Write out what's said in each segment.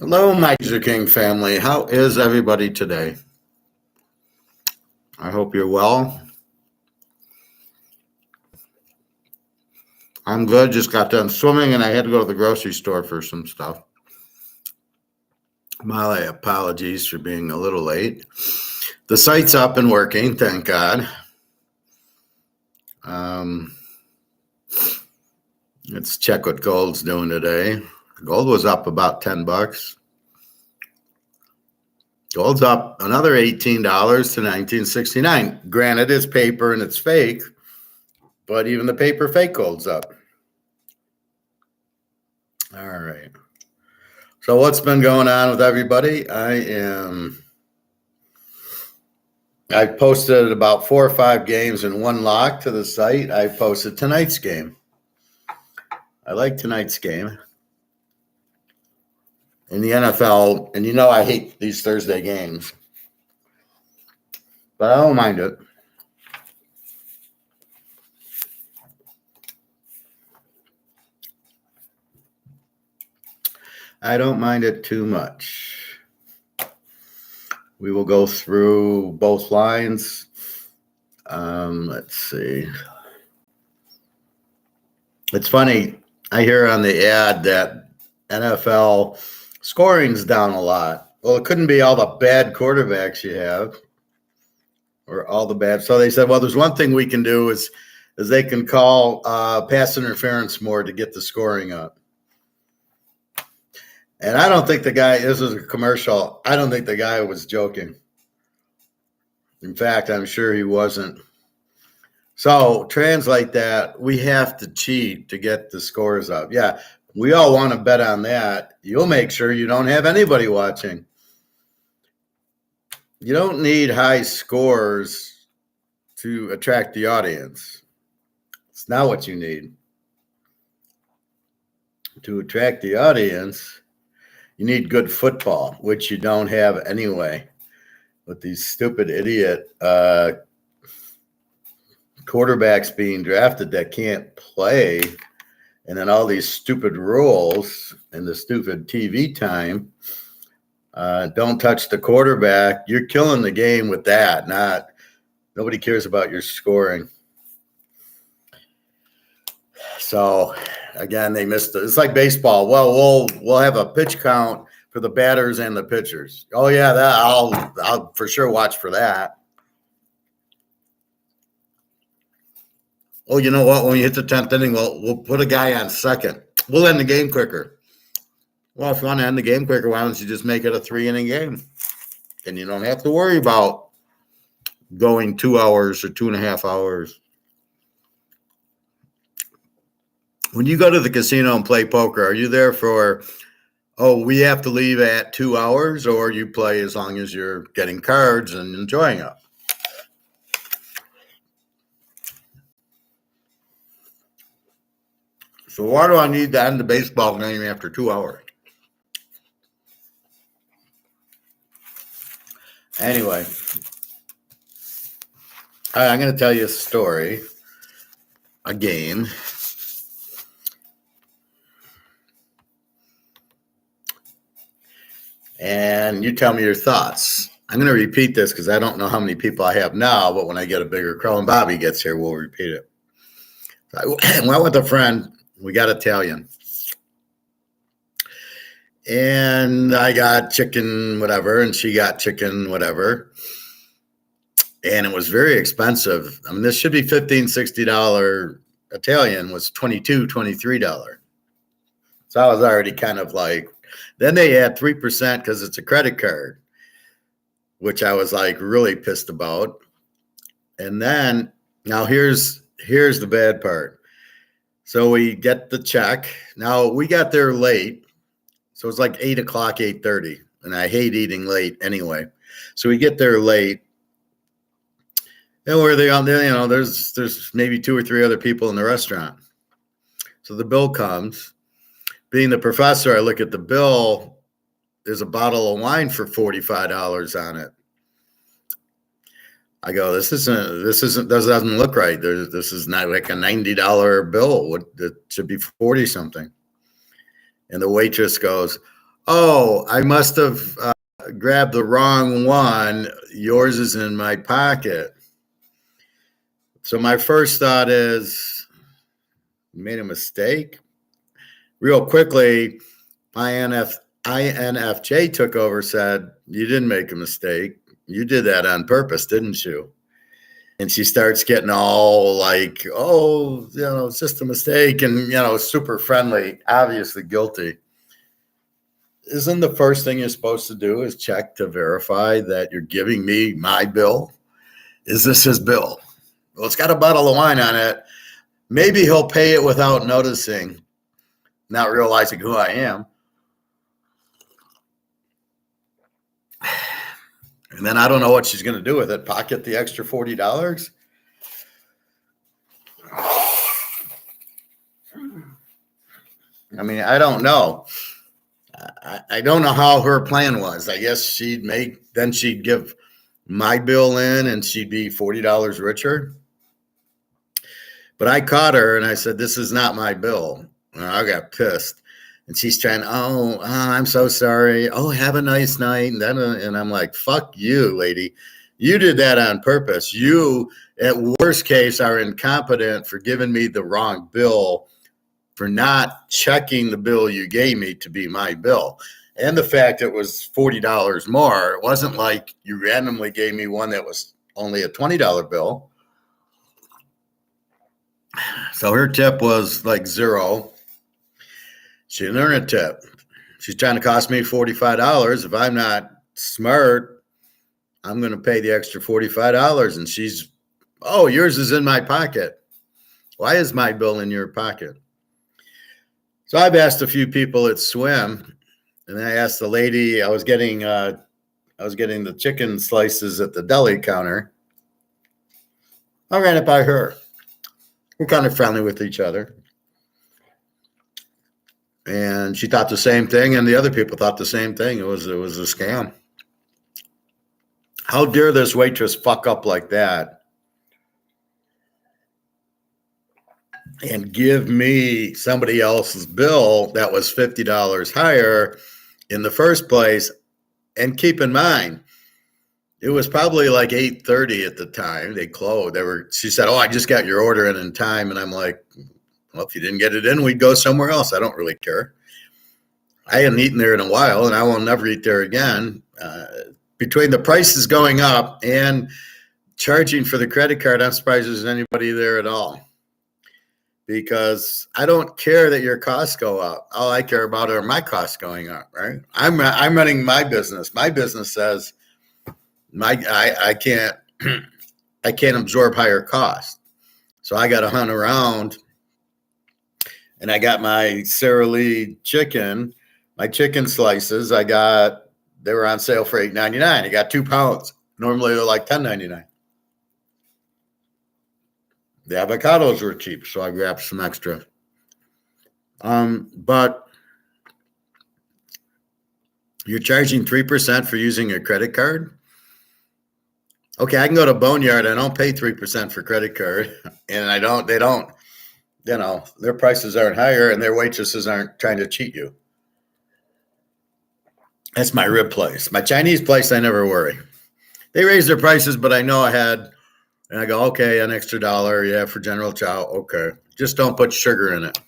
Hello, my Teaserking family. How is everybody today? I hope you're well. I'm good. Just got done swimming and I had to go to the grocery store for some stuff. My apologies for being a little late. The site's up and working, thank God. Let's check what gold's doing today. Gold was up about $10. Gold's up another $18 to $19.69. Granted, it's paper and it's fake, but even the paper fake gold's up. All right. So what's been going on with everybody? I posted about 4 or 5 games in one lock to the site. I posted tonight's game. I like tonight's game. In the NFL, and you know I hate these Thursday games, but I don't mind it. I don't mind it too much. We will go through both lines. Let's see. It's funny. I hear on the ad that NFL scoring's down a lot. Well, it couldn't be all the bad quarterbacks you have or all the bad. So they said, well, there's one thing we can do is they can call pass interference more to get the scoring up. And I don't think the guy, this is a commercial, I don't think the guy was joking. In fact, I'm sure he wasn't. So translate that, we have to cheat to get the scores up. Yeah, we all want to bet on that. You'll make sure you don't have anybody watching. You don't need high scores to attract the audience. It's not what you need. To attract the audience, you need good football, which you don't have anyway, with these stupid idiot quarterbacks being drafted that can't play, and then all these stupid rules and the stupid TV time. Don't touch the quarterback. You're killing the game with that. Nobody cares about your scoring. So again, they missed it. It's like baseball. Well, we'll have a pitch count for the batters and the pitchers. Oh yeah, that I'll for sure watch for that. Oh, you know what? When you hit the 10th inning, we'll put a guy on second. We'll end the game quicker. Well, if you want to end the game quicker, why don't you just make it a 3-inning game? And you don't have to worry about going 2 hours or 2.5 hours. When you go to the casino and play poker, are you there for, we have to leave at 2 hours, or you play as long as you're getting cards and enjoying it? So why do I need to end the baseball game after 2 hours? Anyway, I'm going to tell you a story, a game. And you tell me your thoughts. I'm going to repeat this because I don't know how many people I have now, but when I get a bigger crowd and Bobby gets here, we'll repeat it. So I went with a friend. We got Italian. And I got chicken whatever, and she got chicken whatever. And it was very expensive. I mean, this should be $15, $60. Italian was $22, $23. So I was already kind of like, then they add 3% because it's a credit card, which I was like really pissed about. And then now here's the bad part. So we get the check. Now we got there late. So it's like 8 o'clock, 8:30. And I hate eating late anyway. So we get there late. And we're there on there, there's maybe 2 or 3 other people in the restaurant. So the bill comes. Being the professor, I look at the bill. There's a bottle of wine for $45 on it. I go, this doesn't look right. This is not like a $90 bill. It should be 40 something. And the waitress goes, Oh, I must have grabbed the wrong one. Yours is in my pocket. So my first thought is, made a mistake. Real quickly, INFJ took over, said, you didn't make a mistake. You did that on purpose, didn't you? And she starts getting all like, oh, it's just a mistake, and, super friendly, obviously guilty. Isn't the first thing you're supposed to do is check to verify that you're giving me my bill? Is this his bill? Well, it's got a bottle of wine on it. Maybe he'll pay it without noticing, not realizing who I am. And then I don't know what she's going to do with it. Pocket the extra $40? I mean, I don't know. I don't know how her plan was. I guess she'd give my bill in and she'd be $40 richer. But I caught her and I said, this is not my bill. And I got pissed. And she's trying, I'm so sorry. Oh, have a nice night. And I'm like, fuck you, lady. You did that on purpose. You, at worst case, are incompetent for giving me the wrong bill, for not checking the bill you gave me to be my bill. And the fact it was $40 more. It wasn't like you randomly gave me one that was only a $20 bill. So her tip was like zero. She didn't earn a tip. She's trying to cost me $45. If I'm not smart, I'm going to pay the extra $45. And she's, oh, yours is in my pocket. Why is my bill in your pocket? So I've asked a few people at Swim, and I asked the lady. I was getting the chicken slices at the deli counter. I ran it by her. We're kind of friendly with each other. And she thought the same thing, and the other people thought the same thing. It was a scam. How dare this waitress fuck up like that and give me somebody else's bill that was $50 higher in the first place? And keep in mind, it was probably like 8:30 at the time. They closed. She said, oh, I just got your order in time. And I'm like, well, if you didn't get it in, we'd go somewhere else. I don't really care. I hadn't eaten there in a while, and I will never eat there again. Between the prices going up and charging for the credit card, I'm surprised there's anybody there at all. Because I don't care that your costs go up. All I care about are my costs going up, right? I'm running my business. My business says I can't absorb higher costs. So I got to hunt around. And I got my Sara Lee chicken, my chicken slices. They were on sale for $8.99. I got 2 pounds. Normally they're like $10.99. The avocados were cheap, so I grabbed some extra. But you're charging 3% for using a credit card? Okay, I can go to Boneyard. I don't pay 3% for credit card, and they don't. Their prices aren't higher and their waitresses aren't trying to cheat you. That's my rib place. My Chinese place, I never worry. They raise their prices, but I know ahead. And I go, okay, an extra $1. Yeah, for General Chow. Okay. Just don't put sugar in it.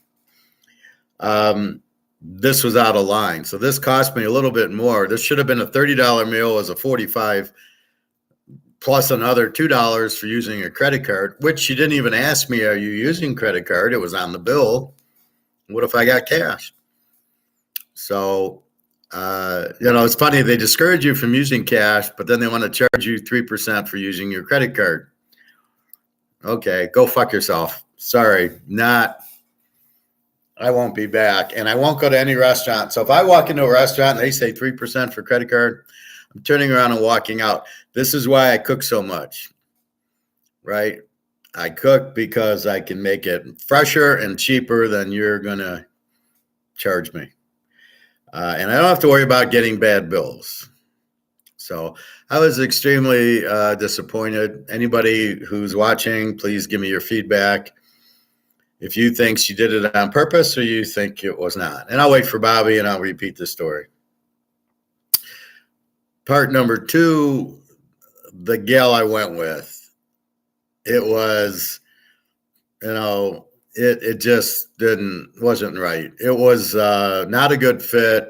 This was out of line. So this cost me a little bit more. This should have been a $30 meal, as a $45 plus another $2 for using a credit card, which she didn't even ask me, are you using credit card? It was on the bill. What if I got cash? So, it's funny. They discourage you from using cash, but then they want to charge you 3% for using your credit card. Okay, go fuck yourself. Sorry, I won't be back. And I won't go to any restaurant. So if I walk into a restaurant and they say 3% for credit card, I'm turning around and walking out. This is why I cook so much, right? I cook because I can make it fresher and cheaper than you're going to charge me. And I don't have to worry about getting bad bills. So I was extremely disappointed. Anybody who's watching, please give me your feedback. If you think she did it on purpose or you think it was not. And I'll wait for Bobby and I'll repeat the story. part number two, the gal I went with, it was, it just wasn't right. It was not a good fit,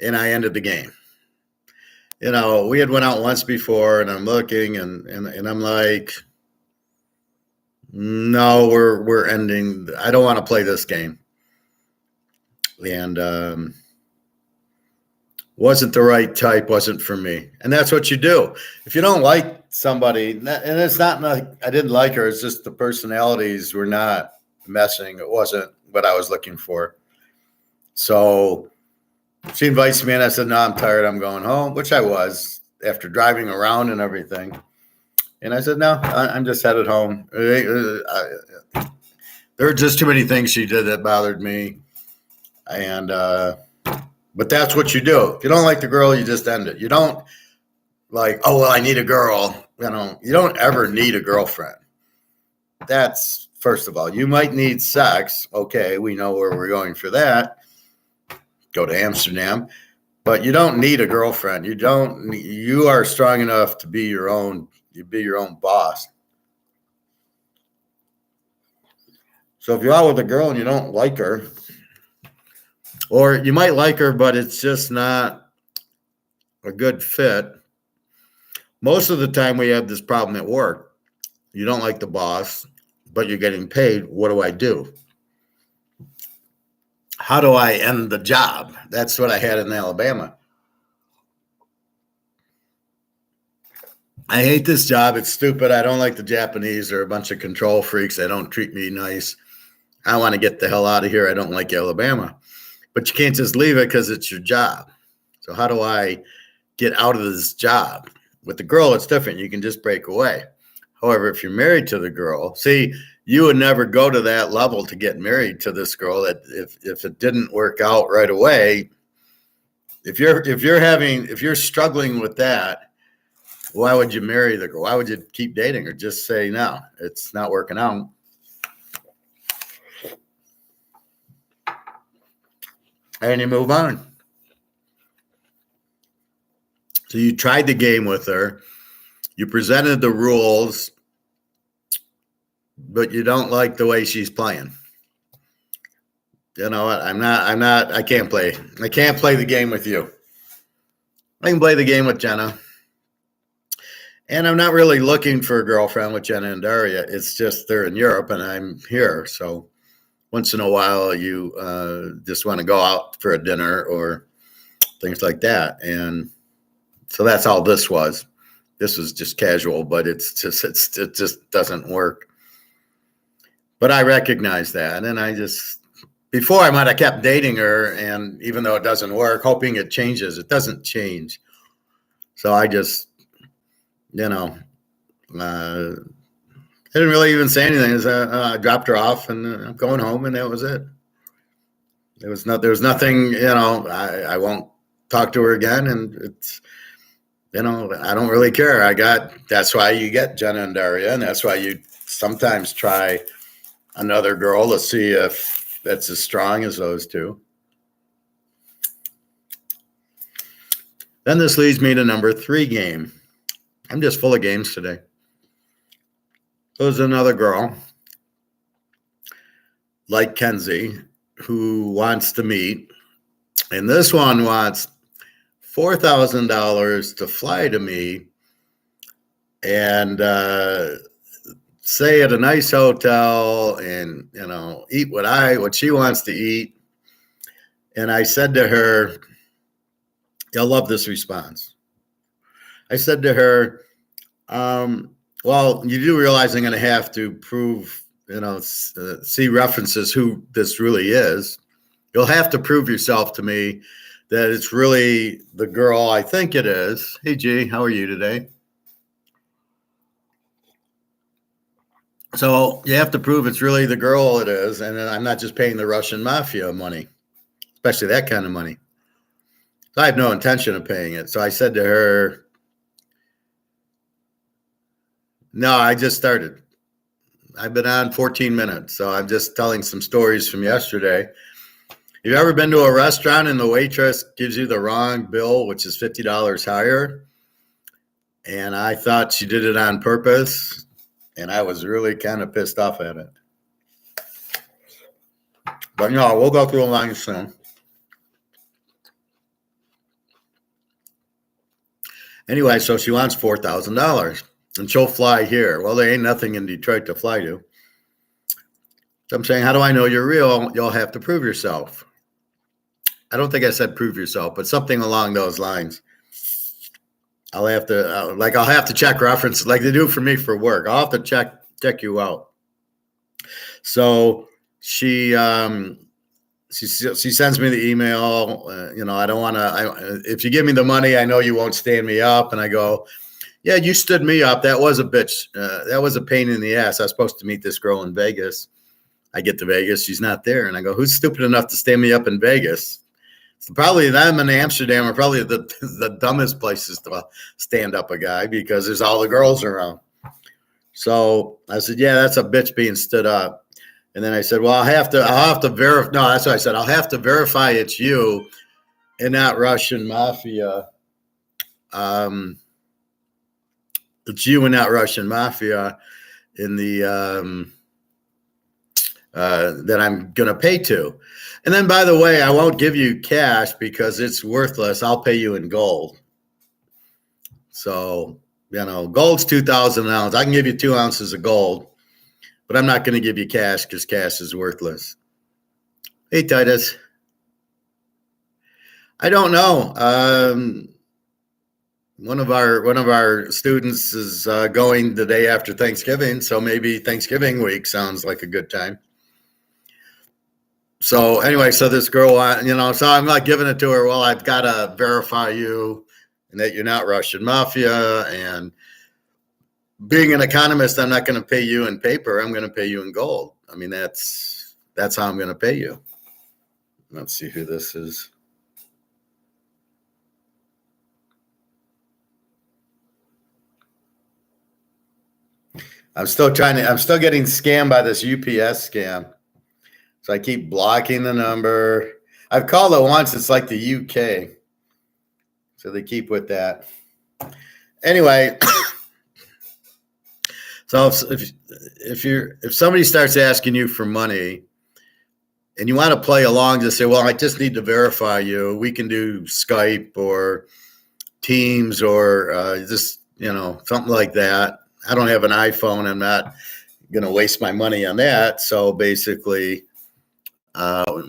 and I ended the game. We had went out once before, and I'm looking, and I'm like, no, we're ending. I don't want to play this game, and wasn't the right type, wasn't for me. And that's what you do if you don't like somebody. And it's not like I didn't like her; it's just the personalities were not meshing. It wasn't what I was looking for. So she invites me in. I said, no, I'm tired. I'm going home, which I was after driving around and everything. And I said, no, I'm just headed home. There were just too many things she did that bothered me. And, but that's what you do. If you don't like the girl, you just end it. You don't like, oh, well, I need a girl. You don't ever need a girlfriend. That's, first of all, you might need sex. Okay, we know where we're going for that. Go to Amsterdam. But you don't need a girlfriend. You are strong enough to be your own boss. So if you're out with a girl and you don't like her, or you might like her, but it's just not a good fit. Most of the time we have this problem at work. You don't like the boss, but you're getting paid. What do I do? How do I end the job? That's what I had in Alabama. I hate this job. It's stupid. I don't like the Japanese. They're a bunch of control freaks. They don't treat me nice. I want to get the hell out of here. I don't like Alabama. But you can't just leave it because it's your job. So how do I get out of this job? With the girl, it's different. You can just break away. However, if you're married to the girl, see, you would never go to that level to get married to this girl. That if it didn't work out right away, if you're struggling with that, why would you marry the girl? Why would you keep dating her? Just say, no, it's not working out. And you move on. So you tried the game with her. You presented the rules, but you don't like the way she's playing. You know what? I can't play the game with you. I can play the game with Jenna. And I'm not really looking for a girlfriend with Jenna and Daria. It's just they're in Europe and I'm here. So once in a while, you just want to go out for a dinner or things like that. And so that's all this was. This was just casual, but it just doesn't work. But I recognize that. And before I might have kept dating her. And even though it doesn't work, hoping it changes, it doesn't change. So I just, I didn't really even say anything. I dropped her off and I'm going home, and that was it. There was nothing, I won't talk to her again. And it's, I don't really care. That's why you get Jenna and Daria, and that's why you sometimes try another girl to see if that's as strong as those two. Then this leads me to number 3 game. I'm just full of games today. There's another girl, like Kenzie, who wants to meet. And this one wants $4,000 to fly to me and stay at a nice hotel and, eat what she wants to eat. And I said to her, you'll love this response. I said to her, well, you do realize I'm going to have to prove, see references who this really is. You'll have to prove yourself to me that it's really the girl I think it is. Hey, G, how are you today? So you have to prove it's really the girl it is, and I'm not just paying the Russian mafia money, especially that kind of money. So I have no intention of paying it. So I said to her, no, I just started. I've been on 14 minutes, so I'm just telling some stories from yesterday. You've ever been to a restaurant and the waitress gives you the wrong bill, which is $50 higher? And I thought she did it on purpose, and I was really kind of pissed off at it. But no, we'll go through the line soon. Anyway, so she wants $4,000, and she'll fly here. Well, there ain't nothing in Detroit to fly to. So I'm saying, how do I know you're real? You'll have to prove yourself. I don't think I said prove yourself, but something along those lines. I'll have to check references like they do for me for work. I'll have to check you out. So she sends me the email. I don't want to. If you give me the money, I know you won't stand me up. And I go, yeah, you stood me up. That was a bitch. That was a pain in the ass. I was supposed to meet this girl in Vegas. I get to Vegas, she's not there, and I go, who's stupid enough to stand me up in Vegas? So probably them and Amsterdam are probably the dumbest places to stand up a guy because there's all the girls around. So I said, yeah, that's a bitch being stood up. And then I said, well, I'll have to verify. No, that's what I said. I'll have to verify it's you and not Russian mafia. It's you and not Russian mafia in the that I'm going to pay to. And then, by the way, I won't give you cash because it's worthless. I'll pay you in gold. So, gold's 2,000 an ounce. I can give you 2 ounces of gold, but I'm not going to give you cash because cash is worthless. Hey, Titus. I don't know. One of our students is going the day after Thanksgiving, so maybe Thanksgiving week sounds like a good time. So anyway, so this girl, so I'm not giving it to her. Well, I've got to verify you and that you're not Russian mafia. And being an economist, I'm not going to pay you in paper. I'm going to pay you in gold. I mean, that's how I'm going to pay you. Let's see who this is. I'm still getting scammed by this UPS scam. So I keep blocking the number. I've called it once. It's like the UK. So they keep with that. Anyway, so if somebody starts asking you for money and you want to play along, just say, well, I just need to verify you. We can do Skype or Teams or just, something like that. I don't have an iPhone. I'm not going to waste my money on that. So basically,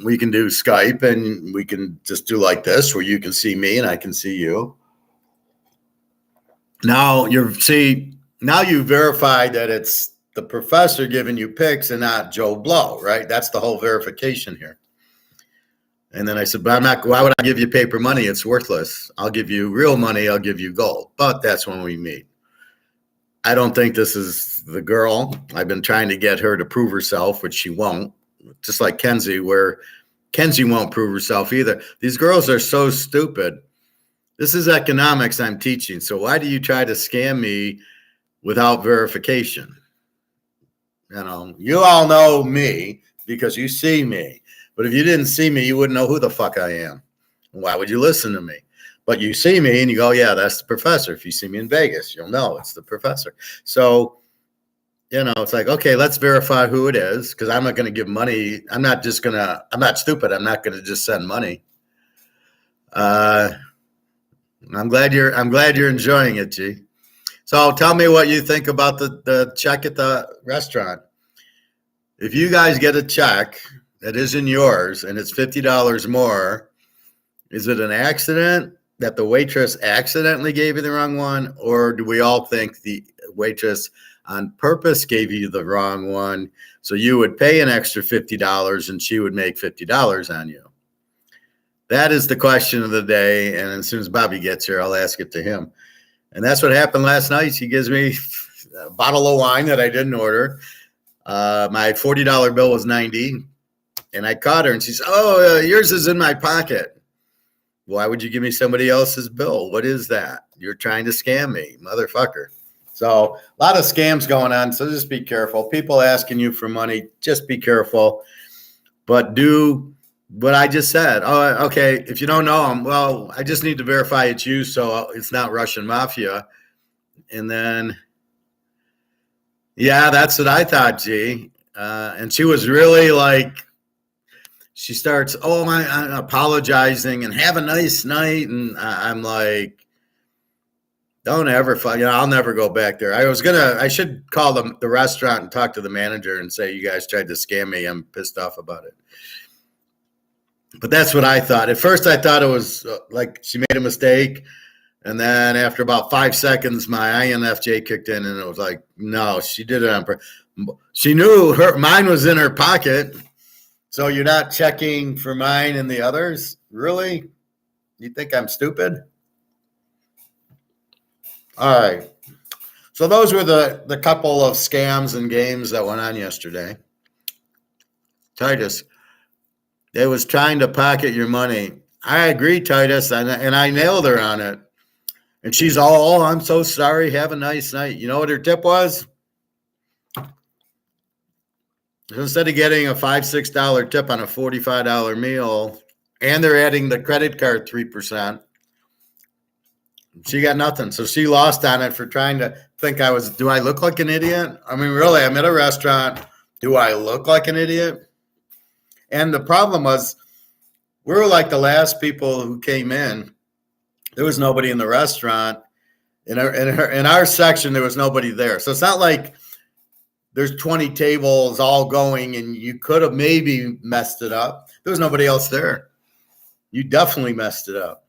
we can do Skype and we can just do like this where you can see me and I can see you. Now you verified that it's the professor giving you pics and not Joe Blow, right? That's the whole verification here. And then I said, but why would I give you paper money? It's worthless. I'll give you real money. I'll give you gold. But that's when we meet. I don't think this is the girl. I've been trying to get her to prove herself, which she won't. Just like Kenzie, where Kenzie won't prove herself either. These girls are so stupid. This is economics I'm teaching. So why do you try to scam me without verification? You all know me because you see me. But if you didn't see me, you wouldn't know who the fuck I am. Why would you listen to me? But you see me and you go, yeah, that's the professor. If you see me in Vegas, you'll know it's the professor. So it's like, okay, let's verify who it is because I'm not going to give money. I'm not stupid. I'm not going to just send money. I'm glad you're enjoying it, G. So tell me what you think about the check at the restaurant. If you guys get a check that isn't yours and it's $50 more, is it an accident that the waitress accidentally gave you the wrong one? Or do we all think the waitress on purpose gave you the wrong one, so you would pay an extra $50 and she would make $50 on you? That is the question of the day. And as soon as Bobby gets here, I'll ask it to him. And that's what happened last night. She gives me a bottle of wine that I didn't order. My $40 bill was $90. And I caught her and she said, oh, yours is in my pocket. Why would you give me somebody else's bill? What is that? You're trying to scam me, motherfucker. So a lot of scams going on. So just be careful. People asking you for money, just be careful. But do But I just said, oh, okay, if you don't know him, well, I just need to verify it's you, so it's not Russian mafia. And then, yeah, that's what I thought, G. And she was really like, she starts, oh, I'm apologizing and have a nice night. And I'm like, don't ever, I'll never go back there. I should call the restaurant and talk to the manager and say, you guys tried to scam me. I'm pissed off about it. But that's what I thought. At first, I thought it was like she made a mistake. And then after about 5 seconds, my INFJ kicked in, and it was like, no, she did it on purpose. She knew mine was in her pocket. So you're not checking for mine and the others? Really? You think I'm stupid? All right. So those were the couple of scams and games that went on yesterday. Titus, they was trying to pocket your money. I agree, Titus, and I nailed her on it. And she's all, oh, I'm so sorry. Have a nice night. You know what her tip was? Instead of getting a $5, $6 tip on a $45 meal, and they're adding the credit card 3%, she got nothing. So she lost on it for trying to think do I look like an idiot? I mean, really, I'm at a restaurant. Do I look like an idiot? And the problem was, we were like the last people who came in. There was nobody in the restaurant. In our section, there was nobody there. So it's not like there's 20 tables all going and you could have maybe messed it up. There was nobody else there. You definitely messed it up.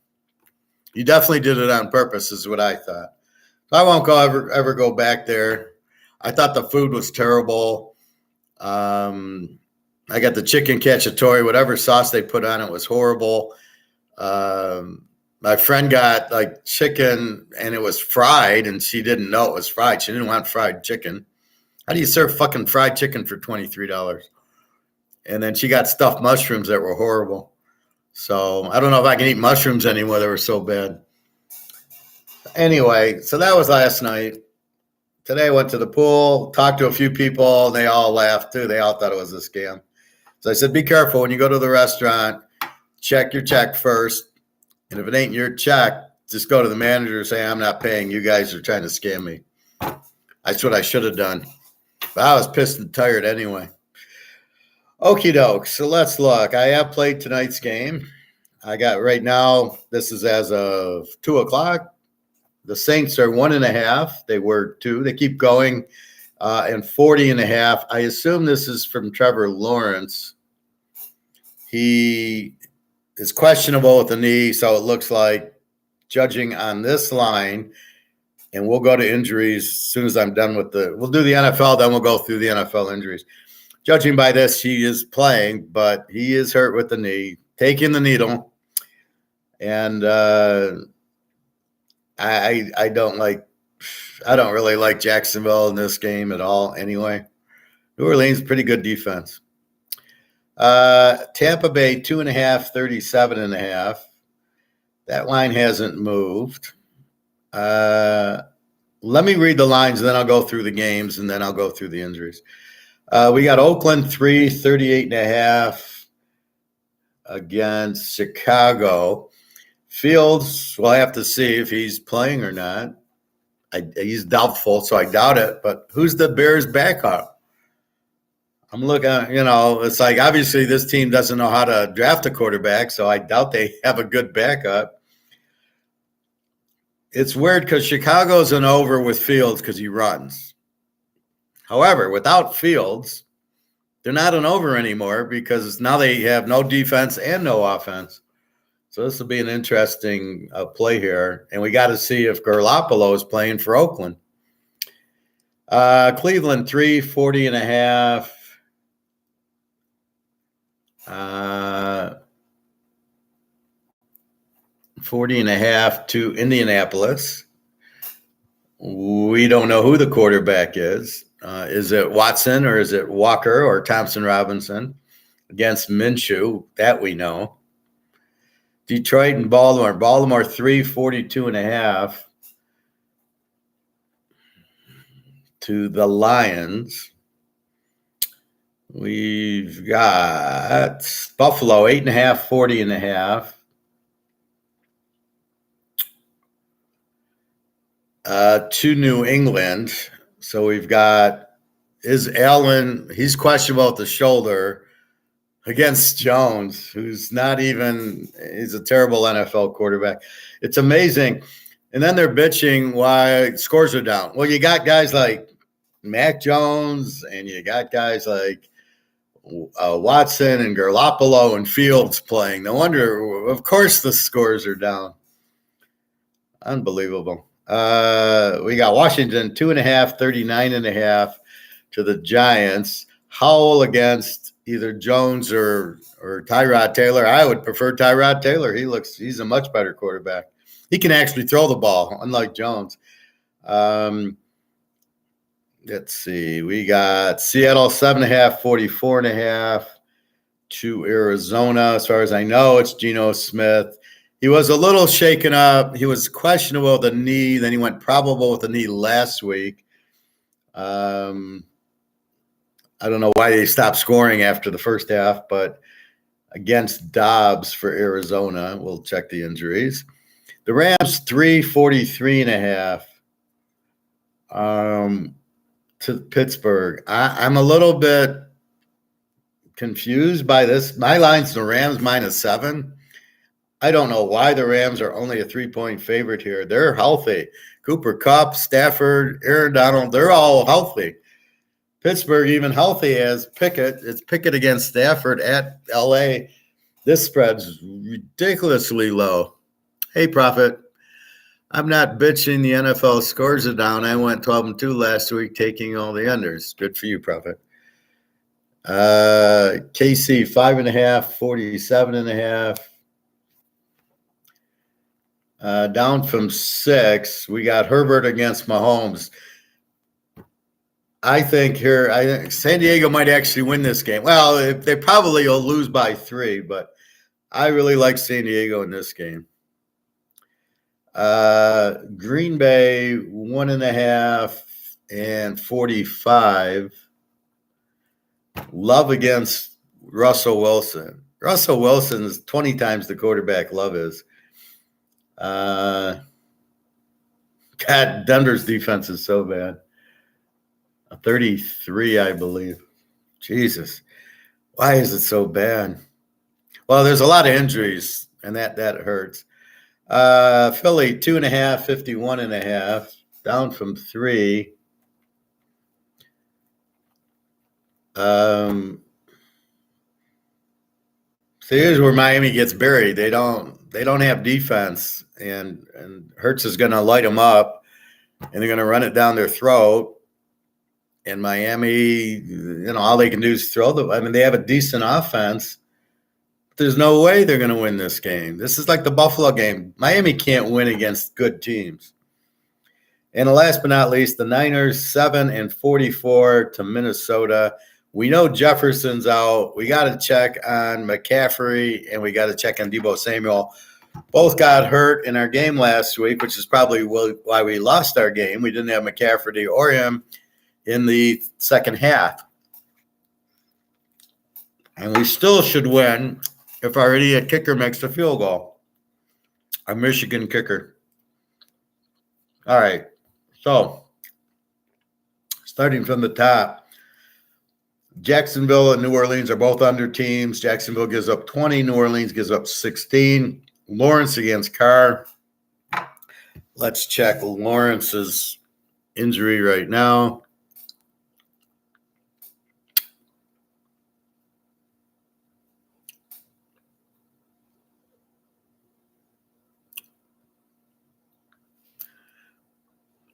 You definitely did it on purpose, is what I thought. So I won't ever go back there. I thought the food was terrible. I got the chicken cacciatore, whatever sauce they put on it was horrible. My friend got like chicken and it was fried, and she didn't know it was fried. She didn't want fried chicken. How do you serve fucking fried chicken for $23? And then she got stuffed mushrooms that were horrible. So I don't know if I can eat mushrooms anymore. They were so bad. Anyway, so that was last night. Today I went to the pool, talked to a few people, and they all laughed too. They all thought it was a scam. So I said, be careful when you go to the restaurant. Check your check first. And if it ain't your check, just go to the manager and say, I'm not paying. You guys are trying to scam me. That's what I should have done. But I was pissed and tired anyway. Okie doke. So let's look. I have played tonight's game. I got right now, this is as of 2:00. The Saints are 1.5. They were 2. They keep going. And 40.5. I assume this is from Trevor Lawrence. He is questionable with the knee, so it looks like, judging on this line, and we'll go to injuries as soon as I'm done with we'll do the NFL, then we'll go through the NFL injuries. Judging by this, he is playing, but he is hurt with the knee, taking the needle. And I don't really like Jacksonville in this game at all anyway. New Orleans, pretty good defense. Tampa Bay, 2.5, 37.5. That line hasn't moved. Let me read the lines, and then I'll go through the games, and then I'll go through the injuries. We got Oakland 3, 38.5 against Chicago. Fields, we'll have to see if he's playing or not. He's doubtful, so I doubt it. But who's the Bears' backup? I'm looking, it's like obviously this team doesn't know how to draft a quarterback, so I doubt they have a good backup. It's weird because Chicago's an over with Fields because he runs. However, without Fields, they're not an over anymore because now they have no defense and no offense. So this will be an interesting play here. And we got to see if Garoppolo is playing for Oakland. Cleveland 3, 40.5. 40.5 to Indianapolis. We don't know who the quarterback is. Is it Watson or is it Walker or Thompson Robinson against Minshew? That we know. Detroit and Baltimore. Baltimore 3, 42.5 to the Lions. We've got Buffalo 8.5, 40.5. To New England. So we've got, is Allen, he's questionable with the shoulder against Jones, who's not even, he's a terrible NFL quarterback. It's amazing. And then they're bitching why scores are down. Well, you got guys like Mac Jones, and you got guys like Watson and Garoppolo and Fields playing. No wonder, of course, the scores are down. Unbelievable. We got Washington 2.5, 39.5 to the Giants. Howell against either Jones or Tyrod Taylor. I would prefer Tyrod Taylor. He's a much better quarterback. He can actually throw the ball, unlike Jones. Let's see. We got Seattle 7.5, 44.5 to Arizona. As far as I know, it's Geno Smith. He was a little shaken up. He was questionable with the knee. Then he went probable with the knee last week. I don't know why they stopped scoring after the first half, but against Dobbs for Arizona, we'll check the injuries. The Rams 343.5 to Pittsburgh. I'm a little bit confused by this. My line's the Rams -7. I don't know why the Rams are only a 3-point favorite here. They're healthy. Cooper Kupp, Stafford, Aaron Donald, they're all healthy. Pittsburgh, even healthy as Pickett. It's Pickett against Stafford at L.A. This spread's ridiculously low. Hey, Prophet, I'm not bitching the NFL scores are down. I went 12-2 last week, taking all the unders. Good for you, Prophet. KC 5.5, 47.5. Down from 6. We got Herbert against Mahomes. I think San Diego might actually win this game. Well, they probably will lose by 3, but I really like San Diego in this game. Green Bay 1.5 and 45. Love against Russell Wilson. Russell Wilson is 20 times the quarterback Love is. God, Denver's defense is so bad. 33, I believe. Jesus. Why is it so bad? Well, there's a lot of injuries, and that hurts. Philly 2.5, 51.5, down from 3. So here's where Miami gets buried. They don't have defense, and Hurts is going to light them up, and they're going to run it down their throat. And Miami, all they can do is throw they have a decent offense. There's no way they're going to win this game. This is like the Buffalo game. Miami can't win against good teams. And last but not least, the Niners 7-44 to Minnesota. We know Jefferson's out. We got to check on McCaffrey, and we got to check on Deebo Samuel. Both got hurt in our game last week, which is probably why we lost our game. We didn't have McCaffrey or him in the second half. And we still should win if our idiot kicker makes the field goal. Our Michigan kicker. All right. So, starting from the top, Jacksonville and New Orleans are both under teams. Jacksonville gives up 20. New Orleans gives up 16. Lawrence against Carr. Let's check Lawrence's injury right now.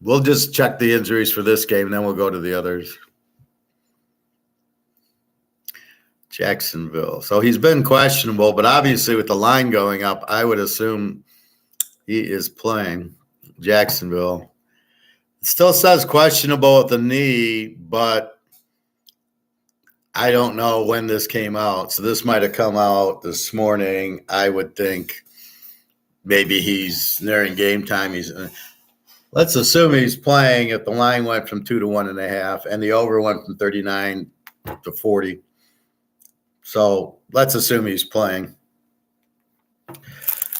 We'll just check the injuries for this game, and then we'll go to the others. Jacksonville. So he's been questionable, but obviously with the line going up, I would assume he is playing. Jacksonville. It still says questionable with the knee, but I don't know when this came out. So this might have come out this morning. I would think maybe he's nearing game time. Let's assume he's playing if the line went from 2 to 1.5 and the over went from 39 to 40. So let's assume he's playing.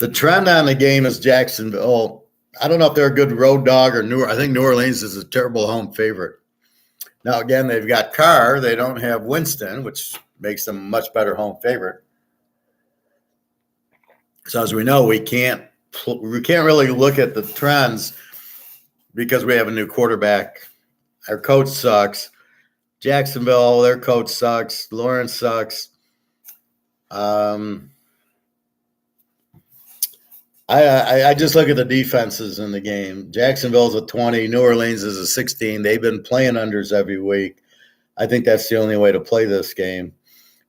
The trend on the game is Jacksonville. I don't know if they're a good road dog or I think New Orleans is a terrible home favorite. Now, again, they've got Carr. They don't have Winston, which makes them a much better home favorite. So as we know, we can't really look at the trends because we have a new quarterback. Our coach sucks. Jacksonville, their coach sucks. Lawrence sucks. I just look at the defenses in the game. Jacksonville's a 20. New Orleans is a 16. They've been playing unders every week. I think that's the only way to play this game.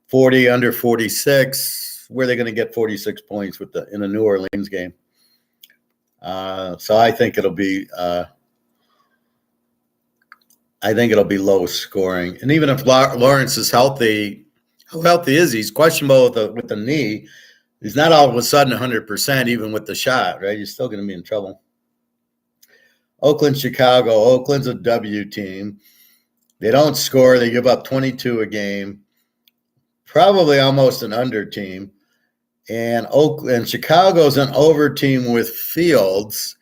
40 under 46. Where are they going to get 46 points in a New Orleans game? So I think it'll be low scoring. And even if Lawrence is healthy, how healthy is he? He's questionable with the knee. He's not all of a sudden 100%, even with the shot, right? He's still going to be in trouble. Oakland, Chicago. Oakland's a W team. They don't score. They give up 22 a game. Probably almost an under team. And Chicago's an over team with Fields,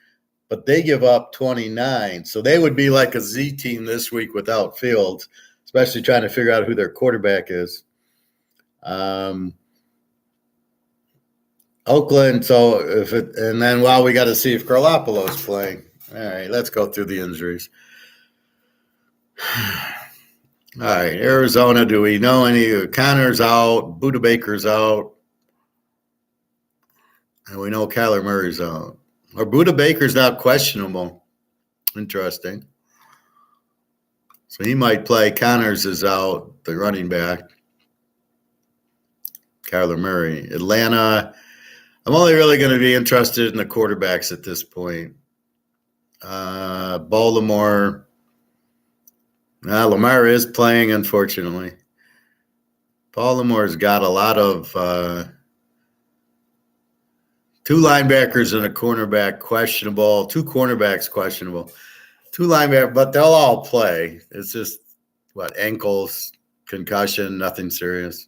but they give up 29. So they would be like a Z team this week without Fields, especially trying to figure out who their quarterback is. Oakland, and then we got to see if Garoppolo's playing. All right, let's go through the injuries. All right, Arizona, do we know any? Connor's out, Buda Baker's out, and we know Kyler Murray's out. Or Buda Baker's not questionable. Interesting. So he might play. Connors is out, the running back. Kyler Murray. Atlanta, I'm only really going to be interested in the quarterbacks at this point. Baltimore, Lamar is playing, unfortunately. Baltimore's got a lot of two linebackers and a cornerback questionable, two cornerbacks questionable, two linebackers, but they'll all play. It's just, ankles, concussion, nothing serious.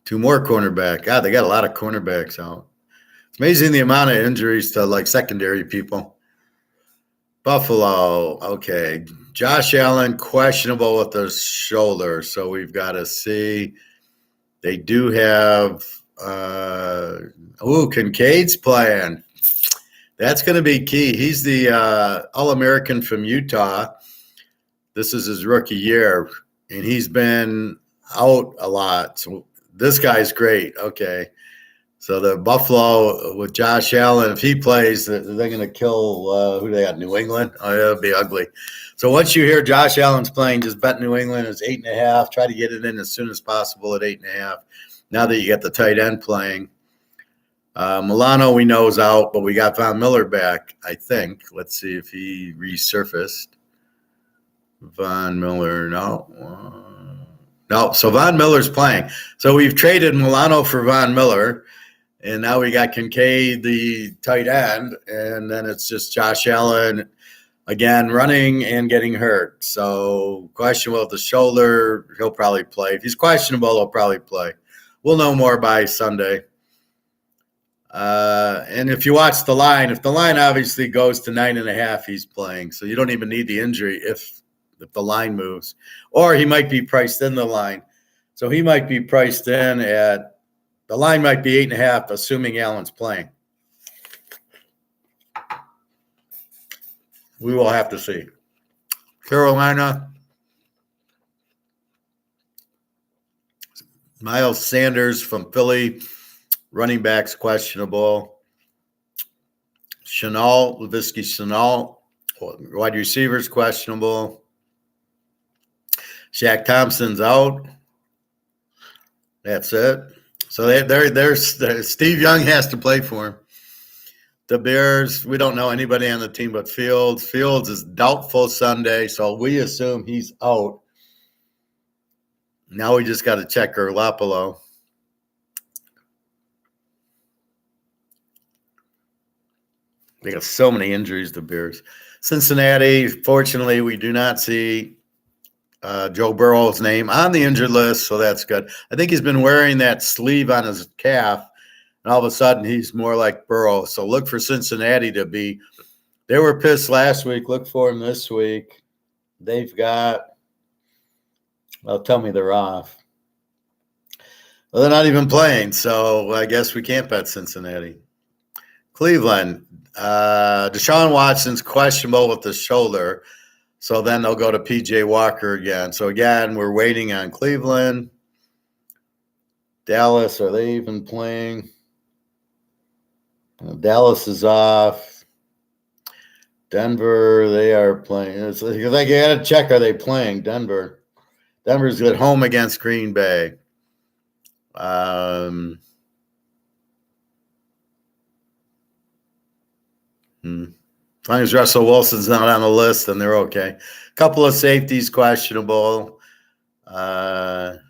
Two more cornerback. God, they got a lot of cornerbacks out. It's amazing the amount of injuries to secondary people. Buffalo, okay. Josh Allen, questionable with the shoulder, so we've got to see. They do have Kincaid's playing. That's going to be key. He's the All-American from Utah. This is his rookie year, and he's been out a lot. So this guy's great. Okay. So the Buffalo with Josh Allen, if he plays, they're going to kill who they got? New England? Oh, that'll be ugly. So once you hear Josh Allen's playing, just bet New England is 8.5. Try to get it in as soon as possible at 8.5. Now that you got the tight end playing. Milano, we know, is out, but we got Von Miller back, I think. Let's see if he resurfaced. Von Miller, no. No, so Von Miller's playing. So we've traded Milano for Von Miller, and now we got Kincaid, the tight end, and then it's just Josh Allen, again, running and getting hurt. So questionable with the shoulder, he'll probably play. If he's questionable, he'll probably play. We'll know more by Sunday. And if you watch the line, if the line obviously goes to 9.5, he's playing. So you don't even need the injury if the line moves. Or he might be priced in the line. So he might be priced in at – the line might be 8.5, assuming Allen's playing. We will have to see. Carolina, Miles Sanders from Philly, running backs questionable. Laviska Shenault, wide receivers questionable. Shaq Thompson's out. That's it. So there's Steve Young has to play for him. The Bears, we don't know anybody on the team but Fields. Fields is doubtful Sunday, so we assume he's out. Now we just got to check Garoppolo. They got so many injuries, the Bears. Cincinnati, fortunately, we do not see Joe Burrow's name on the injured list, so that's good. I think he's been wearing that sleeve on his calf, and all of a sudden he's more like Burrow. So look for Cincinnati to be. They were pissed last week. Look for them this week. They've got. Well, tell me they're off. Well, they're not even playing, so I guess we can't bet Cincinnati. Cleveland. Deshaun Watson's questionable with the shoulder. So then they'll go to P.J. Walker again. So again, we're waiting on Cleveland. Dallas, are they even playing? Dallas is off. Denver, they are playing. It's like you got to check, are they playing? Denver's at home against Green Bay. As long as Russell Wilson's not on the list, then they're okay. A couple of safeties questionable. Tight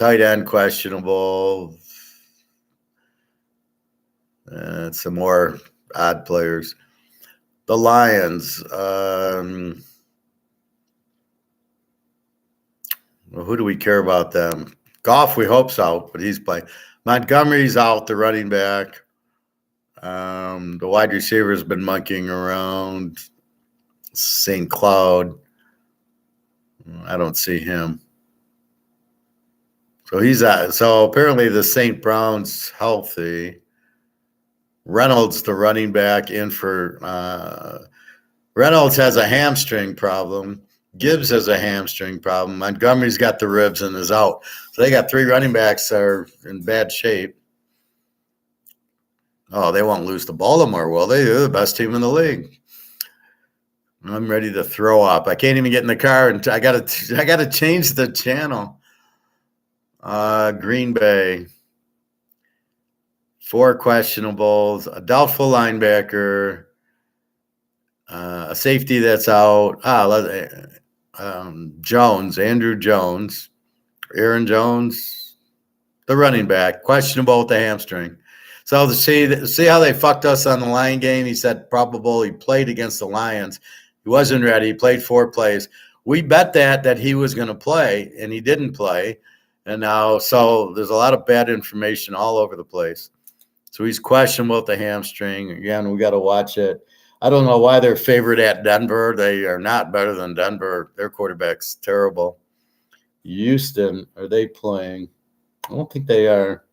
end questionable. Some more odd players. The Lions. Well, who do we care about them? Goff, we hope's out, but he's playing. Montgomery's out, the running back. The wide receiver has been monkeying around. St. Cloud. I don't see him. So he's out. So apparently the St. Brown's healthy. Reynolds, the running back, in for Reynolds has a hamstring problem. Gibbs has a hamstring problem. Montgomery's got the ribs and is out. So they got three running backs that are in bad shape. Oh, they won't lose to Baltimore, will they? They're the best team in the league. I'm ready to throw up. I can't even get in the car, and I gotta change the channel. Green Bay. 4 questionables, a doubtful linebacker, a safety that's out. Jones, Andrew Jones, Aaron Jones, the running back, questionable with the hamstring. So to see how they fucked us on the Lion game. He said probable. He played against the Lions. He wasn't ready. He played 4 plays. We bet that he was going to play, and he didn't play. And now, so there's a lot of bad information all over the place. So he's questionable with the hamstring. Again, we got to watch it. I don't know why they're favored at Denver. They are not better than Denver. Their quarterback's terrible. Houston, are they playing? I don't think they are.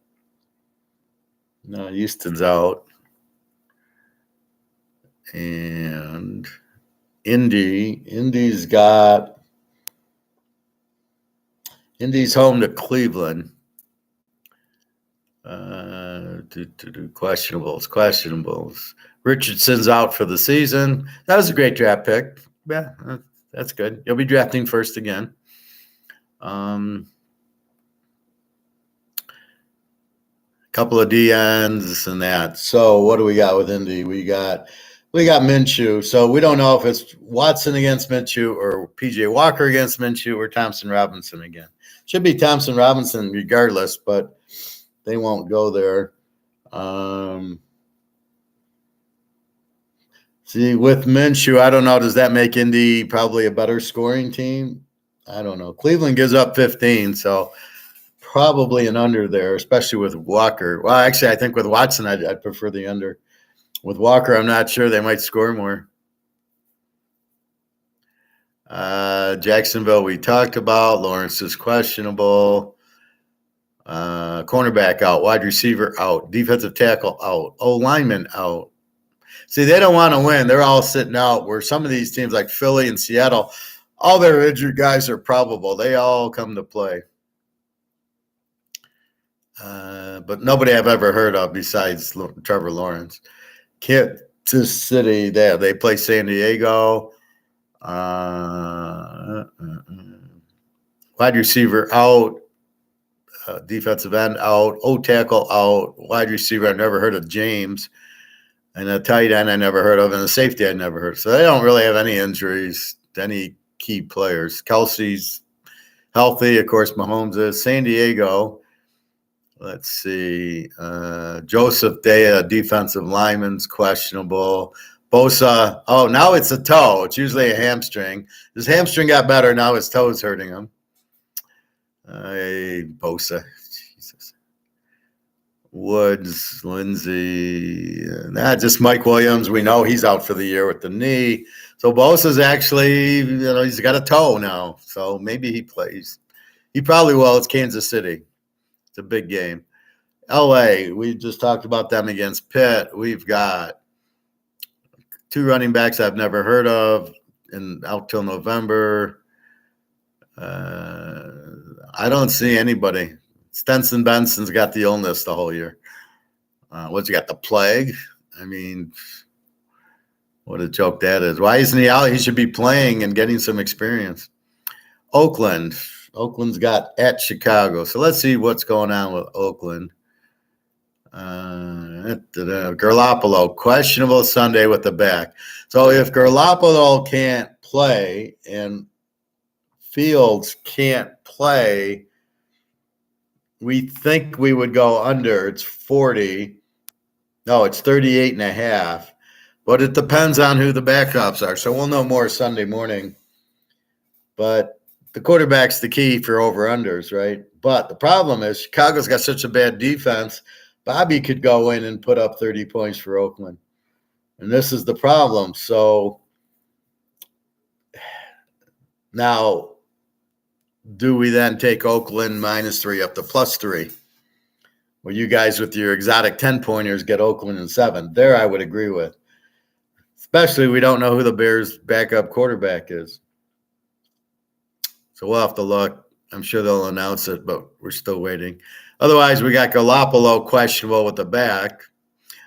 No, Houston's out. And Indy's home to Cleveland. Questionables. Richardson's out for the season. That was a great draft pick. Yeah, that's good. You'll be drafting first again. Couple of DNs and that. So what do we got with Indy? We got Minshew. So we don't know if it's Watson against Minshew or P.J. Walker against Minshew or Thompson Robinson again. Should be Thompson Robinson regardless, but they won't go there. See, with Minshew, I don't know. Does that make Indy probably a better scoring team? I don't know. Cleveland gives up 15, so probably an under there, especially with Walker. Well, actually, I think with Watson, I'd prefer the under. With Walker, I'm not sure. They might score more. Jacksonville, we talked about. Lawrence is questionable. Cornerback out. Wide receiver out. Defensive tackle out. O-lineman out. See, they don't want to win. They're all sitting out, where some of these teams like Philly and Seattle, all their injured guys are probable. They all come to play. But nobody I've ever heard of besides Trevor Lawrence. Kansas City, they play San Diego. Wide receiver out. Defensive end out. O-tackle out. Wide receiver, I've never heard of James. And a tight end I never heard of, and a safety I never heard of. So they don't really have any injuries to any key players. Kelsey's healthy. Of course, Mahomes is. San Diego, let's see. Joseph Day, defensive lineman's questionable. Bosa. Oh, now it's a toe. It's usually a hamstring. His hamstring got better. Now his toe's hurting him. Bosa. Jesus. Woods, Lindsey. Just Mike Williams. We know he's out for the year with the knee. So Bosa's actually, he's got a toe now. So maybe he plays. He probably will. It's Kansas City. It's a big game. LA, we just talked about them against Pitt. We've got 2 running backs I've never heard of and out till November. I don't see anybody. Stenson Benson's got the illness the whole year. What's he got? The plague? I mean, what a joke that is. Why isn't he out? He should be playing and getting some experience. Oakland. Oakland's got at Chicago. So let's see what's going on with Oakland. Garoppolo, questionable Sunday with the back. So if Garoppolo can't play and Fields can't play, we think we would go under. It's 40. No, it's 38.5. But it depends on who the backups are. So we'll know more Sunday morning. But the quarterback's the key for over-unders, right? But the problem is Chicago's got such a bad defense. Bobby could go in and put up 30 points for Oakland. And this is the problem. So now, do we then take Oakland -3 up to +3? Well, you guys with your exotic 10-pointers get Oakland in 7. There I would agree with. Especially we don't know who the Bears' backup quarterback is. So we'll have to look. I'm sure they'll announce it, but we're still waiting. Otherwise, we got Garoppolo questionable with the back.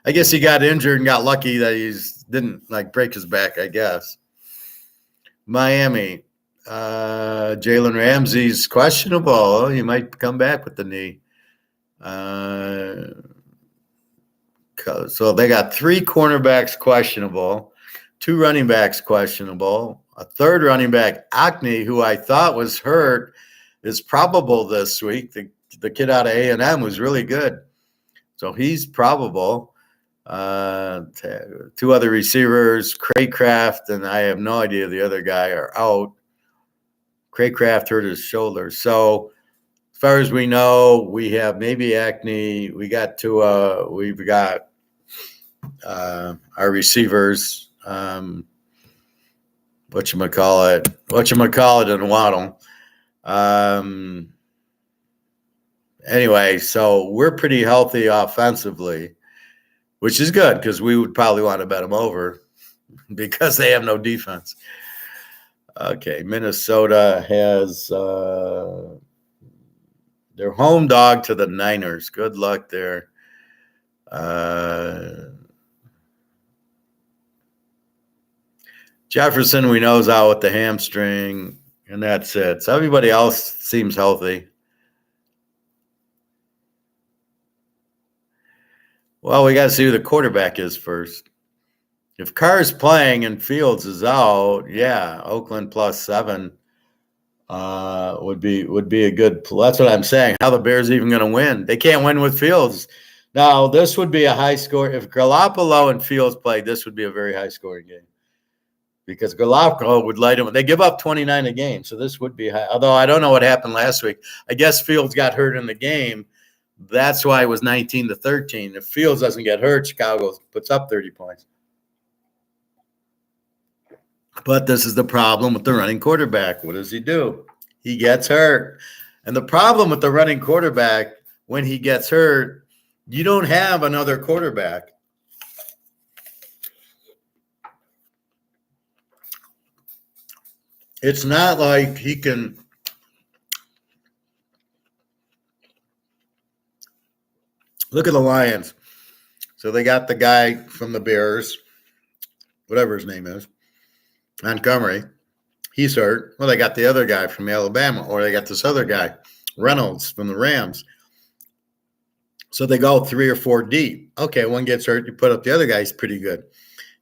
I guess he got injured and got lucky that he didn't break his back, I guess. Miami, Jalen Ramsey's questionable. He might come back with the knee. So they got 3 cornerbacks questionable, 2 running backs questionable, a 3rd running back, Acne, who I thought was hurt, is probable this week. The kid out of A&M was really good. So he's probable. 2 other receivers, Craycraft, and I have no idea the other guy, are out. Craycraft hurt his shoulder. So as far as we know, we have maybe Acne. We got Tua. We've got our receivers. Whatchamacallit and Waddle. Anyway, so we're pretty healthy offensively, which is good because we would probably want to bet them over because they have no defense. Okay, Minnesota has their home dog to the Niners. Good luck there. Jefferson, we know, is out with the hamstring, and that's it. So everybody else seems healthy. Well, we got to see who the quarterback is first. If Carr's playing and Fields is out, yeah, Oakland +7 would be a good. That's what I'm saying. How the Bears even going to win? They can't win with Fields. Now, this would be a high score. If Garoppolo and Fields played, this would be a very high scoring game because Garoppolo would light them. They give up 29 a game, so this would be high. Although I don't know what happened last week. I guess Fields got hurt in the game. That's why it was 19-13. If Fields doesn't get hurt, Chicago puts up 30 points. But this is the problem with the running quarterback. What does he do? He gets hurt. And the problem with the running quarterback, when he gets hurt, you don't have another quarterback. It's not like he can – look at the Lions. So they got the guy from the Bears, whatever his name is, Montgomery. He's hurt. Well, they got the other guy from Alabama, or they got this other guy, Reynolds from the Rams. So they go 3 or 4 deep. Okay, one gets hurt, you put up the other guy, he's pretty good.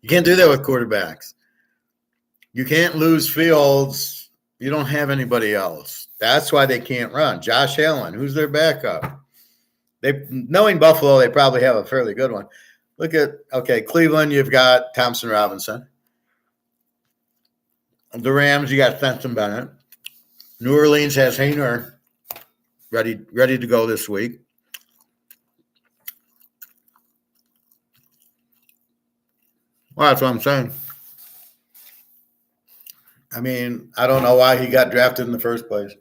You can't do that with quarterbacks. You can't lose Fields. You don't have anybody else. That's why they can't run. Josh Allen, who's their backup? Knowing Buffalo, they probably have a fairly good one. Look at, okay, Cleveland, you've got Thompson Robinson. The Rams, you got Fenton Bennett. New Orleans has Hainer ready to go this week. Well, that's what I'm saying. I mean, I don't know why he got drafted in the first place.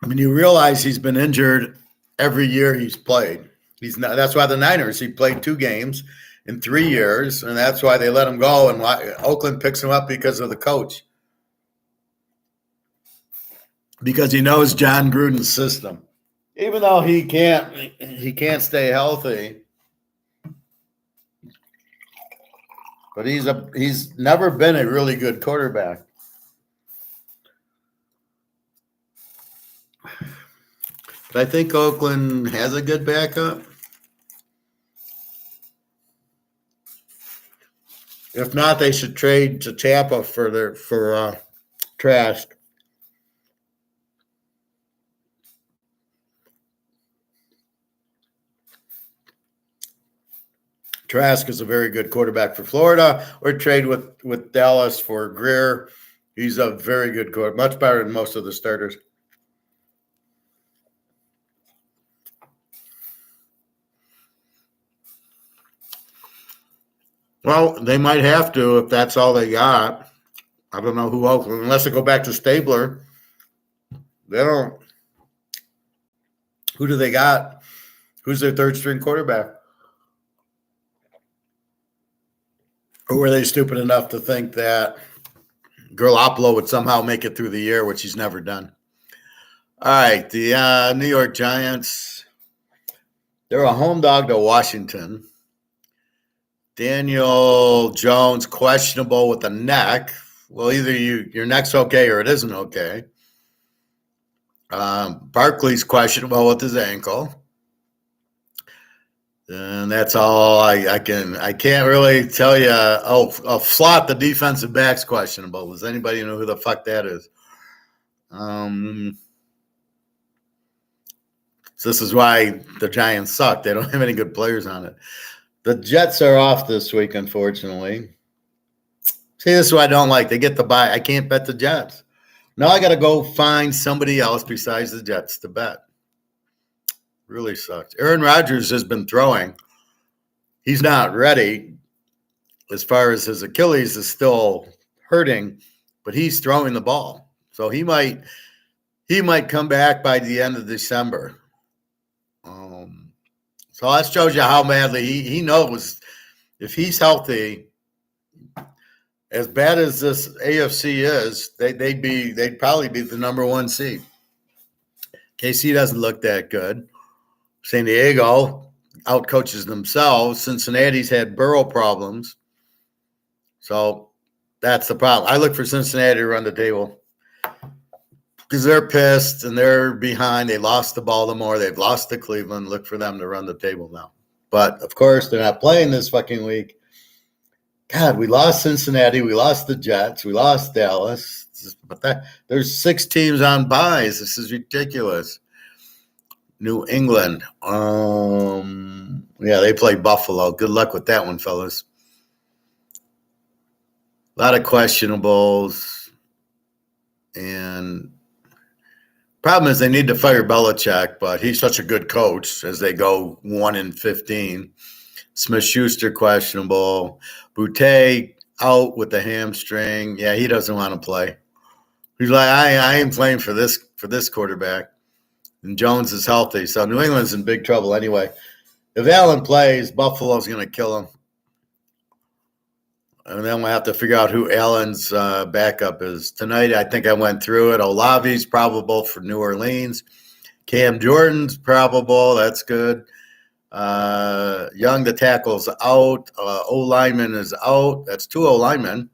I mean, you realize he's been injured every year he's played. He's not. That's why the Niners, he played 2 games in 3 years, and that's why they let him go. And why Oakland picks him up because of the coach, because he knows John Gruden's system. Even though he can't stay healthy, but he's never been a really good quarterback. But I think Oakland has a good backup. If not, they should trade to Tampa for Trask. Trask is a very good quarterback for Florida, or trade with Dallas for Greer. He's a very good quarterback, much better than most of the starters. Well, they might have to if that's all they got. I don't know who else, unless they go back to Stabler. They don't. Who do they got? Who's their third string quarterback? Or were they stupid enough to think that Garoppolo would somehow make it through the year, which he's never done? All right, the New York Giants, they're a home dog to Washington. Daniel Jones, questionable with the neck. Well, either your neck's okay or it isn't okay. Barkley's questionable with his ankle. And that's all I can't really tell you. Slot, the defensive back's questionable. Does anybody know who the fuck that is? So this is why the Giants suck. They don't have any good players on it. The Jets are off this week, unfortunately. See, this is what I don't like. They get the bye. I can't bet the Jets. Now I got to go find somebody else besides the Jets to bet. Really sucks. Aaron Rodgers has been throwing. He's not ready as far as his Achilles is still hurting, but he's throwing the ball. So he might come back by the end of December. So that shows you how badly he knows if he's healthy. As bad as this AFC is, they'd probably be the number 1 seed. KC doesn't look that good. San Diego outcoaches themselves. Cincinnati's had Burrow problems. So that's the problem. I look for Cincinnati to run the table because they're pissed and they're behind. They lost to Baltimore. They've lost to Cleveland. Look for them to run the table now. But, of course, they're not playing this fucking week. God, we lost Cincinnati. We lost the Jets. We lost Dallas. But there's 6 teams on byes. This is ridiculous. New England. Yeah, they play Buffalo. Good luck with that one, fellas. A lot of questionables. And problem is they need to fire Belichick, but he's such a good coach as they go 1-15. Smith-Schuster questionable. Boutte out with the hamstring. Yeah, he doesn't want to play. He's like, I ain't playing for this quarterback. And Jones is healthy, so New England's in big trouble anyway. If Allen plays, Buffalo's going to kill him. And then we'll have to figure out who Allen's backup is. Tonight, I think I went through it. Olave's probable for New Orleans. Cam Jordan's probable. That's good. Young, the tackle's out. O-lineman is out. That's 2 O-linemen.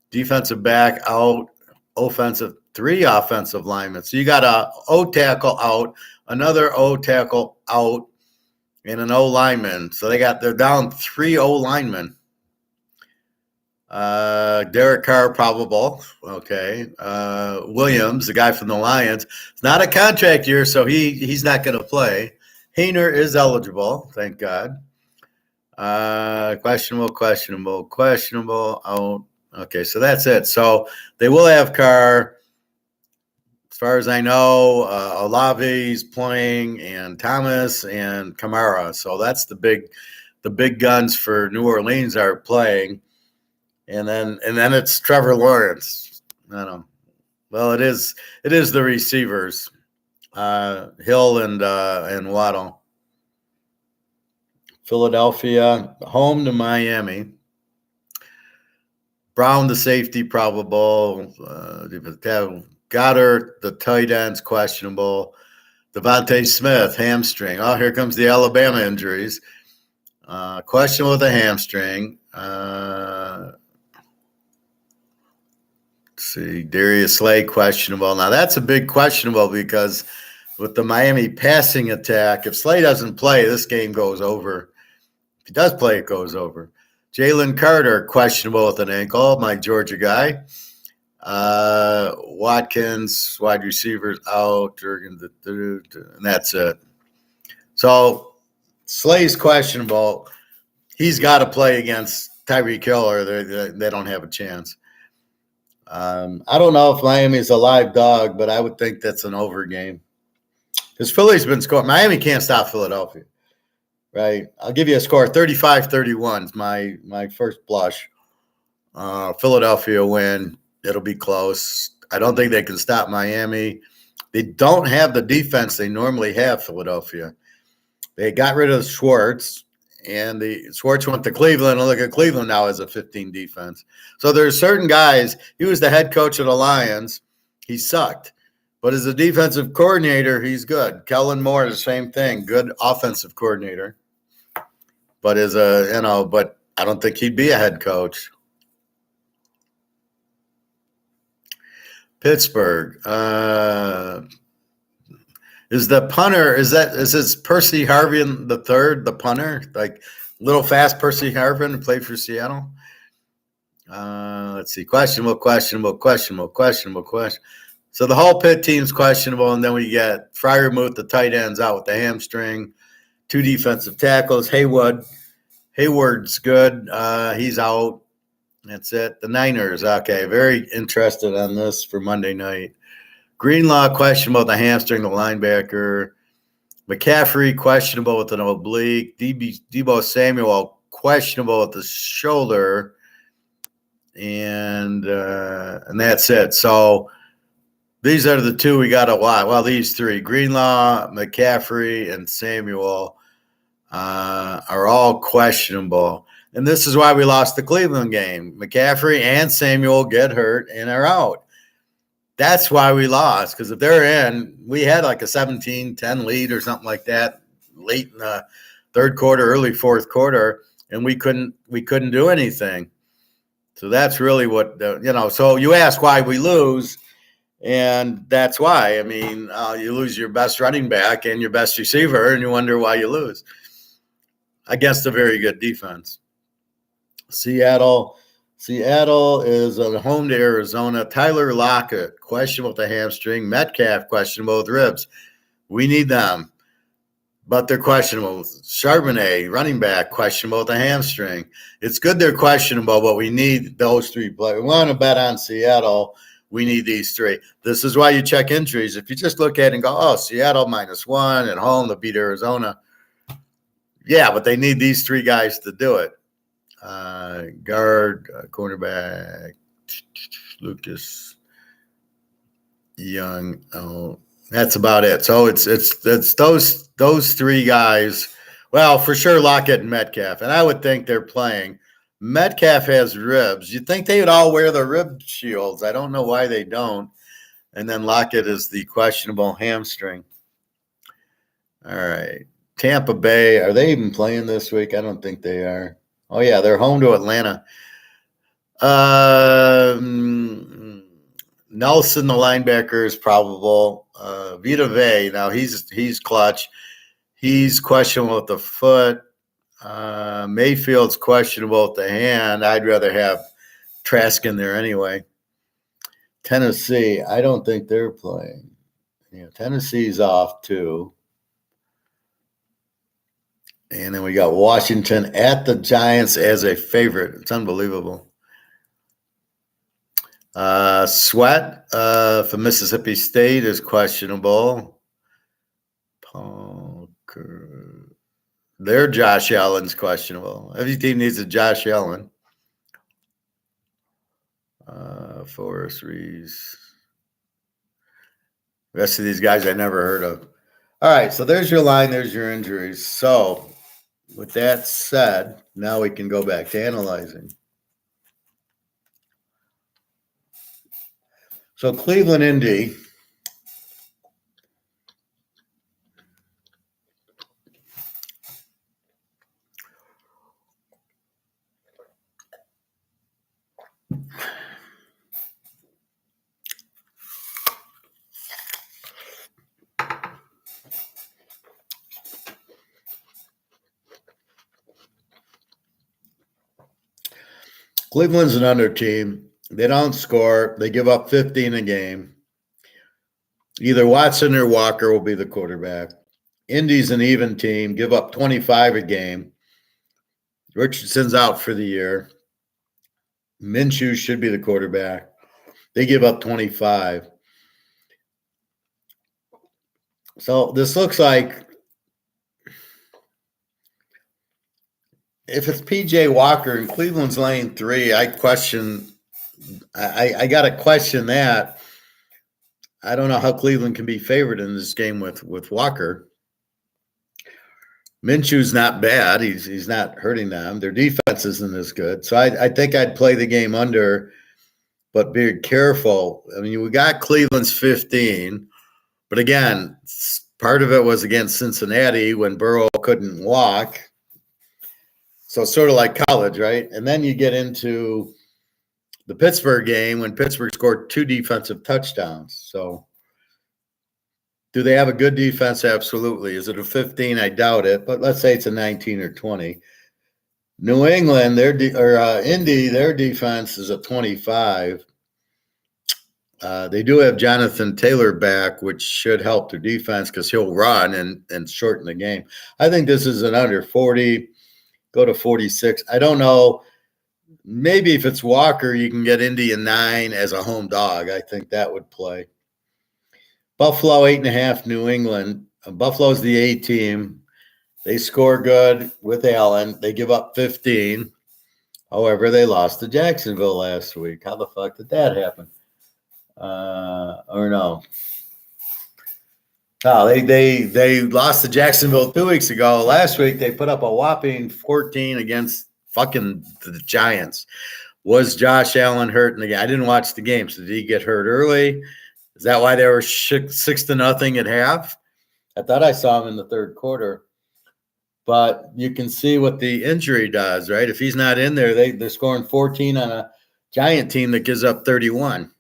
Defensive back out. Offensive, 3 offensive linemen. So you got a O-tackle out, another O-tackle out, and an O-lineman. So they're down 3 O-linemen. Derek Carr probable. Okay. Williams, the guy from the Lions. It's not a contract year, so he's not going to play. Hayner is eligible, thank God. Questionable. Oh, okay, so that's it. So they will have Carr. As far as I know, Olave's playing, and Thomas and Kamara. So that's the big guns for New Orleans are playing, and then it's Trevor Lawrence. I don't know. Well, it is the receivers, Hill and Waddle. Philadelphia home to Miami. Brown the safety probable. Goddard the tight end's questionable. Devontae Smith hamstring. Oh, here comes the Alabama injuries. Questionable with a hamstring. Let's see, Darius Slay questionable. Now that's a big questionable because with the Miami passing attack, if Slay doesn't play, this game goes over. If he does play, it goes over. Jalen Carter questionable with an ankle, my Georgia guy. Watkins, wide receivers out, and that's it. So Slay's questionable. He's got to play against Tyreek Hill, or they don't have a chance. I don't know if Miami's a live dog, but I would think that's an over game. Because Philly's been scoring. Miami can't stop Philadelphia, right? I'll give you a score, 35-31 is my first blush. Philadelphia win. It'll be close. I don't think they can stop Miami. They don't have the defense they normally have, Philadelphia. They got rid of Schwartz, and Schwartz went to Cleveland, and look at Cleveland now as a 15 defense. So there's certain guys. He was the head coach of the Lions. He sucked. But as a defensive coordinator, he's good. Kellen Moore is the same thing, good offensive coordinator. But but I don't think he'd be a head coach. Pittsburgh. Is the punter, is this Percy Harvin the third, the punter? Like little fast Percy Harvin who played for Seattle? Let's see. Questionable. So the whole Pitt team's questionable, and then we get Freiermuth, the tight end's out with the hamstring. 2 defensive tackles. Hayward's good. He's out. That's it. The Niners. Okay, very interested on this for Monday night. Greenlaw questionable with the hamstring, the linebacker. McCaffrey questionable with an oblique. Deebo Samuel questionable with the shoulder. And that's it. So these are the 2 we got to watch. Well, these 3, Greenlaw, McCaffrey, and Samuel, are all questionable. And this is why we lost the Cleveland game. McCaffrey and Samuel get hurt and are out. That's why we lost, because if they're in, we had like a 17-10 lead or something like that late in the third quarter, early fourth quarter, and we couldn't do anything. So that's really what, so you ask why we lose, and that's why. I mean, you lose your best running back and your best receiver, and you wonder why you lose against a very good defense. Seattle is at home to Arizona. Tyler Lockett, questionable with the hamstring. Metcalf, questionable with ribs. We need them, but they're questionable. Charbonnet, running back, questionable with the hamstring. It's good they're questionable, but we need those 3 players. We want to bet on Seattle. We need these 3. This is why you check injuries. If you just look at it and go, oh, Seattle -1 at home to beat Arizona. Yeah, but they need these 3 guys to do it. Guard, cornerback, Lucas Young. Oh, that's about it. So it's those 3 guys. Well, for sure, Lockett and Metcalf, and I would think they're playing. Metcalf has ribs. You'd think they would all wear the rib shields. I don't know why they don't. And then Lockett is the questionable hamstring. All right, Tampa Bay. Are they even playing this week? I don't think they are. Oh, yeah, they're home to Atlanta. Nelson, the linebacker, is probable. Vita Vea, now he's clutch. He's questionable with the foot. Mayfield's questionable with the hand. I'd rather have Trask in there anyway. Tennessee, I don't think they're playing. Tennessee's off too. And then we got Washington at the Giants as a favorite. It's unbelievable. Sweat from Mississippi State is questionable. Their Josh Allen's questionable. Every team needs a Josh Allen. Forrest Rees. The rest of these guys I never heard of. All right, so there's your line. There's your injuries. So with that said, now we can go back to analyzing. So Cleveland, Indy. Cleveland's an under team. They don't score. They give up 15 a game. Either Watson or Walker will be the quarterback. Indy's an even team. Give up 25 a game. Richardson's out for the year. Minshew should be the quarterback. They give up 25. So this looks like if it's PJ Walker and Cleveland's laying 3, I got to question that. I don't know how Cleveland can be favored in this game with Walker. Minshew's not bad. He's not hurting them. Their defense isn't as good. So I think I'd play the game under, but be careful. I mean, we got Cleveland's 15, but again, part of it was against Cincinnati when Burrow couldn't walk. So it's sort of like college, right? And then you get into the Pittsburgh game when Pittsburgh scored 2 defensive touchdowns. So do they have a good defense? Absolutely. Is it a 15? I doubt it, but let's say it's a 19 or 20. New England, Indy, their defense is a 25. They do have Jonathan Taylor back, which should help their defense because he'll run and shorten the game. I think this is an under 40. Go to 46. I don't know. Maybe if it's Walker, you can get Indy a 9 as a home dog. I think that would play. Buffalo 8.5, New England. Buffalo's the A team. They score good with Allen. They give up 15. However, they lost to Jacksonville last week. How the fuck did that happen? Or no? Oh, they lost to Jacksonville 2 weeks ago. Last week, they put up a whopping 14 against fucking the Giants. Was Josh Allen hurt in the game? I didn't watch the game. So did he get hurt early? Is that why they were 6-0 at half? I thought I saw him in the third quarter. But you can see what the injury does, right? If he's not in there, they're scoring 14 on a Giant team that gives up 31.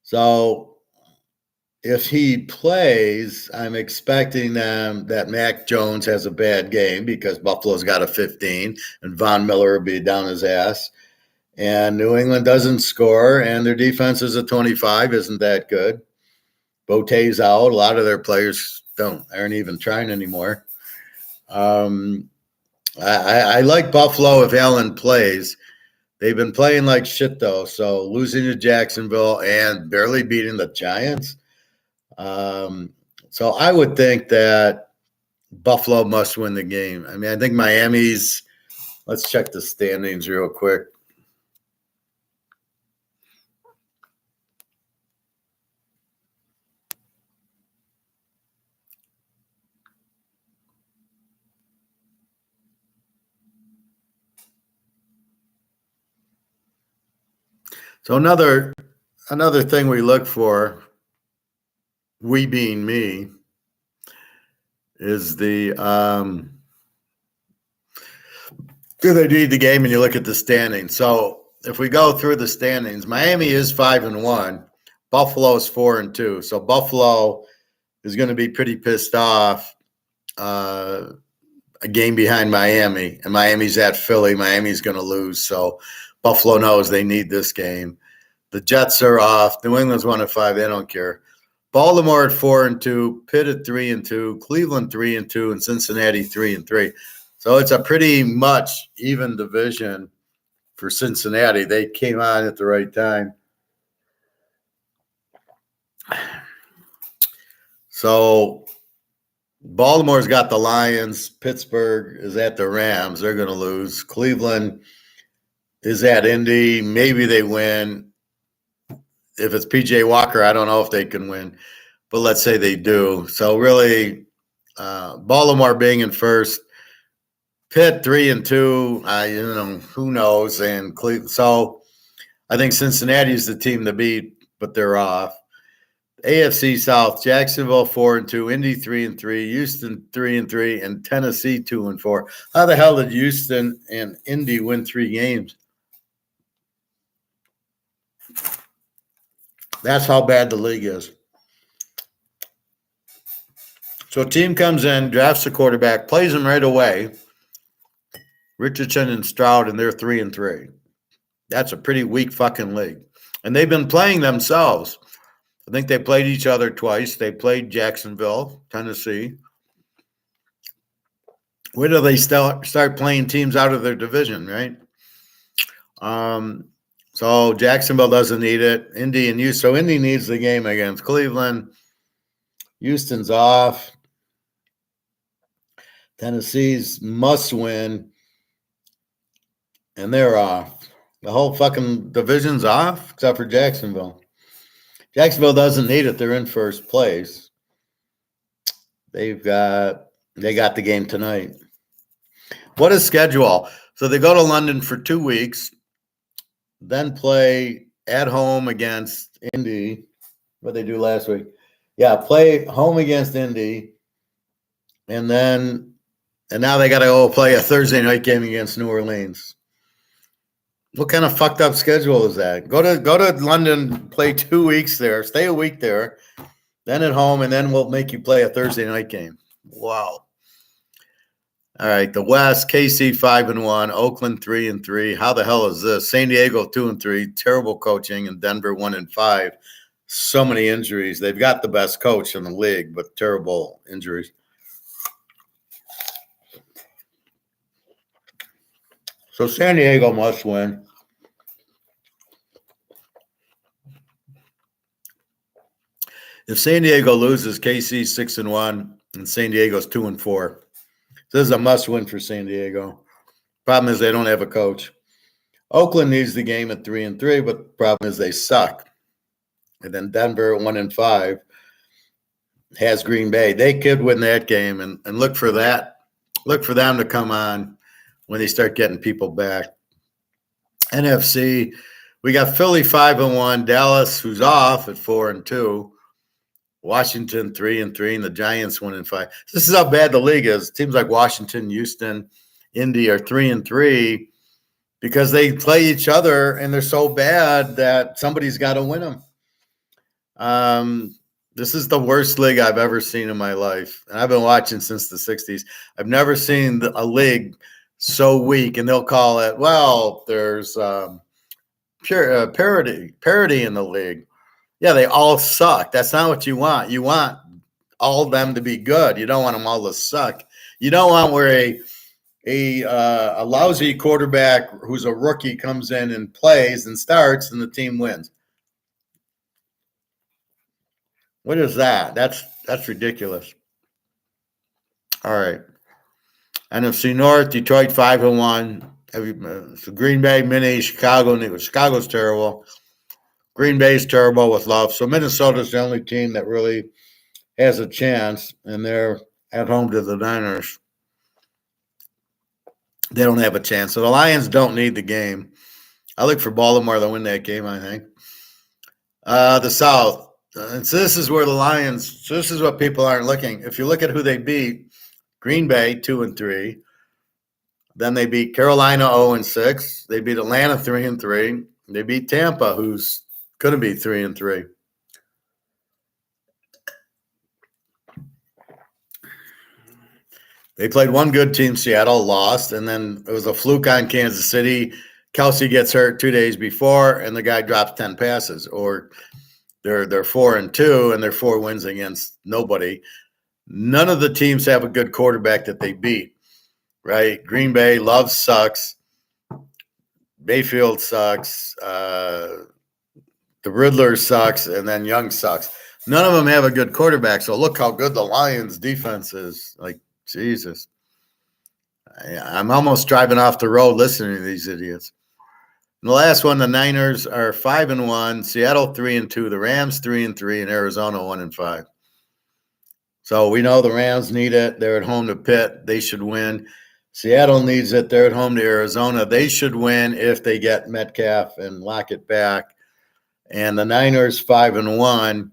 So if he plays, I'm expecting that Mac Jones has a bad game because Buffalo's got a 15 and Von Miller will be down his ass. And New England doesn't score, and their defense is a 25. Isn't that good? Bote's out. A lot of their players aren't even trying anymore. I like Buffalo if Allen plays. They've been playing like shit, though. So losing to Jacksonville and barely beating the Giants. So I would think that Buffalo must win the game. I mean, I think Miami's – let's check the standings real quick. So another thing we look for, we being me, is the do they lead the game and you look at the standings. So if we go through the standings, Miami is 5-1, Buffalo's 4-2. So Buffalo is going to be pretty pissed off a game behind Miami, and Miami's at Philly. Miami's going to lose. So Buffalo knows they need this game. The Jets are off. New England's 1-5. They don't care. Baltimore at 4-2, Pitt at 3-2, Cleveland 3-2, and Cincinnati 3-3. So it's a pretty much even division for Cincinnati. They came on at the right time. So Baltimore's got the Lions. Pittsburgh is at the Rams. They're going to lose. Cleveland is at Indy. Maybe they win. If it's P.J. Walker, I don't know if they can win, but let's say they do. So really, Baltimore being in first, Pitt 3-2. Who knows? And Cleveland. So I think Cincinnati is the team to beat, but they're off. AFC South: Jacksonville 4-2, Indy 3-3, Houston 3-3, and Tennessee 2-4. How the hell did Houston and Indy win 3 games? That's how bad the league is. So a team comes in, drafts a quarterback, plays him right away. Richardson and Stroud, and they're 3-3. That's a pretty weak fucking league. And they've been playing themselves. I think they played each other twice. They played Jacksonville, Tennessee. Where do they start playing teams out of their division, right? So Jacksonville doesn't need it. Indy and Houston. So Indy needs the game against Cleveland. Houston's off. Tennessee's must win. And they're off. The whole fucking division's off except for Jacksonville. Jacksonville doesn't need it. They're in first place. They got the game tonight. What is schedule? So they go to London for 2 weeks, then play at home against Indy. What they do last week? Yeah, play home against Indy, and now they got to go play a Thursday night game against New Orleans. What kind of fucked up schedule is that? Go to London, play 2 weeks there, stay a week there, then at home, and then we'll make you play a Thursday night game. Wow. All right, the West: KC 5-1, Oakland 3-3. How the hell is this? San Diego 2-3, terrible coaching, and Denver 1-5. So many injuries. They've got the best coach in the league, but terrible injuries. So San Diego must win. If San Diego loses, KC's 6-1, and San Diego's 2-4. This is a must-win for San Diego. Problem is they don't have a coach. Oakland needs the game at 3-3, but the problem is they suck. And then Denver at 1-5 has Green Bay. They could win that game, and look for that. Look for them to come on when they start getting people back. NFC, we got Philly 5-1, Dallas, who's off at 4-2. Washington 3-3, and the Giants 1-5. This is how bad the league is. Teams like Washington, Houston, Indy are 3-3 because they play each other, and they're so bad that somebody's got to win them. This is the worst league I've ever seen in my life, and I've been watching since the 60s. I've never seen a league so weak, and they'll call it, well, there's parity in the league. Yeah, they all suck. That's not what you want. You want all of them to be good. You don't want them all to suck. You don't want where a lousy quarterback who's a rookie comes in and plays and starts and the team wins. What is that? That's ridiculous. All right. NFC North: Detroit 5-1. So Green Bay, Minnie, Chicago. Chicago's terrible. Green Bay's terrible with Love. So Minnesota's the only team that really has a chance, and they're at home to the Niners. They don't have a chance. So the Lions don't need the game. I look for Baltimore to win that game, I think. The South. So this is where the Lions, so this is what people aren't looking. If you look at who they beat, Green Bay 2-3. Then they beat Carolina 0-6. They beat Atlanta 3-3. They beat Tampa, who's going to be 3-3. They played one good team, Seattle, lost, and then it was a fluke on Kansas City. Kelsey gets hurt 2 days before, and the guy drops 10 passes. Or They're 4-2, and they're 4 wins against nobody. None of the teams have a good quarterback that they beat, right? Green Bay, Love sucks. Mayfield sucks. The Riddler sucks, and then Young sucks. None of them have a good quarterback. So look how good the Lions' defense is. Like, Jesus. I'm almost driving off the road listening to these idiots. And the last one, the Niners are 5-1, Seattle 3-2, the Rams 3-3, and Arizona 1-5. So we know the Rams need it. They're at home to Pitt. They should win. Seattle needs it. They're at home to Arizona. They should win if they get Metcalf and Lockett back. And the Niners 5-1.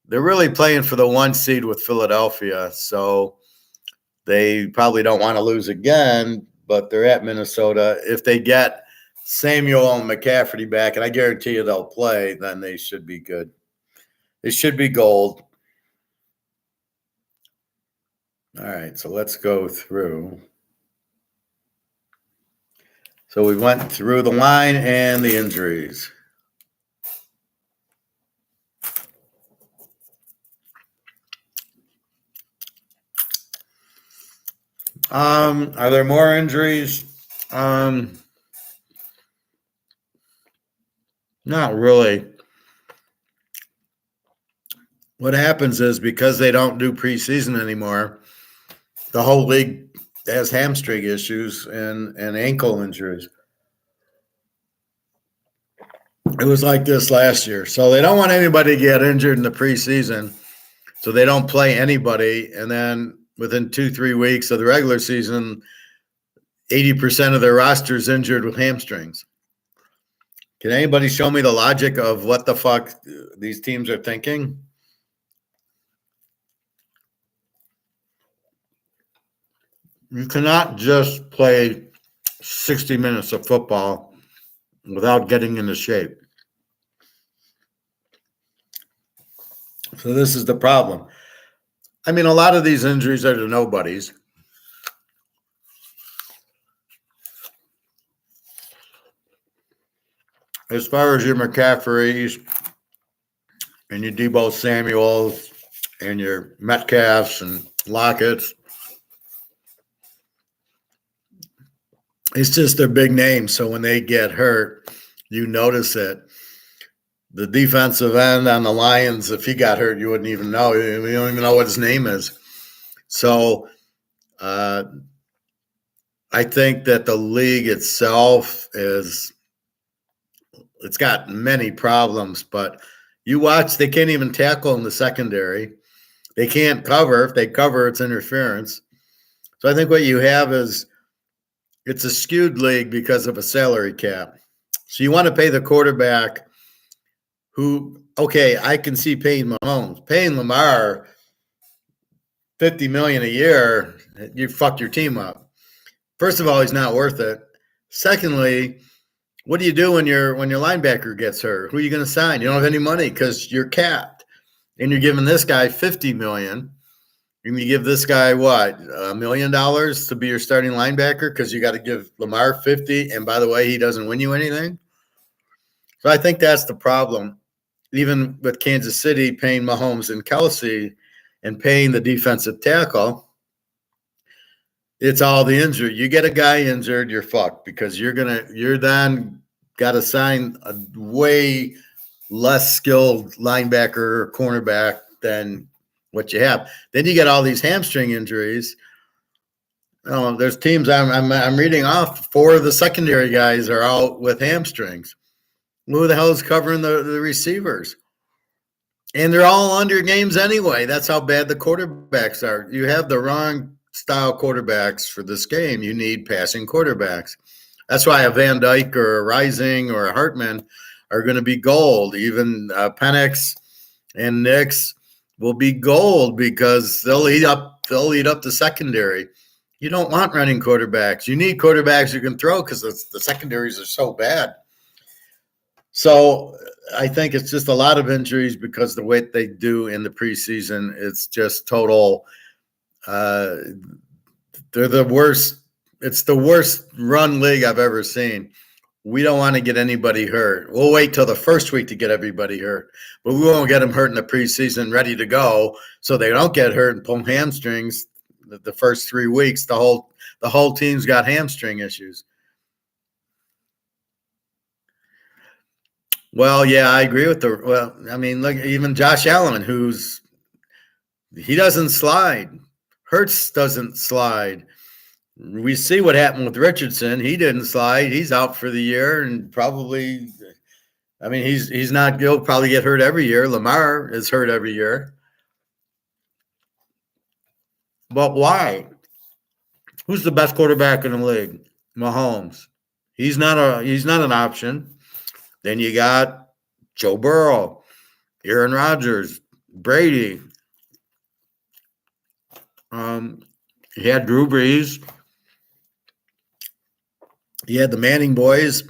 They're really playing for the 1 seed with Philadelphia. So they probably don't want to lose again, but they're at Minnesota. If they get Samuel and McCaffrey back, and I guarantee you they'll play, then they should be good. They should be gold. All right, so let's go through. So we went through the line and the injuries. Are there more injuries? Not really. What happens is because they don't do preseason anymore, the whole league has hamstring issues and ankle injuries. It was like this last year. So they don't want anybody to get injured in the preseason. So they don't play anybody. And then within 2-3 weeks of the regular season, 80% of their roster is injured with hamstrings. Can anybody show me the logic of what the fuck these teams are thinking? You cannot just play 60 minutes of football without getting into shape. So this is the problem. I mean, a lot of these injuries are to nobodies. As far as your McCaffreys and your Deebo Samuels and your Metcalfs and Lockett's, it's just their big names. So when they get hurt, you notice it. The defensive end on the Lions, if he got hurt, you wouldn't even know. You don't even know what his name is. So I think that the league itself it's got many problems, but you watch, they can't even tackle in the secondary. They can't cover. If they cover, it's interference. So I think what you have is it's a skewed league because of a salary cap. So you want to pay the quarterback who, okay, I can see paying Mahomes. Paying Lamar $50 million a year, you fuck your team up. First of all, he's not worth it. Secondly, what do you do when your linebacker gets hurt? Who are you going to sign? You don't have any money because you're capped. And you're giving this guy $50 million. And you give this guy what, $1 million to be your starting linebacker because you got to give Lamar 50. And by the way, he doesn't win you anything. So I think that's the problem. Even with Kansas City paying Mahomes and Kelsey and paying the defensive tackle, it's all the injury. You get a guy injured, you're fucked because you're then got to sign a way less skilled linebacker or cornerback than what you have. Then you get all these hamstring injuries. There's teams I'm reading off. 4 of the secondary guys are out with hamstrings. Who the hell is covering the receivers? And they're all under games anyway. That's how bad the quarterbacks are. You have the wrong style quarterbacks for this game. You need passing quarterbacks. That's why a Van Dyke or a Rising or a Hartman are going to be gold. Even Penix and Nix will be gold because they'll eat up the secondary. You don't want running quarterbacks. You need quarterbacks you can throw because the secondaries are so bad. So I think it's just a lot of injuries because the way they do in the preseason, it's just total. They're the worst. It's the worst run league I've ever seen. we don't want to get anybody hurt. We'll wait till the first week to get everybody hurt, but we won't get them hurt in the preseason, ready to go, so they don't get hurt and pull hamstrings. The first 3 weeks, the whole team's got hamstring issues. Well, yeah, I agree with look, even Josh Allen, he doesn't slide. Hurts doesn't slide. We see what happened with Richardson. He didn't slide. He's out for the year, and probably, he's not. He'll probably get hurt every year. Lamar is hurt every year. But why? Who's the best quarterback in the league? Mahomes. He's not an option. Then you got Joe Burrow, Aaron Rodgers, Brady. He had Drew Brees. He had the Manning boys.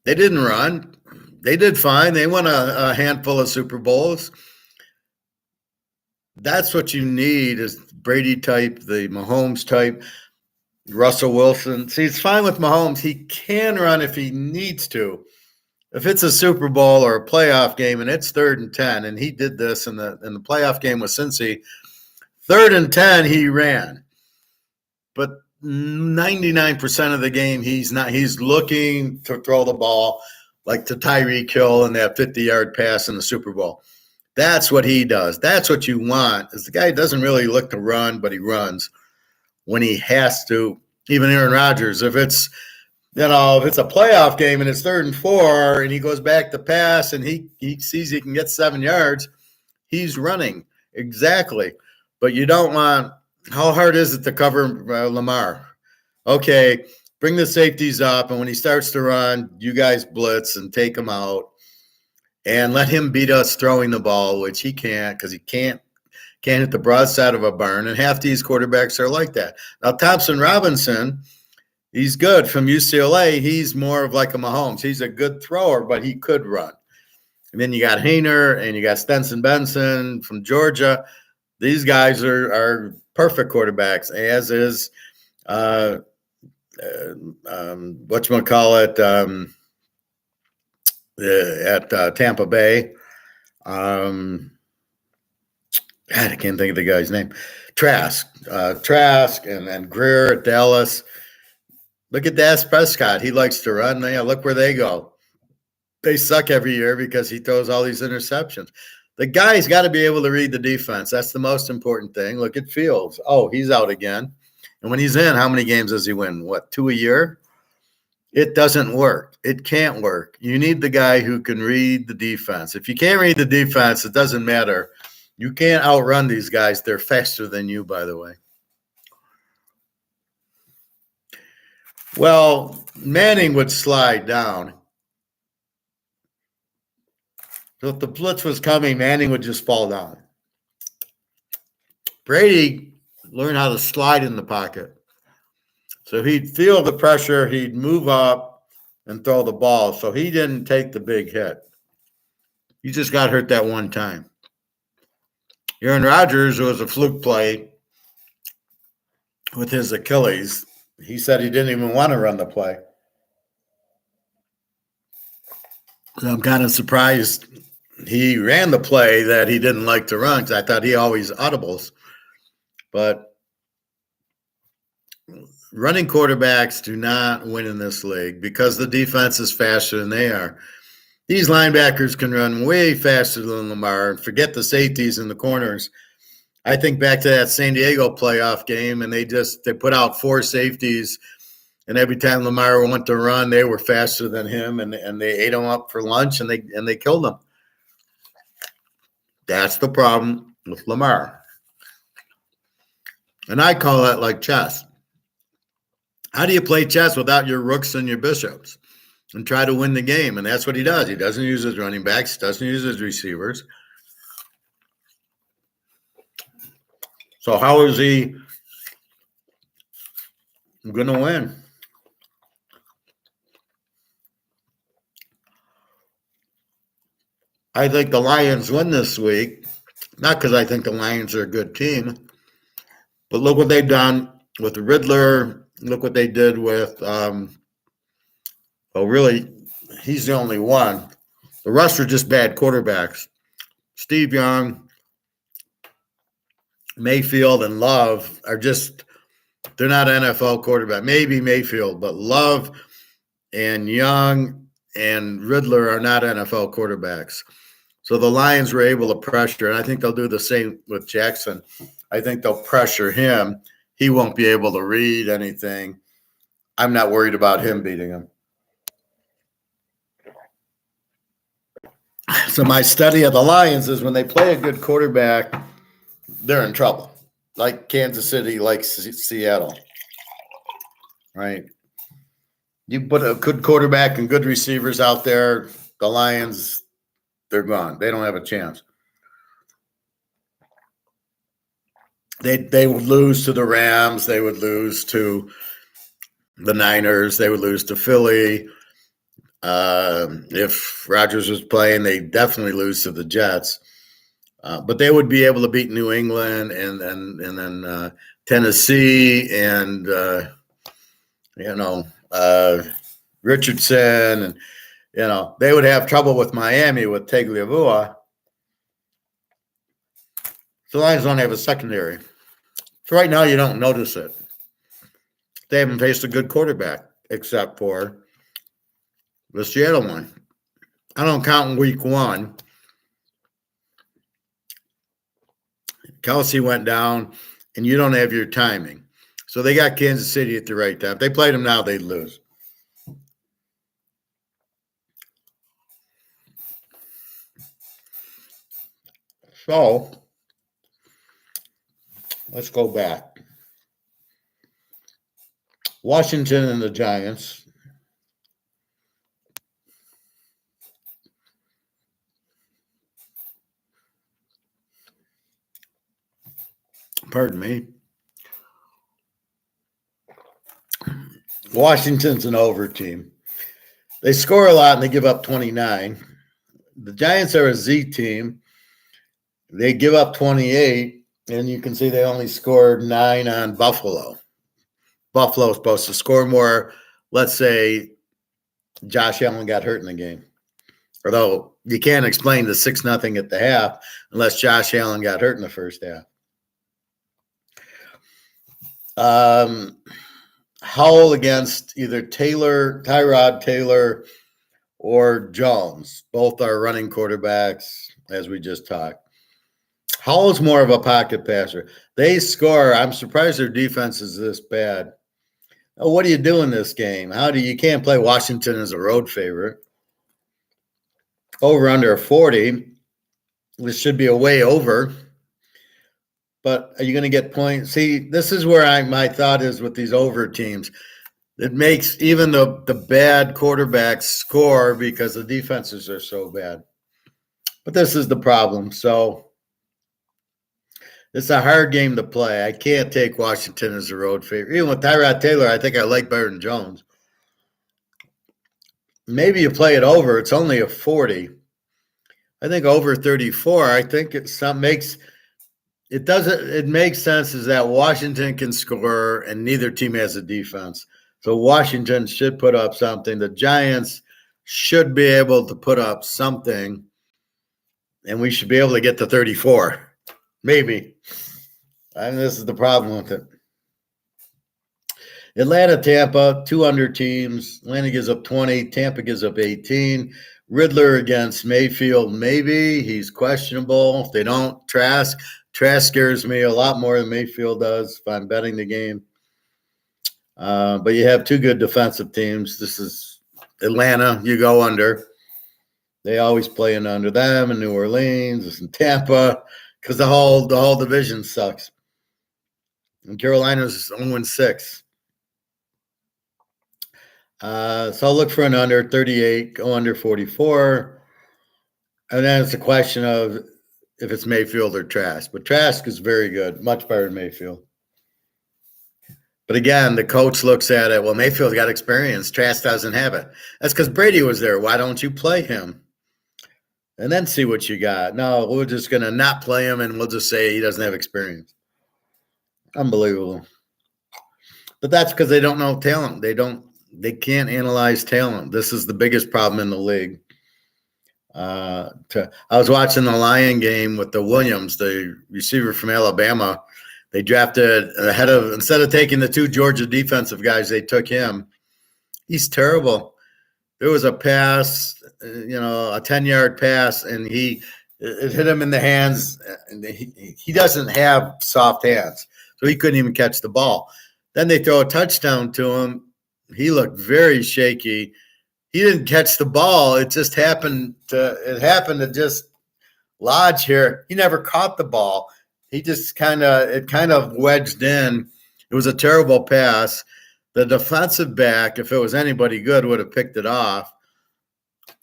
They didn't run. They did fine. They won a handful of Super Bowls. That's what you need, is Brady type, the Mahomes type, Russell Wilson. See, it's fine with Mahomes. He can run if he needs to. If it's a Super Bowl or a playoff game and it's 3rd and 10, and he did this in the playoff game with Cincy, 3rd and 10, he ran. But 99% of the game, he's looking to throw the ball, like to Tyreek Hill in that 50-yard pass in the Super Bowl. That's what he does. That's what you want, is the guy doesn't really look to run, but he runs when he has to. Even Aaron Rodgers, if it's a playoff game and it's 3rd and 4 and he goes back to pass and he sees he can get 7 yards, he's running. Exactly. But you don't want – how hard is it to cover Lamar? Okay, bring the safeties up, and when he starts to run, you guys blitz and take him out and let him beat us throwing the ball, which he can't, because he can't hit the broadside of a barn, and half these quarterbacks are like that. Now, Thompson Robinson, he's good from UCLA. He's more of like a Mahomes. He's a good thrower, but he could run. And then you got Hayner and you got Stenson Benson from Georgia. These guys are perfect quarterbacks, as is at Tampa Bay. God, I can't think of the guy's name. Trask and Greer at Dallas. Look at Dak Prescott. He likes to run. Yeah, look where they go. They suck every year because he throws all these interceptions. The guy's got to be able to read the defense. That's the most important thing. Look at Fields. Oh, he's out again. And when he's in, how many games does he win? 2 a year? It doesn't work. It can't work. You need the guy who can read the defense. If you can't read the defense, it doesn't matter. You can't outrun these guys. They're faster than you, by the way. Well, Manning would slide down. So if the blitz was coming, Manning would just fall down. Brady learned how to slide in the pocket. So he'd feel the pressure, he'd move up and throw the ball. So he didn't take the big hit. He just got hurt that one time. Aaron Rodgers was a fluke play with his Achilles. He said he didn't even want to run the play. So I'm kind of surprised he ran the play that he didn't like to run, because I thought he always audibles. But running quarterbacks do not win in this league because the defense is faster than they are. These linebackers can run way faster than Lamar. Forget the safeties and the corners. I think back to that San Diego playoff game, and they put out 4 safeties, and every time Lamar went to run, they were faster than him, and they ate him up for lunch, and they killed him. That's the problem with Lamar. And I call that like chess. How do you play chess without your rooks and your bishops and try to win the game? And that's what he does. He doesn't use his running backs, doesn't use his receivers. So how is he going to win? I think the Lions win this week, not because I think the Lions are a good team, but look what they've done with Riddler. Look what they did with Well, really, he's the only one. The rest are just bad quarterbacks. Steve Young, Mayfield, and Love are just, they're not NFL quarterback. Maybe Mayfield, but Love and Young and Riddler are not NFL quarterbacks. So the Lions were able to pressure, and I think they'll do the same with Jackson. I think they'll pressure him. He won't be able to read anything. I'm not worried about him beating him. So my study of the Lions is when they play a good quarterback, they're in trouble. Like Kansas City, like Seattle, right? You put a good quarterback and good receivers out there, the Lions, they're gone. They don't have a chance. They would lose to the Rams. They would lose to the Niners. They would lose to Philly. If Rodgers was playing, they definitely lose to the Jets. But they would be able to beat New England and then Tennessee and Richardson, and they would have trouble with Miami with Tagliabue. The Lions don't have a secondary. So right now you don't notice it. They haven't faced a good quarterback except for the Seattle one. I don't count in week 1. Kelsey went down, and you don't have your timing. So they got Kansas City at the right time. If they played them now, they'd lose. So let's go back. Washington and the Giants. Pardon me. Washington's an over team. They score a lot and they give up 29. The Giants are a Z team. They give up 28, and you can see they only scored 9 on Buffalo. Buffalo's supposed to score more. Let's say Josh Allen got hurt in the game. Although you can't explain the 6-0 at the half unless Josh Allen got hurt in the first half. Howell against either Tyrod Taylor, or Jones. Both are running quarterbacks, as we just talked. Howell's more of a pocket passer. They score. I'm surprised their defense is this bad. Now, what do you do in this game? You can't play Washington as a road favorite. Over under 40. This should be a way over. But are you going to get points? See, this is where my thought is with these over teams. It makes even the bad quarterbacks score because the defenses are so bad. But this is the problem. So it's a hard game to play. I can't take Washington as a road favorite. Even with Tyrod Taylor, I think I like better than Jones. Maybe you play it over. It's only a 40. I think over 34. I think it makes sense is that Washington can score and neither team has a defense. So Washington should put up something. The Giants should be able to put up something, and we should be able to get to 34. Maybe. And this is the problem with it. Atlanta, Tampa, 2 under teams. Atlanta gives up 20. Tampa gives up 18. Riddler against Mayfield, maybe. He's questionable. If they don't, Trask. Trask scares me a lot more than Mayfield does if I'm betting the game. But you have 2 good defensive teams. This is Atlanta. You go under. They always play in under them in New Orleans and Tampa because the whole division sucks. And Carolina's 0-6. So I'll look for an under 38, go under 44. And then it's a question of if it's Mayfield or Trask. But Trask is very good, much better than Mayfield. But again, the coach looks at it, well, Mayfield's got experience. Trask doesn't have it. That's because Brady was there. Why don't you play him? And then see what you got. No, we're just going to not play him, and we'll just say he doesn't have experience. Unbelievable. But that's because they don't know talent. They don't They can't analyze talent. This is the biggest problem in the league. I was watching the Lion game with the Williams, the receiver from Alabama. They drafted instead of taking the 2 Georgia defensive guys, they took him. He's terrible. There was a pass, a 10-yard pass, and it hit him in the hands. And he doesn't have soft hands, so he couldn't even catch the ball. Then they throw a touchdown to him. He looked very shaky. He didn't catch the ball. It happened to just lodge here. He never caught the ball. He just kind of wedged in. It was a terrible pass. The defensive back, if it was anybody good, would have picked it off.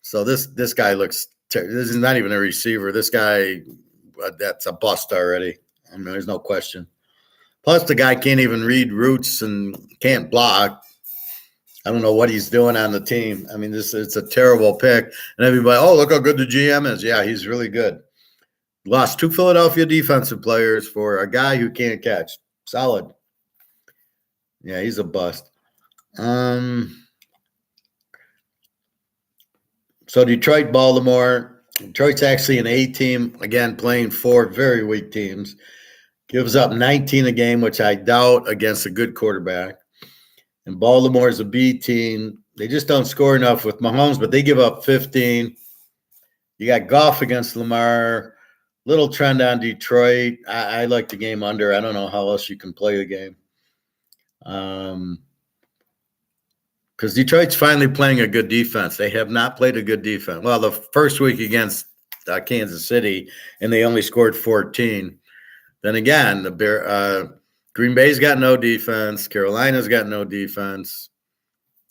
So this guy looks. This is not even a receiver. This guy, that's a bust already. I mean, there's no question. Plus, the guy can't even read routes and can't block. I don't know what he's doing on the team. I mean, it's a terrible pick. And everybody, oh, look how good the GM is. Yeah, he's really good. Lost 2 Philadelphia defensive players for a guy who can't catch. Solid. Yeah, he's a bust. So Detroit, Baltimore. Detroit's actually an A team, again, playing 4 very weak teams. Gives up 19 a game, which I doubt against a good quarterback. And Baltimore is a B team. They just don't score enough with Mahomes, but they give up 15. You got Goff against Lamar. Little trend on Detroit. I like the game under. I don't know how else you can play the game. Because Detroit's finally playing a good defense. They have not played a good defense. Well, the first week against Kansas City, and they only scored 14. Then again, Green Bay's got no defense. Carolina's got no defense.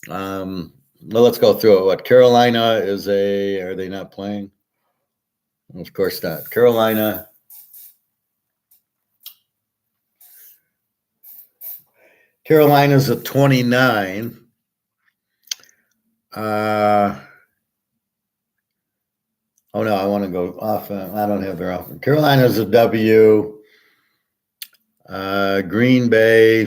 Well, let's go through it. What Carolina are they not playing? Of course not. Carolina's a 29. Oh no, I want to go off. I don't have their offense. Carolina's a W. Green Bay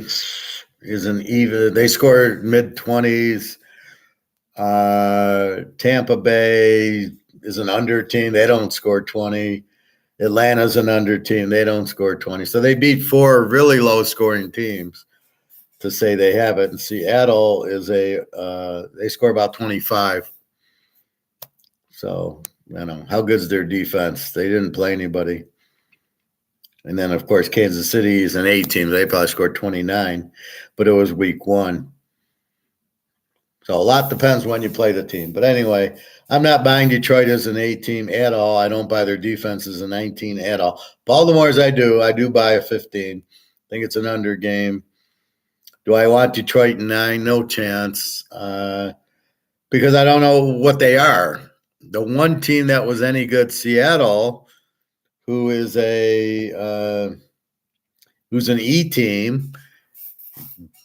is an even. They scored mid-20s. Tampa Bay is an under team. They don't score 20. Atlanta's an under team. They don't score 20. So they beat 4 really low-scoring teams to say they have it. And Seattle is they score about 25. So, how good's their defense? They didn't play anybody. And then, of course, Kansas City is an A team. They probably scored 29, but it was week 1. So a lot depends when you play the team. But anyway, I'm not buying Detroit as an A team at all. I don't buy their defense as a 19 at all. Baltimore's I do. I do buy a 15. I think it's an under game. Do I want Detroit in 9? No chance. Because I don't know what they are. The one team that was any good, Seattle, who is who's an E team,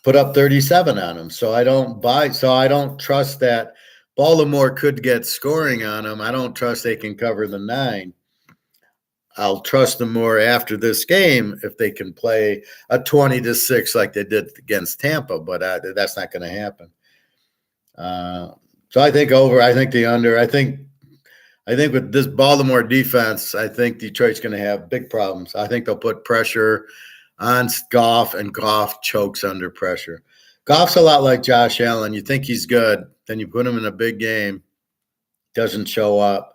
put up 37 on them. So I don't trust that Baltimore could get scoring on them. I don't trust they can cover the 9. I'll trust them more after this game if they can play a 20-6 like they did against Tampa, but that's not going to happen. So I think over. I think the under. I think with this Baltimore defense, I think Detroit's going to have big problems. I think they'll put pressure on Goff, and Goff chokes under pressure. Goff's a lot like Josh Allen. You think he's good, then you put him in a big game, doesn't show up.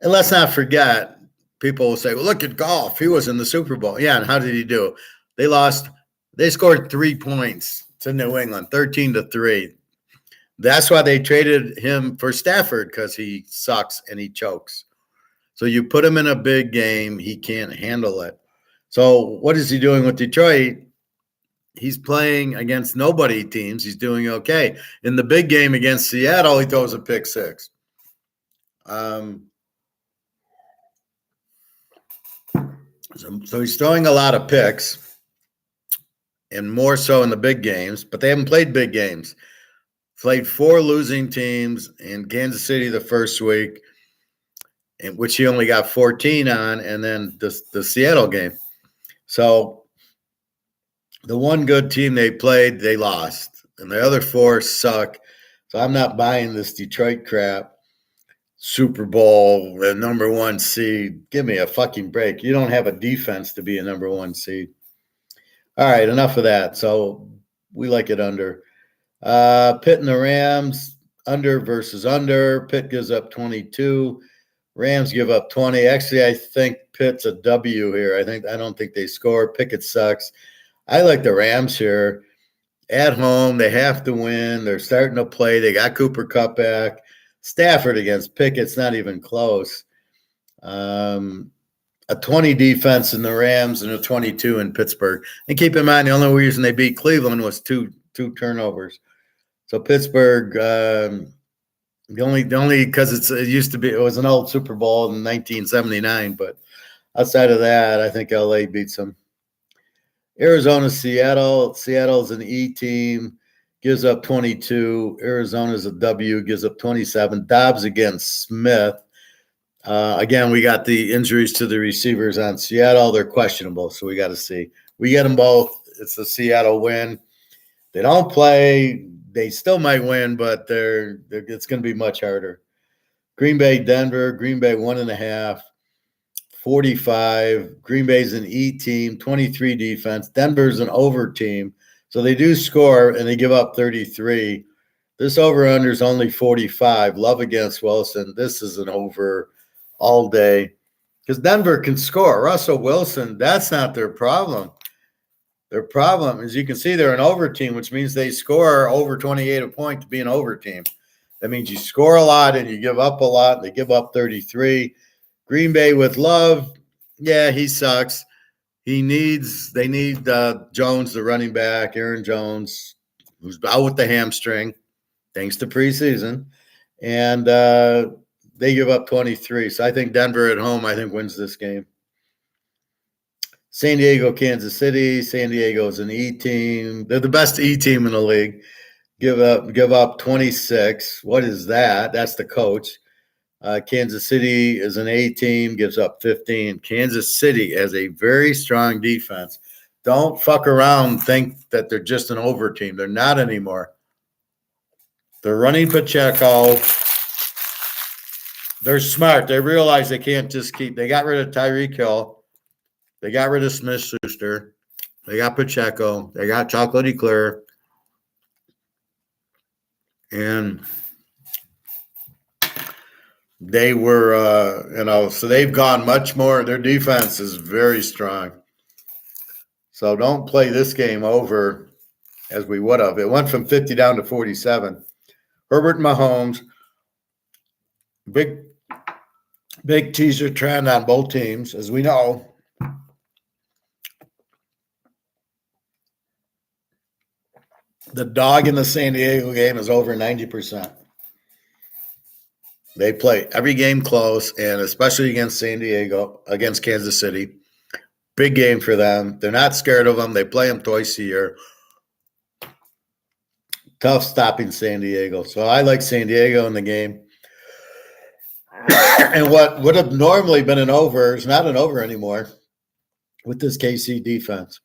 And let's not forget, people will say, well, look at Goff. He was in the Super Bowl. Yeah, and how did he do? They lost. They scored 3 points to New England, 13-3. That's why they traded him for Stafford, because he sucks and he chokes. So you put him in a big game, he can't handle it. So what is he doing with Detroit? He's playing against nobody teams. He's doing okay. In the big game against Seattle, he throws a pick 6. So he's throwing a lot of picks, and more so in the big games, but they haven't played big games. Played 4 losing teams in Kansas City the first week, in which he only got 14 on, and then the Seattle game. So the one good team they played, they lost. and the other 4 suck. So I'm not buying this Detroit crap. Super Bowl, the number 1 seed. Give me a fucking break. You don't have a defense to be a number 1 seed. All right, enough of that. So we like it under. Pitt and the Rams, under versus under. Pitt gives up 22. Rams give up 20. Actually, I think Pitt's a W here. I don't think they score. Pickett sucks. I like the Rams here. At home, they have to win. They're starting to play. They got Cooper Kupp back. Stafford against Pickett's not even close. A 20 defense in the Rams and a 22 in Pittsburgh. And keep in mind, the only reason they beat Cleveland was two turnovers. So Pittsburgh, the only because it was an old Super Bowl in 1979, but outside of that, I think LA beats them. Arizona, Seattle. Seattle's an E team, gives up 22. Arizona's a W, gives up 27. Dobbs against Smith. Again, we got the injuries to the receivers on Seattle. They're questionable, so we got to see. We get them both. It's a Seattle win. They don't play. They still might win, but it's going to be much harder. Green Bay, Denver. Green Bay 1.5. 45. Green Bay's an E team, 23 defense. Denver's an over team. So they do score, and they give up 33. This over-under is only 45. Love against Wilson. This is an over all day because Denver can score. Russell Wilson, that's not their problem. Their problem is you can see they're an over team, which means they score over 28 a point to be an over team. That means you score a lot and you give up a lot. They give up 33. Green Bay with Love, yeah, he sucks. They need Jones, the running back, Aaron Jones, who's out with the hamstring, thanks to preseason. And they give up 23. So I think Denver at home, wins this game. San Diego, Kansas City. San Diego's an E team. They're the best E team in the league. Give up 26. What is that? That's the coach. Kansas City is an A team, gives up 15. Kansas City has a very strong defense. Don't fuck around and think that they're just an over team. They're not anymore. They're running Pacheco. They're smart. They realize they can't just they got rid of Tyreek Hill. They got rid of Smith-Schuster. They got Pacheco. They got Chocolate Eclair. And they were, so they've gone much more. Their defense is very strong. So don't play this game over as we would have. It went from 50 down to 47. Herbert and Mahomes, big teaser trend on both teams, as we know. The dog in the San Diego game is over 90%. They play every game close, and especially against against Kansas City. Big game for them. They're not scared of them. They play them twice a year. Tough stopping San Diego. So I like San Diego in the game. And what would have normally been an over is not an over anymore with this KC defense.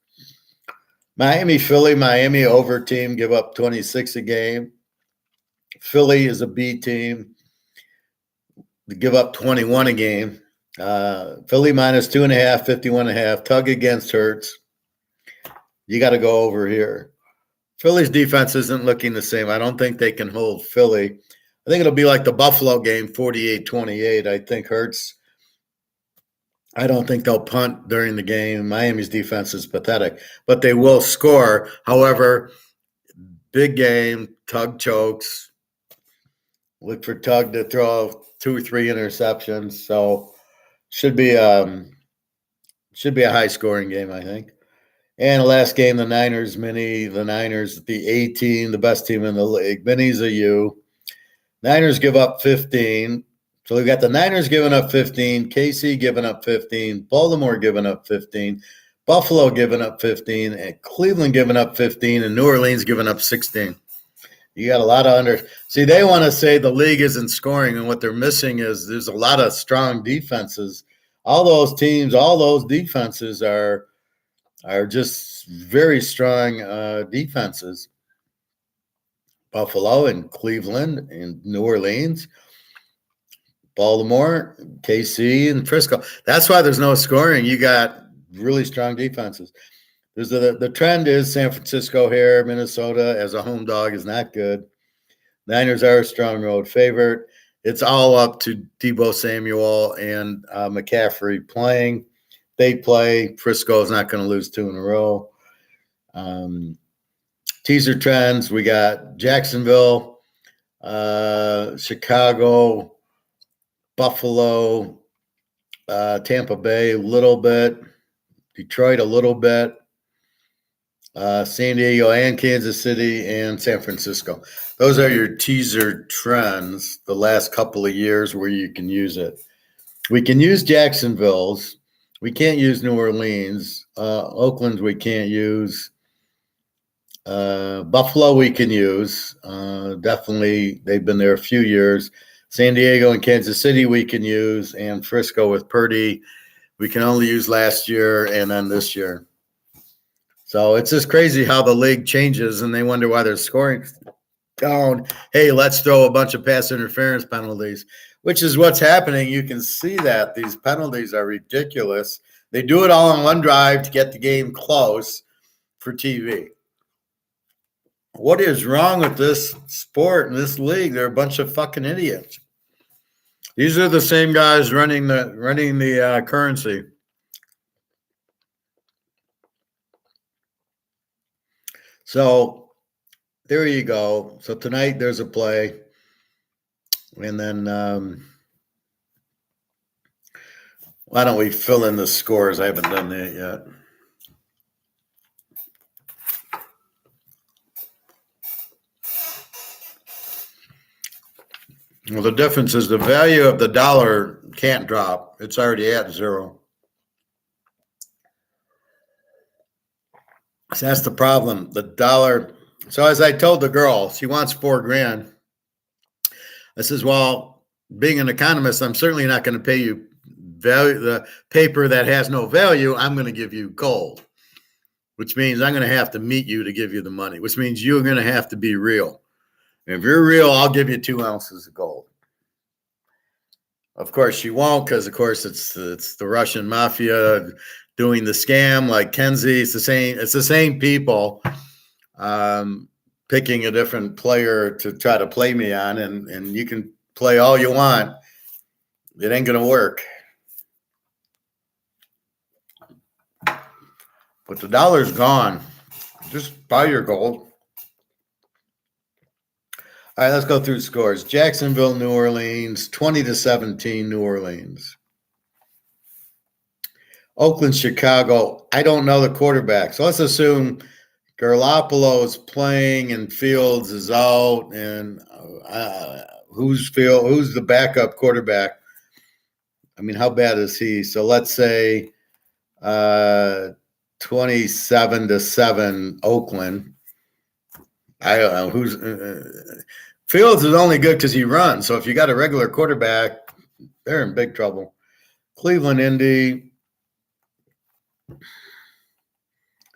Miami over team, give up 26 a game. Philly is a B team. They give up 21 a game. Philly minus 2.5, 51.5. Tug against Hurts. You got to go over here. Philly's defense isn't looking the same. I don't think they can hold Philly. I think it'll be like the Buffalo game, 48-28. I think Hurts. I don't think they'll punt during the game. Miami's defense is pathetic, but they will score. However, big game, Tug chokes. Look for Tug to throw 2 or 3 interceptions. So should be a high scoring game, I think. And the last game, the Niners, the A team, the best team in the league. Mini's a U. Niners give up 15. So we've got the Niners giving up 15, KC giving up 15, Baltimore giving up 15, Buffalo giving up 15, and Cleveland giving up 15, and New Orleans giving up 16. You got a lot of under. See, they want to say the league isn't scoring, and what they're missing is there's a lot of strong defenses. All those teams, all those defenses are just very strong defenses. Buffalo and Cleveland and New Orleans, Baltimore, KC, and Frisco. That's why there's no scoring. You got really strong defenses. The trend is San Francisco here, Minnesota as a home dog is not good. Niners are a strong road favorite. It's all up to Deebo Samuel and McCaffrey playing. They play. Frisco is not going to lose 2 in a row. Teaser trends, we got Jacksonville, Chicago, Buffalo, Tampa Bay a little bit, Detroit a little bit, San Diego and Kansas City and San Francisco. Those are your teaser trends the last couple of years where you can use it. We can use Jacksonville's. We can't use New Orleans. Oakland's we can't use. Buffalo we can use. Definitely, they've been there a few years. San Diego and Kansas City we can use. And Frisco with Purdy we can only use last year and then this year. So it's just crazy how the league changes, and they wonder why they're scoring down. Hey, let's throw a bunch of pass interference penalties, which is what's happening. You can see that these penalties are ridiculous. They do it all on one drive to get the game close for TV. What is wrong with this sport and this league? They're a bunch of fucking idiots. These are the same guys running the currency. So there you go. So tonight there's a play. And then why don't we fill in the scores? I haven't done that yet. Well, the difference is the value of the dollar can't drop. It's already at 0. So that's the problem. The dollar. So as I told the girl, she wants $4,000. I says, well, being an economist, I'm certainly not going to pay you the paper that has no value. I'm going to give you gold, which means I'm going to have to meet you to give you the money, which means you're going to have to be real. And if you're real, I'll give you 2 ounces of gold. Of course, she won't, because of course it's the Russian mafia doing the scam like Kenzie. It's the same people picking a different player to try to play me on, and you can play all you want. It ain't gonna work. But the dollar's gone. Just buy your gold. All right, let's go through scores. Jacksonville, New Orleans, 20-17, New Orleans. Oakland, Chicago. I don't know the quarterback, so let's assume Garoppolo is playing and Fields is out. And who's the backup quarterback? I mean, how bad is he? So let's say 27-7 Oakland. I don't know who's Fields is only good because he runs. So if you got a regular quarterback, they're in big trouble. Cleveland, Indy,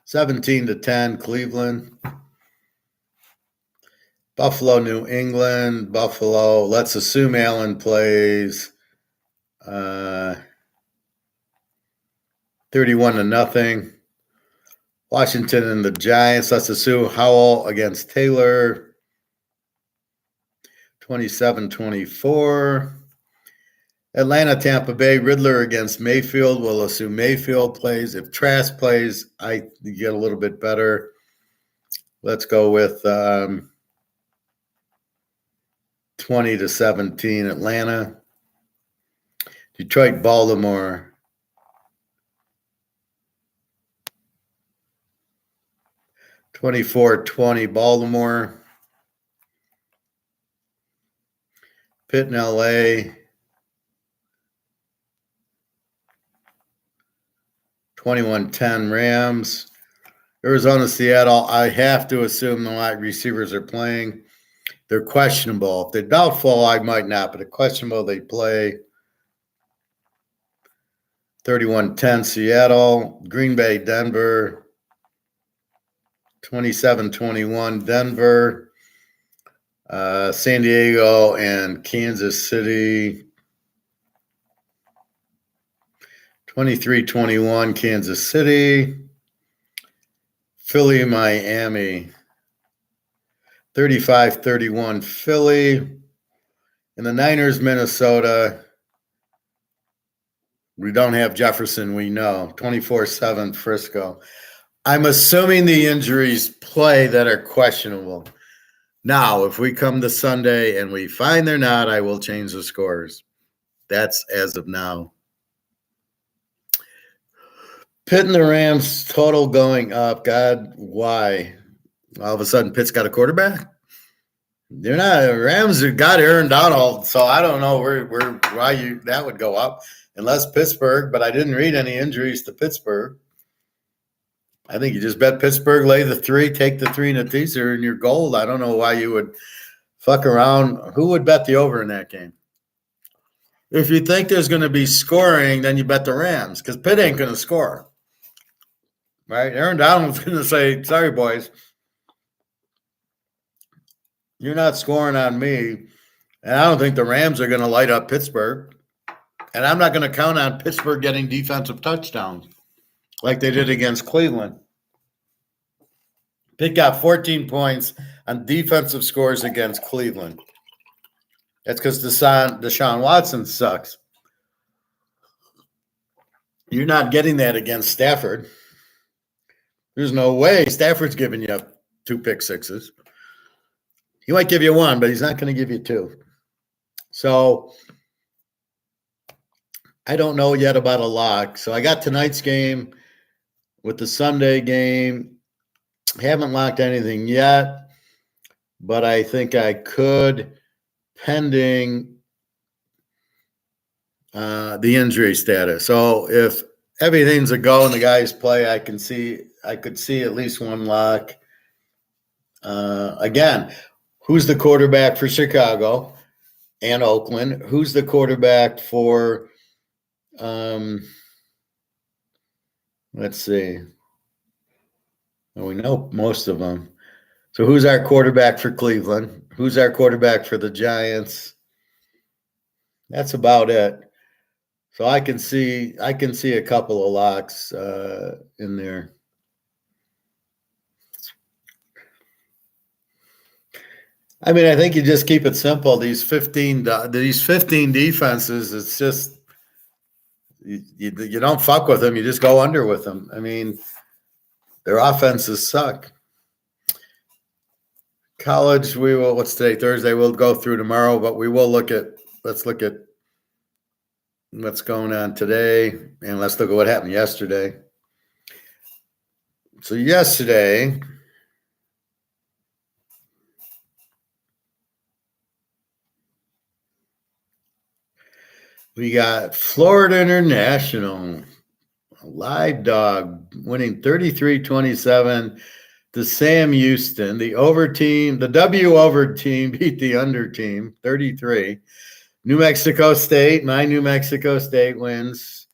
17-10, Cleveland. Buffalo, New England, Buffalo. Let's assume Allen plays 31-0. Washington and the Giants. Let's assume Howell against Taylor. 27-24. Atlanta, Tampa Bay. Riddler against Mayfield. We'll assume Mayfield plays. If Trask plays, you get a little bit better. Let's go with 20-17 Atlanta. Detroit, Baltimore. 24-20 Baltimore. Pitt in LA. 21-10 Rams. Arizona, Seattle. I have to assume the wide receivers are playing. They're questionable. If they're doubtful, I might not, but if questionable, they play. 31-10 Seattle. Green Bay, Denver. 27-21 Denver. San Diego and Kansas City. 23-21 Kansas City. Philly, Miami. 35-31 Philly. And the Niners, Minnesota. We don't have Jefferson, we know. 24-7 Frisco. I'm assuming the injuries play that are questionable. Now, if we come to Sunday and we find they're not, I will change the scores. That's as of now. Pitt and the Rams total going up. God, why? All of a sudden, Pitt's got a quarterback? They're not. Rams got Aaron Donald, so I don't know why that would go up unless Pittsburgh. But I didn't read any injuries to Pittsburgh. I think you just bet Pittsburgh, lay the 3, take the 3 in a teaser, and you're gold. I don't know why you would fuck around. Who would bet the over in that game? If you think there's going to be scoring, then you bet the Rams because Pitt ain't going to score. Right? Aaron Donald's going to say, sorry, boys. You're not scoring on me. And I don't think the Rams are going to light up Pittsburgh. And I'm not going to count on Pittsburgh getting defensive touchdowns like they did against Cleveland. Pitt got 14 points on defensive scores against Cleveland. That's because Deshaun Watson sucks. You're not getting that against Stafford. There's no way Stafford's giving you 2 pick sixes. He might give you 1, but he's not going to give you 2. So I don't know yet about a lock. So I got tonight's game with the Sunday game. Haven't locked anything yet, but I think I could, pending the injury status. So if everything's a go and the guys play, I could see at least one lock. Again, who's the quarterback for Chicago and Oakland? Who's the quarterback for let's see. Well, we know most of them. So who's our quarterback for Cleveland? Who's our quarterback for the Giants? That's about it. So I can see a couple of locks in there. I mean, I think you just keep it simple. These 15 defenses, it's just you don't fuck with them. You just go under with them. I mean, their offenses suck. College, we will. What's today? Thursday. We'll go through tomorrow, but we will let's look at what's going on today, and let's look at what happened yesterday. So yesterday, we got Florida International, a live dog, winning 33-27 to Sam Houston. The over team, the W over team beat the under team 33. New Mexico State, my New Mexico State wins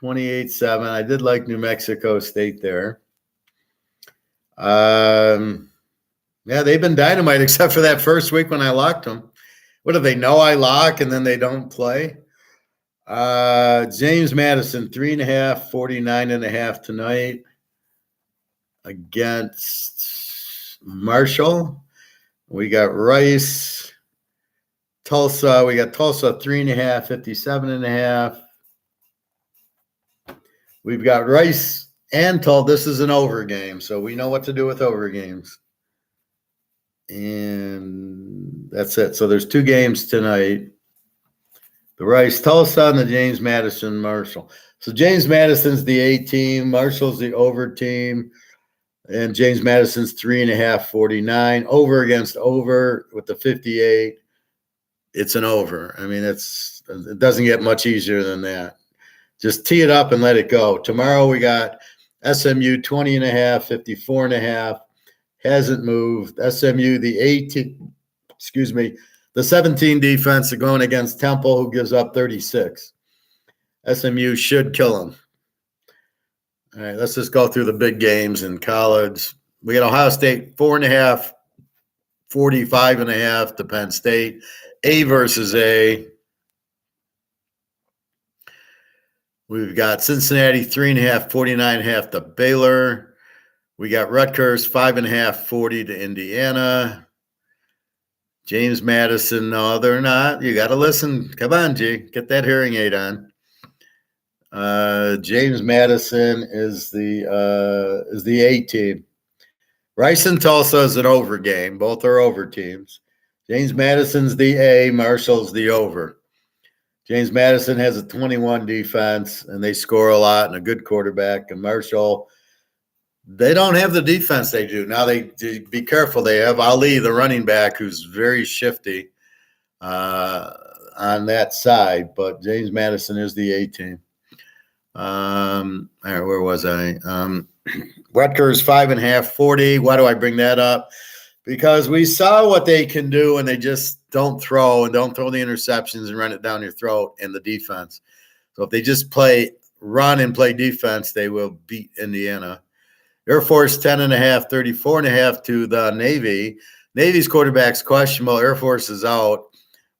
28-7. I did like New Mexico State there. Yeah, they've been dynamite except for that first week when I locked them. What do they know I lock and then they don't play? James Madison, 3.5, 49.5 tonight against Marshall. We got Rice, Tulsa. We got Tulsa 3.5, 57.5. We've got Rice and Tulsa. This is an over game, so we know what to do with over games. And that's it. So there's 2 games tonight. The Rice Tulsa and the James Madison Marshall. So James Madison's the A team, Marshall's the over team, and James Madison's 3.5, 49. Over against over with the 58. It's an over. I mean, it doesn't get much easier than that. Just tee it up and let it go. Tomorrow we got SMU 20.5, 54.5. Hasn't moved. SMU, the 18, the 17 defense are going against Temple, who gives up 36. SMU should kill them. All right, let's just go through the big games in college. We got Ohio State 4.5 45.5 to Penn State. A versus A. We've got Cincinnati 3.5, 49.5 to Baylor. We got Rutgers 5.5, 40 to Indiana. James Madison, no, they're not. You got to listen. Come on, G, get that hearing aid on. James Madison is the A team. Rice and Tulsa is an over game. Both are over teams. James Madison's the A. Marshall's the over. James Madison has a 21 defense, and they score a lot and a good quarterback. And Marshall, they don't have the defense they do. Now, they be careful. They have Ali, the running back, who's very shifty on that side. But James Madison is the A team. All right, where was I? Rutgers 5.5, 40. Why do I bring that up? Because we saw what they can do, and they just don't throw the interceptions and run it down your throat in the defense. So if they just run and play defense, they will beat Indiana. Air Force 10.5, 34.5 to the Navy. Navy's quarterback's questionable. Air Force is out.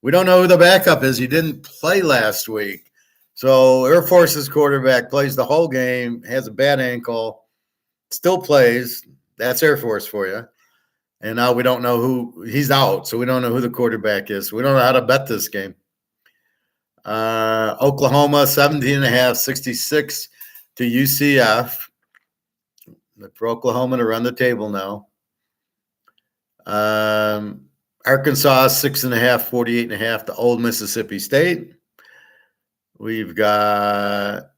We don't know who the backup is. He didn't play last week. So Air Force's quarterback plays the whole game, has a bad ankle, still plays. That's Air Force for you. And now we don't know who he's out, so we don't know who the quarterback is. We don't know how to bet this game. Oklahoma 17.5, 66 to UCF. Look for Oklahoma to run the table now. Arkansas 6.5, 48.5 to Old Mississippi State. We've got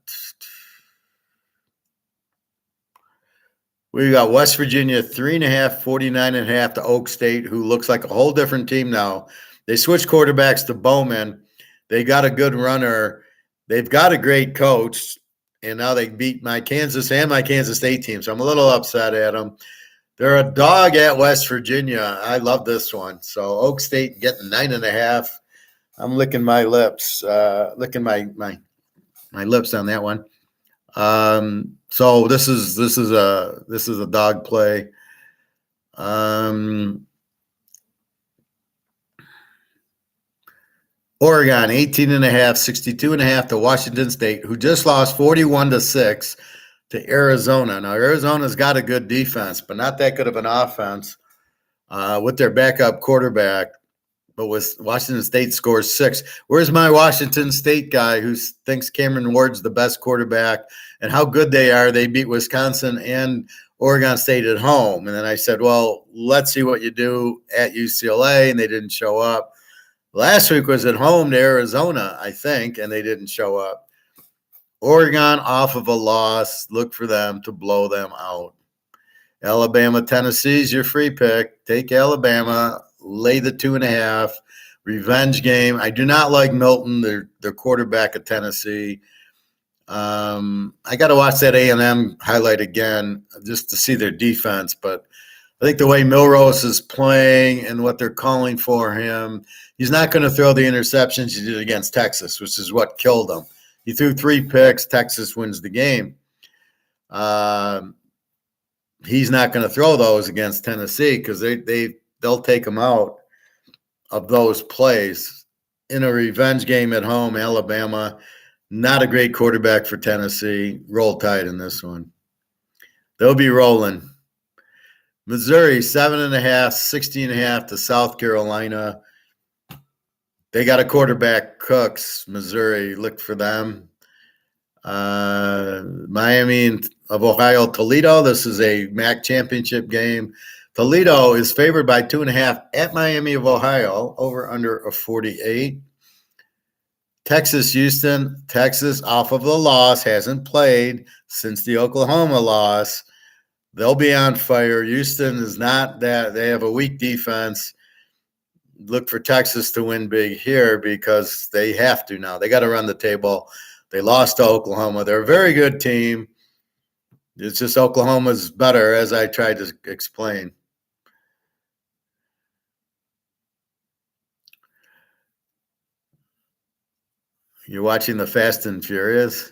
West Virginia 3.5, 49.5 to Oak State, who looks like a whole different team now. They switched quarterbacks to Bowman. They got a good runner. They've got a great coach, and now they beat my Kansas and my Kansas State team. So I'm a little upset at them. They're a dog at West Virginia. I love this one. So Oak State getting 9.5. I'm licking my lips, licking my lips on that one. So this is a dog play. Oregon 18.5, 62.5 to Washington State, who just lost 41-6 to Arizona. Now Arizona's got a good defense, but not that good of an offense with their backup quarterback. But Washington State scores 6. Where's my Washington State guy who thinks Cameron Ward's the best quarterback and how good they are? They beat Wisconsin and Oregon State at home. And then I said, well, let's see what you do at UCLA, and they didn't show up. Last week was at home to Arizona, I think, and they didn't show up. Oregon off of a loss. Look for them to blow them out. Alabama, Tennessee's your free pick. Take Alabama. Lay the 2.5. Revenge game. I do not like Milton, their quarterback at Tennessee. I got to watch that A&M highlight again just to see their defense. But I think the way Milrose is playing and what they're calling for him, he's not going to throw the interceptions he did against Texas, which is what killed him. He threw 3 picks. Texas wins the game. He's not going to throw those against Tennessee because they'll take him out of those plays. In a revenge game at home, Alabama, not a great quarterback for Tennessee. Roll Tide in this one. They'll be rolling. Missouri, 7.5, 60.5 to South Carolina. They got a quarterback, Cooks. Missouri, look for them. Miami of Ohio, Toledo. This is a MAC championship game. Toledo is favored by 2.5 at Miami of Ohio, over under a 48. Texas, Houston. Texas off of the loss, hasn't played since the Oklahoma loss. They'll be on fire. Houston is not that. They have a weak defense. Look for Texas to win big here because they have to now. They got to run the table. They lost to Oklahoma. They're a very good team. It's just Oklahoma's better, as I tried to explain. You're watching the Fast and Furious?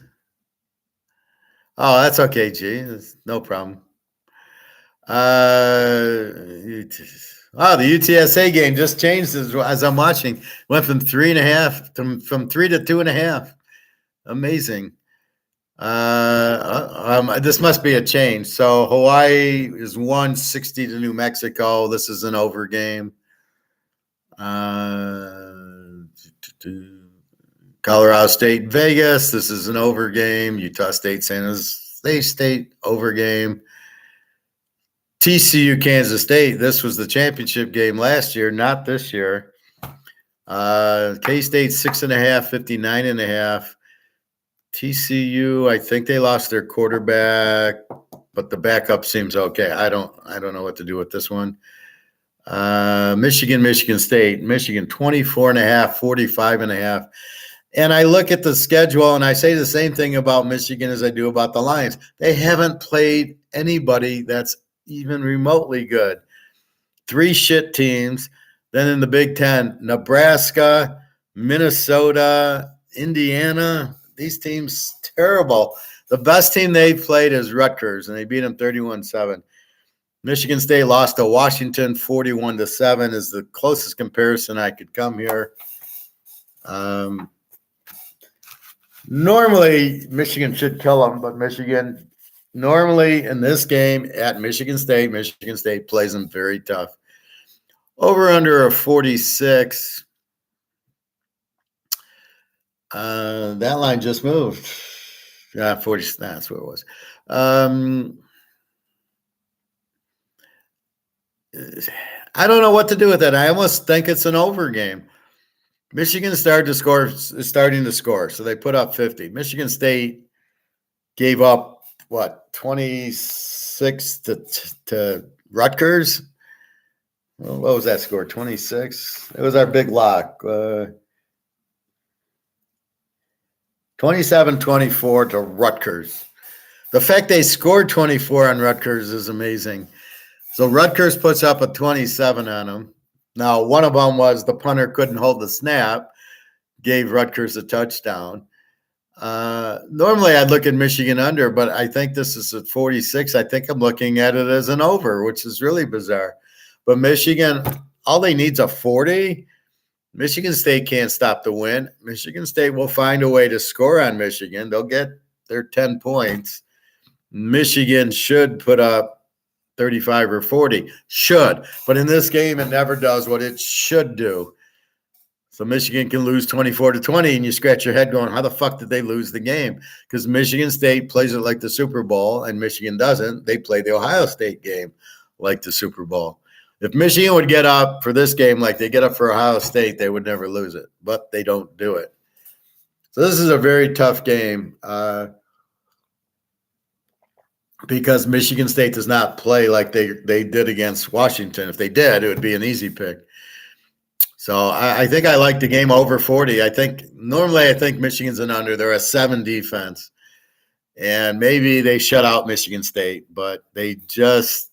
Oh, that's okay, G. That's no problem. The UTSA game just changed as I'm watching. Went from 3.5 from 3 to 2.5. Amazing. This must be a change. So Hawaii is 160 to New Mexico. This is an over game. Colorado State, Vegas. This is an over game. Utah State, San Jose State, over game. TCU, Kansas State. This was the championship game last year, not this year. K-State 6.5, 59.5. TCU, I think they lost their quarterback, but the backup seems okay. I don't know what to do with this one. Michigan, Michigan State. Michigan 24.5, 45.5. And I look at the schedule and I say the same thing about Michigan as I do about the Lions. They haven't played anybody that's even remotely good. 3 shit teams. Then in the Big Ten, Nebraska, Minnesota, Indiana. These teams, terrible. The best team they've played is Rutgers, and they beat them 31-7. Michigan State lost to Washington 41-7 is the closest comparison I could come here. Normally, Michigan should kill them, but Michigan, normally in this game at Michigan State plays them very tough. Over under a 46. That line just moved. Yeah, 40. That's what it was. I don't know what to do with it. I almost think it's an over game. Michigan starting to score, so they put up 50. Michigan State gave up, 26 to Rutgers? Well, what was that score, 26? It was our big lock. 27-24 to Rutgers. The fact they scored 24 on Rutgers is amazing. So Rutgers puts up a 27 on them. Now, one of them was the punter couldn't hold the snap, gave Rutgers a touchdown. Normally, I'd look at Michigan under, but I think this is at 46. I think I'm looking at it as an over, which is really bizarre. But Michigan, all they need is a 40. Michigan State can't stop the win. Michigan State will find a way to score on Michigan. They'll get their 10 points. Michigan should put up 35 or 40. Should. But in this game, it never does what it should do. So Michigan can lose 24-20, and you scratch your head going, how the fuck did they lose the game? Because Michigan State plays it like the Super Bowl, and Michigan doesn't. They play the Ohio State game like the Super Bowl. If Michigan would get up for this game like they get up for Ohio State, they would never lose it. But they don't do it. So this is a very tough game. Because Michigan State does not play like they did against Washington. If they did, it would be an easy pick. So I think I like the game over 40. I think Michigan's an under. They're a 7 defense. And maybe they shut out Michigan State, but they just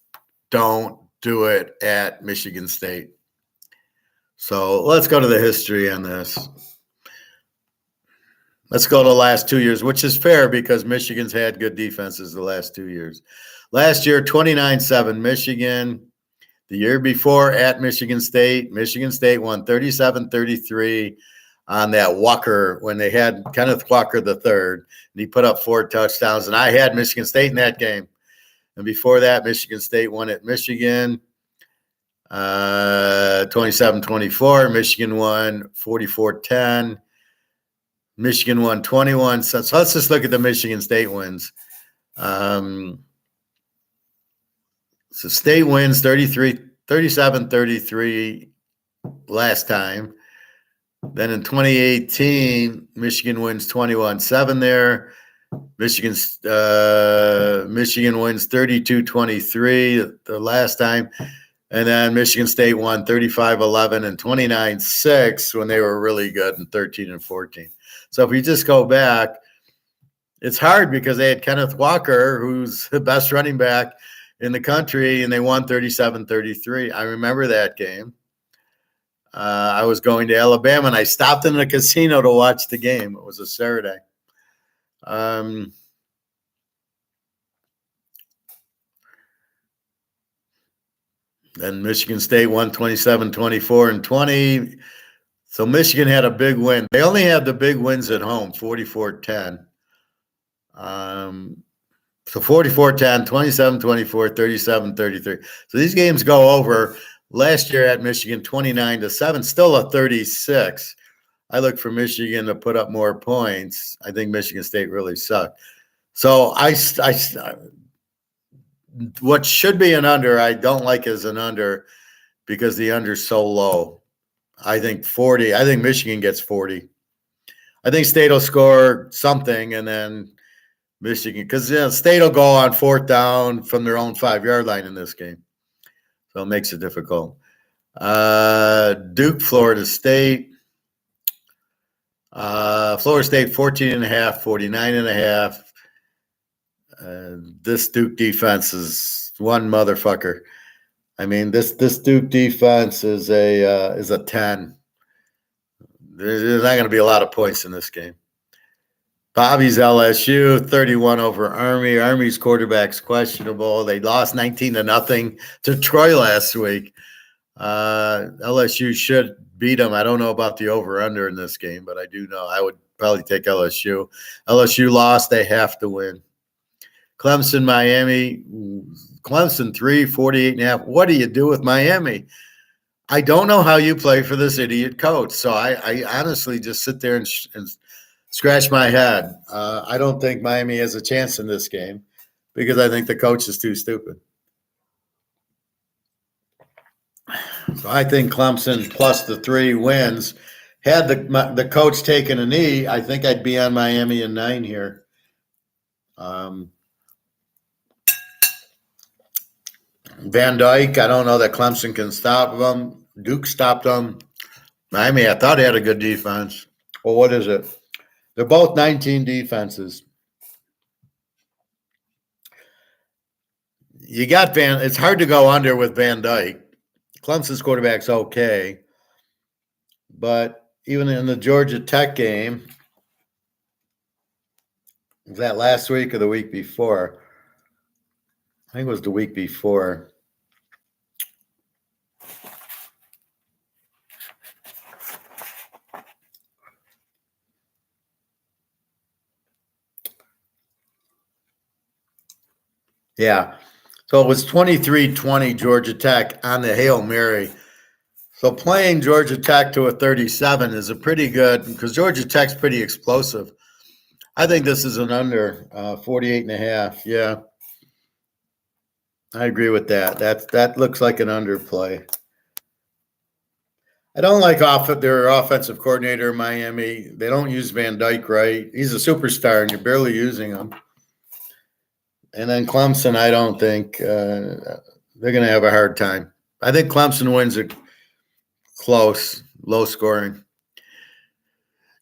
don't do it at Michigan State. So let's go to the history on this. Let's go to the last 2 years, which is fair because Michigan's had good defenses the last 2 years. Last year, 29-7 Michigan. The year before at Michigan State won 37-33 on that Walker when they had Kenneth Walker III, and he put up 4 touchdowns. And I had Michigan State in that game. And before that, Michigan State won at Michigan 27-24. Michigan won 44-10. Michigan won 21. So let's just look at the Michigan State wins. So State wins 37-33 last time. Then in 2018, Michigan wins 21-7 there. Michigan wins 32-23 the last time. And then Michigan State won 35-11 and 29-6 when they were really good in 13 and 14. So if we just go back, it's hard because they had Kenneth Walker, who's the best running back in the country, and they won 37-33. I remember that game. I was going to Alabama, and I stopped in a casino to watch the game. It was a Saturday. Then Michigan State won 27-24 and 20. So Michigan had a big win. They only had the big wins at home, 44-10. So 44-10, 27-24, 37-33. So these games go over. Last year at Michigan, 29-7, still a 36. I look for Michigan to put up more points. I think Michigan State really sucked. So what should be an under, I don't like as an under because the under's so low. I think 40. I think Michigan gets 40. I think State will score something, and then Michigan, because State will go on fourth down from their own 5-yard line in this game. So it makes it difficult. Duke, Florida State. Florida State 14.5, 49.5. This Duke defense is one motherfucker. I mean, this Duke defense is a 10. There's not going to be a lot of points in this game. Bobby's LSU 31 over Army. Army's quarterback's questionable. They lost 19-0 to Troy last week. LSU should beat them. I don't know about the over/under in this game, but I do know I would probably take LSU. LSU lost. They have to win. Clemson, Miami. Clemson 3, 48.5. What do you do with Miami? I don't know how you play for this idiot coach. So I honestly just sit there and scratch my head. I don't think Miami has a chance in this game because I think the coach is too stupid. So I think Clemson plus the 3 wins. Had the coach taken a knee, I think I'd be on Miami in 9 here. Van Dyke, I don't know that Clemson can stop them. Duke stopped them. Miami, I thought had a good defense. Well, what is it? They're both 19 defenses. You got it's hard to go under with Van Dyke. Clemson's quarterback's okay. But even in the Georgia Tech game, was that last week or the week before? I think it was the week before. Yeah. So it was 23-20 Georgia Tech on the Hail Mary. So playing Georgia Tech to a 37 is a pretty good, because Georgia Tech's pretty explosive. I think this is an under 48.5. Yeah. I agree with that. That looks like an underplay. I don't like their offensive coordinator in Miami. They don't use Van Dyke right. He's a superstar, and you're barely using him. And then Clemson, I don't think they're going to have a hard time. I think Clemson wins it close, low scoring.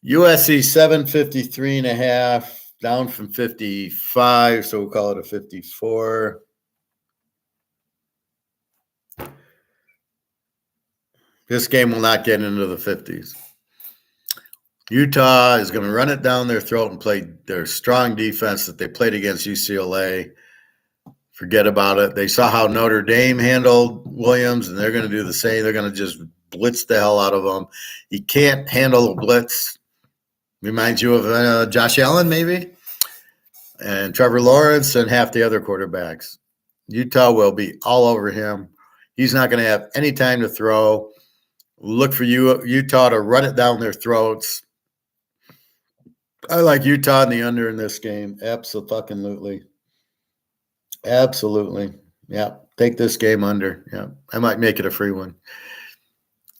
USC 753.5, down from 55, so we'll call it a 54. This game will not get into the 50s. Utah is going to run it down their throat and play their strong defense that they played against UCLA. Forget about it. They saw how Notre Dame handled Williams, and they're going to do the same. They're going to just blitz the hell out of them. You can't handle a blitz. Reminds you of Josh Allen, maybe, and Trevor Lawrence and half the other quarterbacks. Utah will be all over him. He's not going to have any time to throw. Look for Utah to run it down their throats. I like Utah in the under in this game. Absolutely. Yeah. Take this game under. Yeah. I might make it a free one.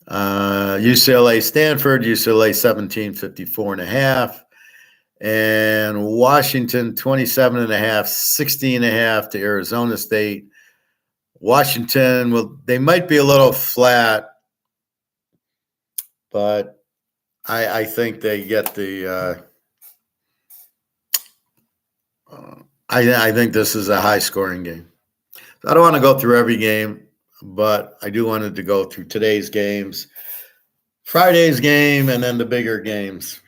UCLA Stanford, UCLA 54.5. And Washington 27.5, 60.5 to Arizona State. Washington, they might be a little flat, but I think they get the I think this is a high-scoring game. I don't want to go through every game, but I do wanted to go through today's games, Friday's game, and then the bigger games.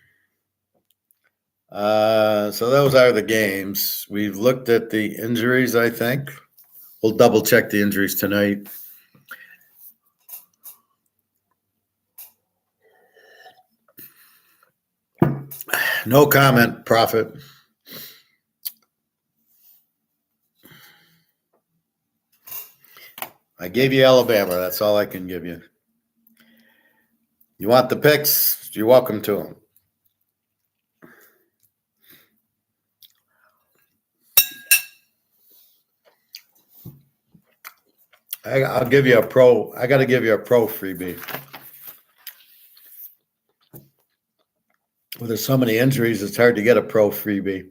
So those are the games. We've looked at the injuries, I think. We'll double-check the injuries tonight. No comment, Prophet. I gave you Alabama. That's all I can give you. You want the picks? You're welcome to them. I'll give you a pro. I got to give you a pro freebie. Well, there's so many injuries, it's hard to get a pro freebie.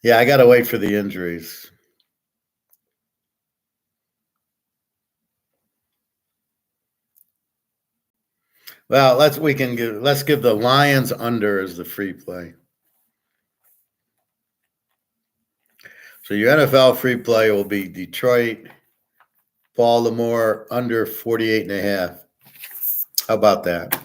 Yeah, I got to wait for the injuries. Well, let's give the Lions under as the free play. So your NFL free play will be Detroit, Baltimore under 48.5. How about that?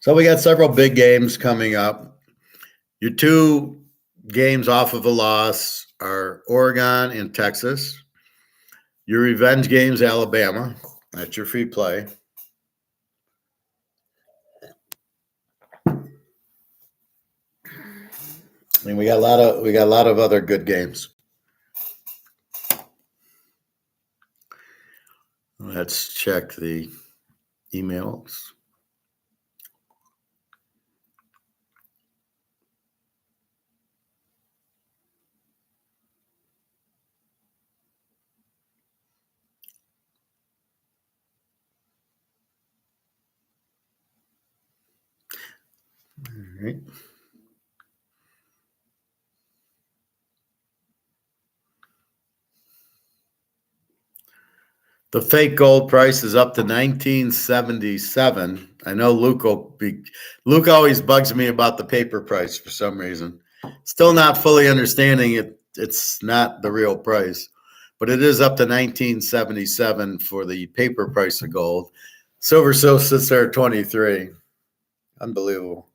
So we got several big games coming up. Your two games off of a loss are Oregon and Texas. Your revenge game's Alabama. That's your free play. And we got a lot of other good games. Let's check the emails. All right. The fake gold price is up to 1977. I know Luke always bugs me about the paper price for some reason. Still not fully understanding it. It's not the real price, but it is up to 1977 for the paper price of gold. Silver still sits there at 23. Unbelievable.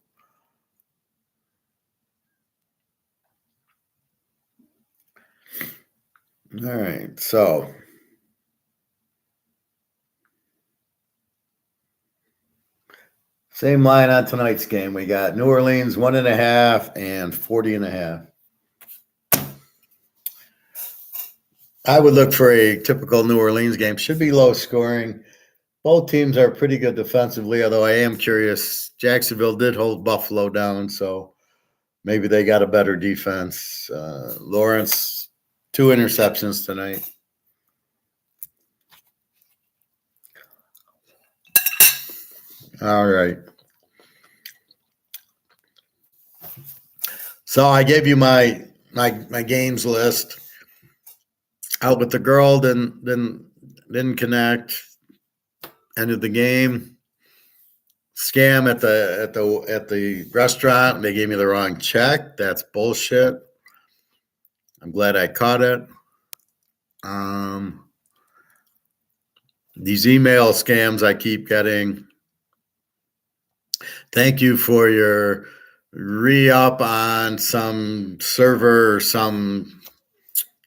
All right, so same line on tonight's game. We got New Orleans 1.5 and 40.5. I would look for a typical New Orleans game. Should be low scoring. Both teams are pretty good defensively, although I am curious. Jacksonville did hold Buffalo down, so maybe they got a better defense. Lawrence, 2 interceptions tonight. All right. So I gave you my games list. Out with the girl, didn't connect. Ended the game. Scam at the restaurant. They gave me the wrong check. That's bullshit. I'm glad I caught it. These email scams I keep getting. Thank you for your re-up on some server or some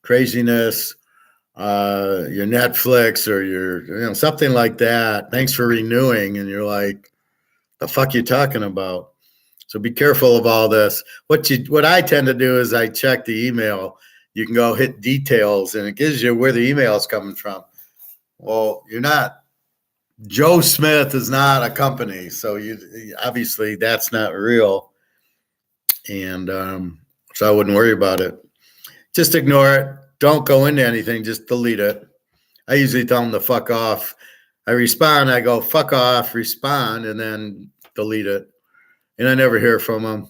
craziness, your Netflix or your something like that. Thanks for renewing. And you're like, the fuck you talking about? So be careful of all this. What I tend to do is I check the email. You can go hit details and it gives you where the email is coming from. Well, you're not. Joe Smith is not a company, so you obviously that's not real, and so I wouldn't worry about it. Just ignore it. Don't go into anything. Just delete it. I usually tell them to fuck off. I respond. I go fuck off. Respond, and then delete it. And I never hear from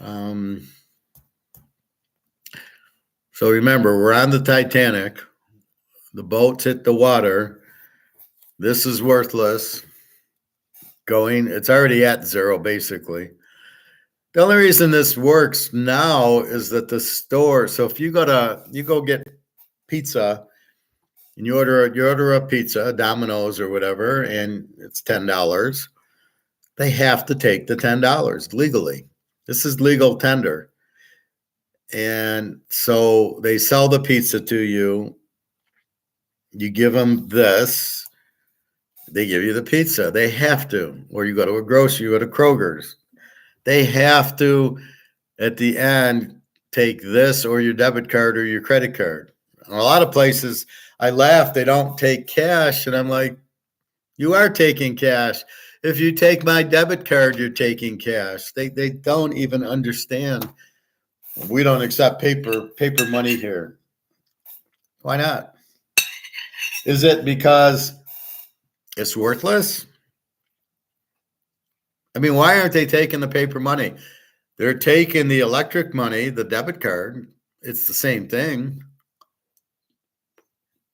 them. So remember, we're on the Titanic. The boat's hit the water. This is worthless. It's already at zero, basically. The only reason this works now is that the store, so if you go get pizza and you order a pizza, Domino's or whatever, and it's $10. They have to take the $10 legally. This is legal tender. And so they sell the pizza to you. You give them this, they give you the pizza. They have to. Or you go to a grocery, you go to Kroger's. They have to, at the end, take this or your debit card or your credit card. In a lot of places, I laugh, they don't take cash. And I'm like, you are taking cash. If you take my debit card, you're taking cash. They don't even understand. We don't accept paper money here. Why not? Is it because it's worthless? I mean, why aren't they taking the paper money? They're taking the electric money, the debit card. It's the same thing.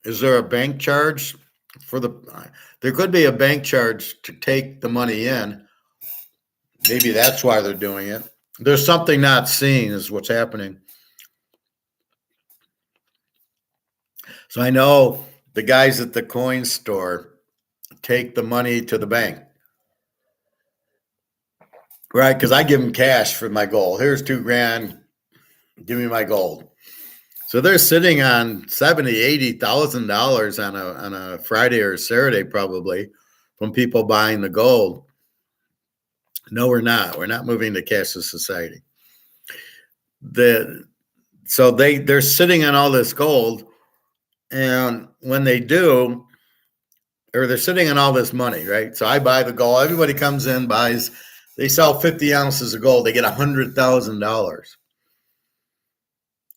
Is there a bank charge for there could be a bank charge to take the money in. Maybe that's why they're doing it. There's something not seen is what's happening. So I know the guys at the coin store take the money to the bank. Right, because I give them cash for my gold. Here's $2,000. Give me my gold. So they're sitting on $70,000, $80,000 on a Friday or a Saturday, probably, from people buying the gold. No, we're not. We're not moving to cashless society. So they're sitting on all this gold, and when they do, or they're sitting on all this money, right? So I buy the gold. Everybody comes in, buys. They sell 50 ounces of gold. They get $100,000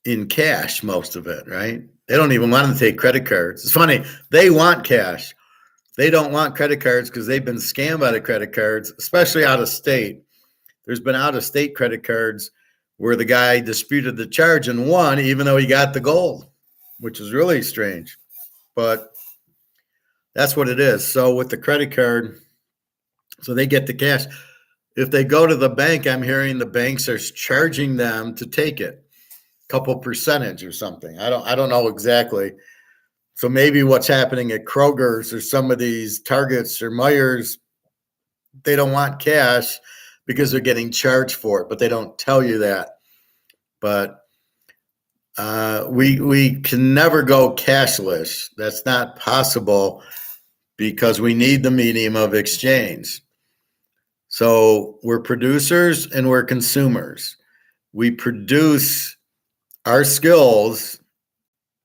in cash, most of it, right? They don't even want to take credit cards. It's funny. They want cash. They don't want credit cards because they've been scammed out of credit cards, especially out of state. There's been out of state credit cards where the guy disputed the charge and won, even though he got the gold, which is really strange. But that's what it is. So with the credit card, so they get the cash. If they go to the bank, I'm hearing the banks are charging them to take it, a couple percentage or something. I don't know exactly. So maybe what's happening at Kroger's or some of these Targets or Myers, they don't want cash because they're getting charged for it, but they don't tell you that. But we can never go cashless. That's not possible because we need the medium of exchange. So we're producers and we're consumers. We produce our skills.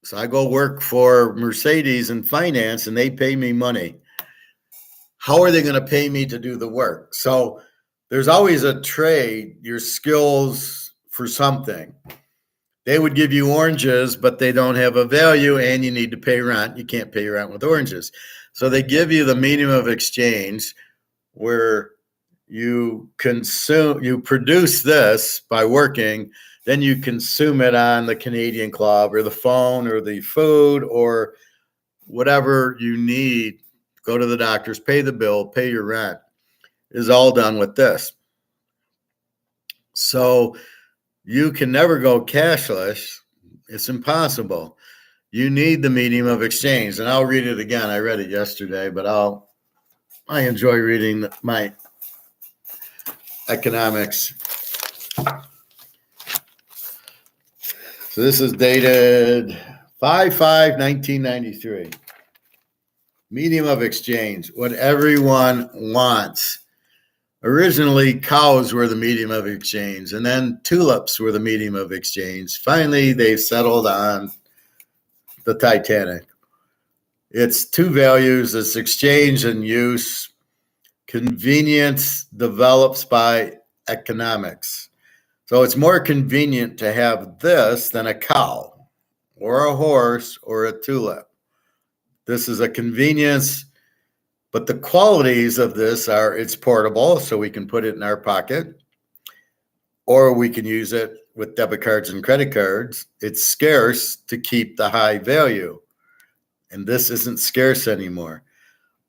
So I go work for Mercedes in finance and they pay me money. How are they going to pay me to do the work? So there's always a trade, your skills for something. They would give you oranges, but they don't have a value and you need to pay rent. You can't pay rent with oranges. So they give you the medium of exchange where you produce this by working, then you consume it on the Canadian Club or the phone or the food or whatever you need. Go to the doctors, pay the bill, pay your rent, is all done with this. So you can never go cashless. It's impossible. You need the medium of exchange. And I'll read it again. I read it yesterday, but I enjoy reading my economics. So this is dated 5/5/1993. Medium of exchange, what everyone wants. Originally, cows were the medium of exchange, and then tulips were the medium of exchange. Finally, they've settled on the Titanic. It's two values, it's exchange and use. Convenience develops by economics. So it's more convenient to have this than a cow or a horse or a tulip. This is a convenience, but the qualities of this are it's portable, so we can put it in our pocket, or we can use it with debit cards and credit cards. It's scarce to keep the high value, and this isn't scarce anymore.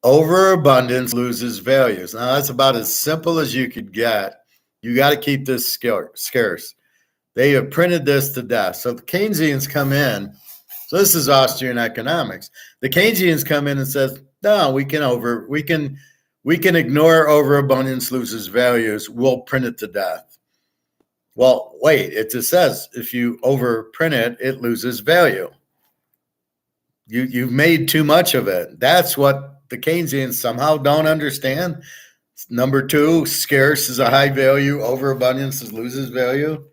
Overabundance loses values. Now, that's about as simple as you could get. You got to keep this scarce. They have printed this to death. So the Keynesians come in So this is Austrian economics. The Keynesians come in and says, no, we can ignore overabundance loses values. We'll print it to death. Well, wait, it just says if you overprint it, it loses value. You've made too much of it. That's what the Keynesians somehow don't understand. Number two, scarce is a high value, overabundance loses value.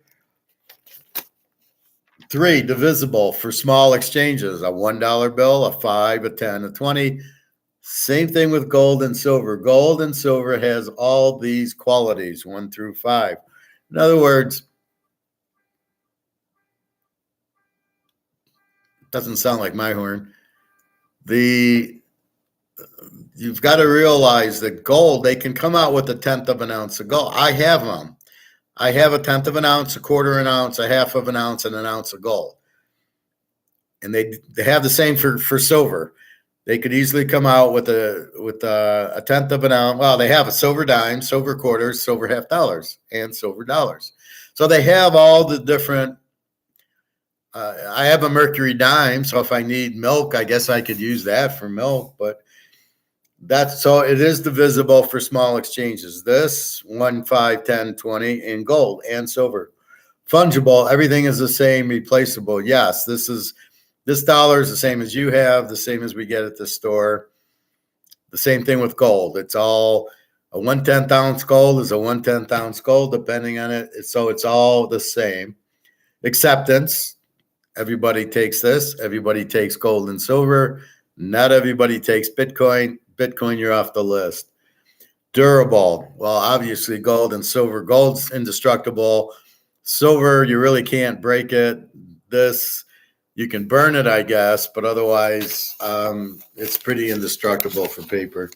3, divisible for small exchanges, a $1 bill, a 5, a 10, a 20. Same thing with gold and silver. Gold and silver has all these qualities, 1 through 5. In other words, doesn't sound like my horn. You've got to realize that gold, they can come out with 1/10 of an ounce of gold. I have them. I have 1/10 of an ounce, 1/4 an ounce, 1/2 of an ounce, and an ounce of gold. And they have the same for silver. They could easily come out with a 1/10 of an ounce. Well, they have a silver dime, silver quarters, silver half dollars, and silver dollars. So they have all the different. I have a mercury dime, so if I need milk, I guess I could use that for milk. But so it is divisible for small exchanges. This 1, 5, 10, 20 in gold and silver. Fungible, everything is the same, replaceable. Yes, this dollar is the same as you have, the same as we get at the store. The same thing with gold. It's all a 1/10 ounce gold is a 1/10 ounce gold, depending on it. So it's all the same. Acceptance. Everybody takes this. Everybody takes gold and silver. Not everybody takes Bitcoin. Bitcoin, you're off the list. Durable. Well, obviously, gold and silver. Gold's indestructible. Silver, you really can't break it. This, you can burn it, I guess, but otherwise, it's pretty indestructible for paper.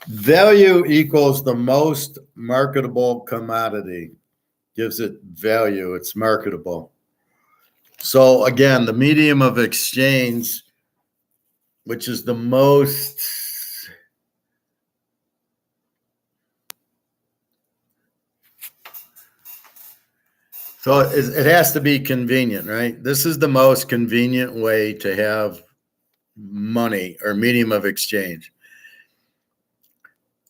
Value equals the most marketable commodity. Gives it value. It's marketable. So again, the medium of exchange, which is the most so it has to be convenient, right? This is the most convenient way to have money or medium of exchange.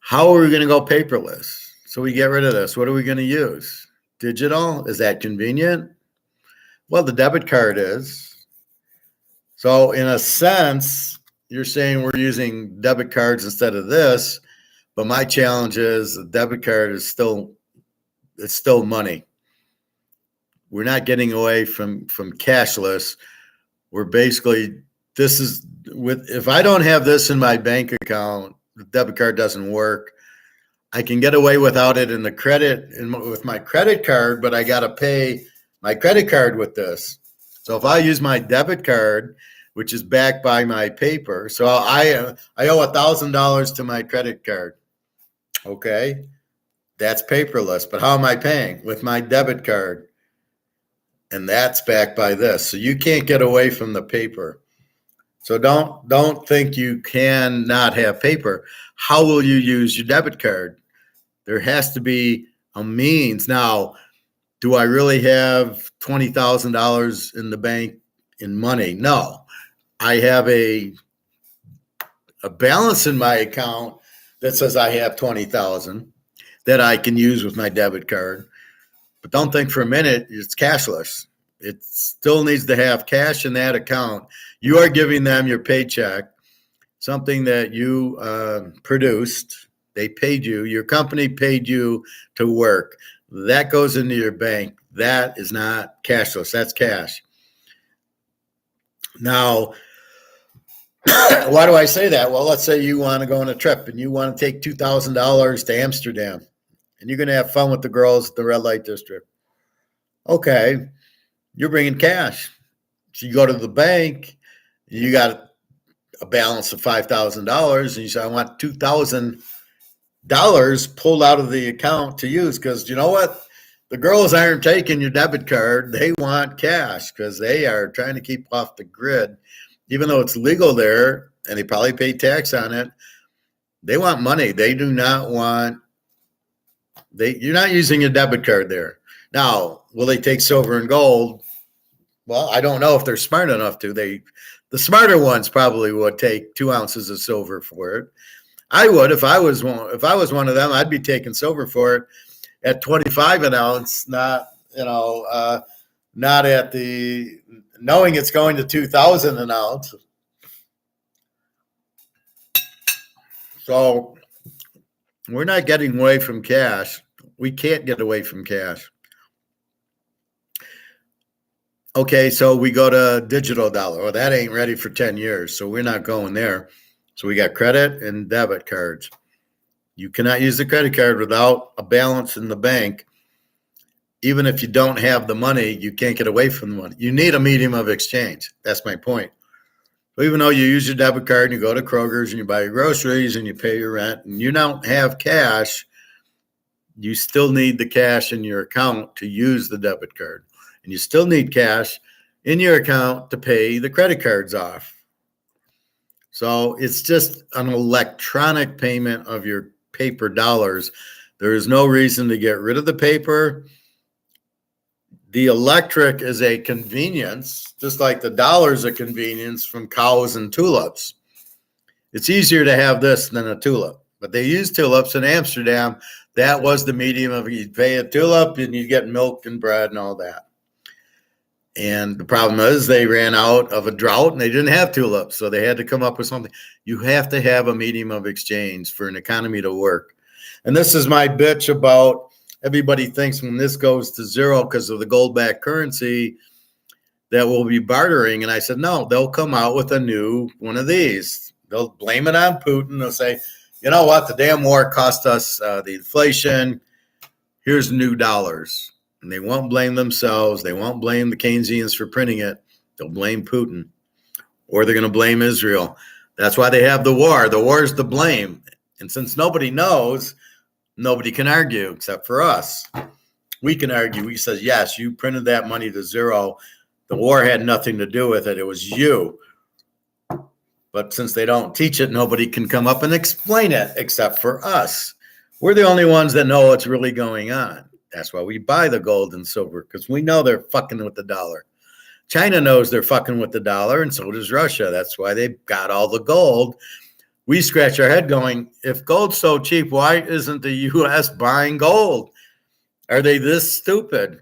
How are we going to go paperless? So we get rid of this. What are we going to use? Digital? Is that convenient? Well, the debit card is. So in a sense, you're saying we're using debit cards instead of this, but my challenge is the debit card is still money. We're not getting away from cashless. We're basically, if I don't have this in my bank account, the debit card doesn't work. I can get away without it with my credit card, but I got to pay my credit card with this. So if I use my debit card, which is backed by my paper, so I owe $1,000 to my credit card. Okay, that's paperless. But how am I paying? With my debit card, and that's backed by this. So you can't get away from the paper. So don't think you can not have paper. How will you use your debit card? There has to be a means. Now, do I really have $20,000 in the bank in money? No. I have a balance in my account that says I have 20,000 that I can use with my debit card. But don't think for a minute it's cashless. It still needs to have cash in that account. You are giving them your paycheck, something that you produced. They paid you. Your company paid you to work. That goes into your bank. That is not cashless. That's cash. Now, why do I say that? Well, let's say you want to go on a trip and you want to take $2,000 to Amsterdam and you're going to have fun with the girls at the red light district. Okay, you're bringing cash. So you go to the bank, you got a balance of $5,000 and you say, I want $2,000 pulled out of the account to use, because you know what? The girls aren't taking your debit card. They want cash because they are trying to keep off the grid. Even though it's legal there and they probably pay tax on it, they want money. They do not want, you're not using a debit card there. Now, will they take silver and gold? Well, I don't know if they're smart enough to. The smarter ones probably would take 2 ounces of silver for it. I would if I was one. If I was one of them, I'd be taking silver for it at 25 an ounce, not at the knowing it's going to 2,000 an ounce. So we're not getting away from cash. We can't get away from cash. Okay, so we go to digital dollar. Well, that ain't ready for 10 years, so we're not going there. So we got credit and debit cards. You cannot use the credit card without a balance in the bank. Even if you don't have the money, you can't get away from the money. You need a medium of exchange. That's my point. So even though you use your debit card and you go to Kroger's and you buy your groceries and you pay your rent and you don't have cash, you still need the cash in your account to use the debit card. And you still need cash in your account to pay the credit cards off. So it's just an electronic payment of your paper dollars. There is no reason to get rid of the paper. The electric is a convenience, just like the dollar is a convenience from cows and tulips. It's easier to have this than a tulip, but they use tulips in Amsterdam. That was the medium of you'd pay a tulip and you'd get milk and bread and all that. And the problem is they ran out of a drought and they didn't have tulips, so they had to come up with something. You have to have a medium of exchange for an economy to work. And this is my bitch about everybody thinks when this goes to zero because of the gold-backed currency that we'll be bartering. And I said, no, they'll come out with a new one of these. They'll blame it on Putin. They'll say, you know what, the damn war cost us the inflation. Here's new dollars. And they won't blame themselves. They won't blame the Keynesians for printing it. They'll blame Putin. Or they're going to blame Israel. That's why they have the war. The war is the blame. And since nobody knows, nobody can argue except for us. We can argue. We said, yes, you printed that money to zero. The war had nothing to do with it. It was you. But since they don't teach it, nobody can come up and explain it except for us. We're the only ones that know what's really going on. That's why we buy the gold and silver, because we know they're fucking with the dollar. China knows they're fucking with the dollar, and so does Russia. That's why they've got all the gold. We scratch our head going, if gold's so cheap, why isn't the U.S. buying gold? Are they this stupid?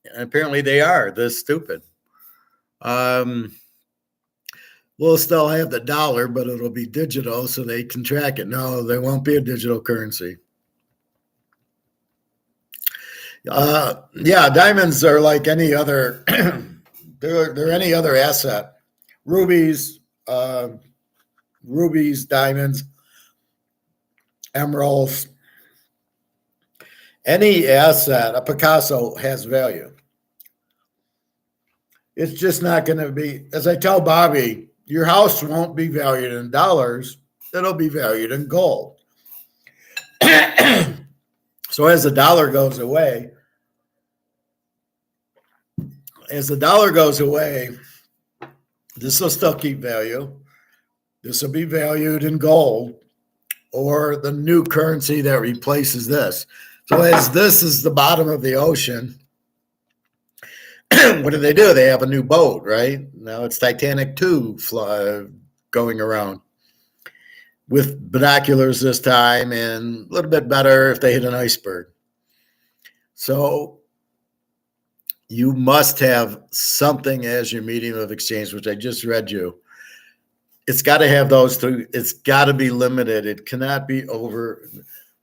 And apparently they are this stupid. We'll still have the dollar, but it'll be digital so they can track it. No, there won't be a digital currency. Yeah, diamonds are like any other. they're any other asset. Rubies, diamonds, emeralds. Any asset, a Picasso has value. It's just not going to be, as I tell Bobby, your house won't be valued in dollars. It'll be valued in gold. So as the dollar goes away, this will still keep value. This will be valued in gold or the new currency that replaces this. So as this is the bottom of the ocean, what do? They have a new boat, right? Now it's Titanic 2 going around with binoculars this time and a little bit better if they hit an iceberg. So you must have something as your medium of exchange, which I just read you. It's got to have those two. It's got to be limited. It cannot be over.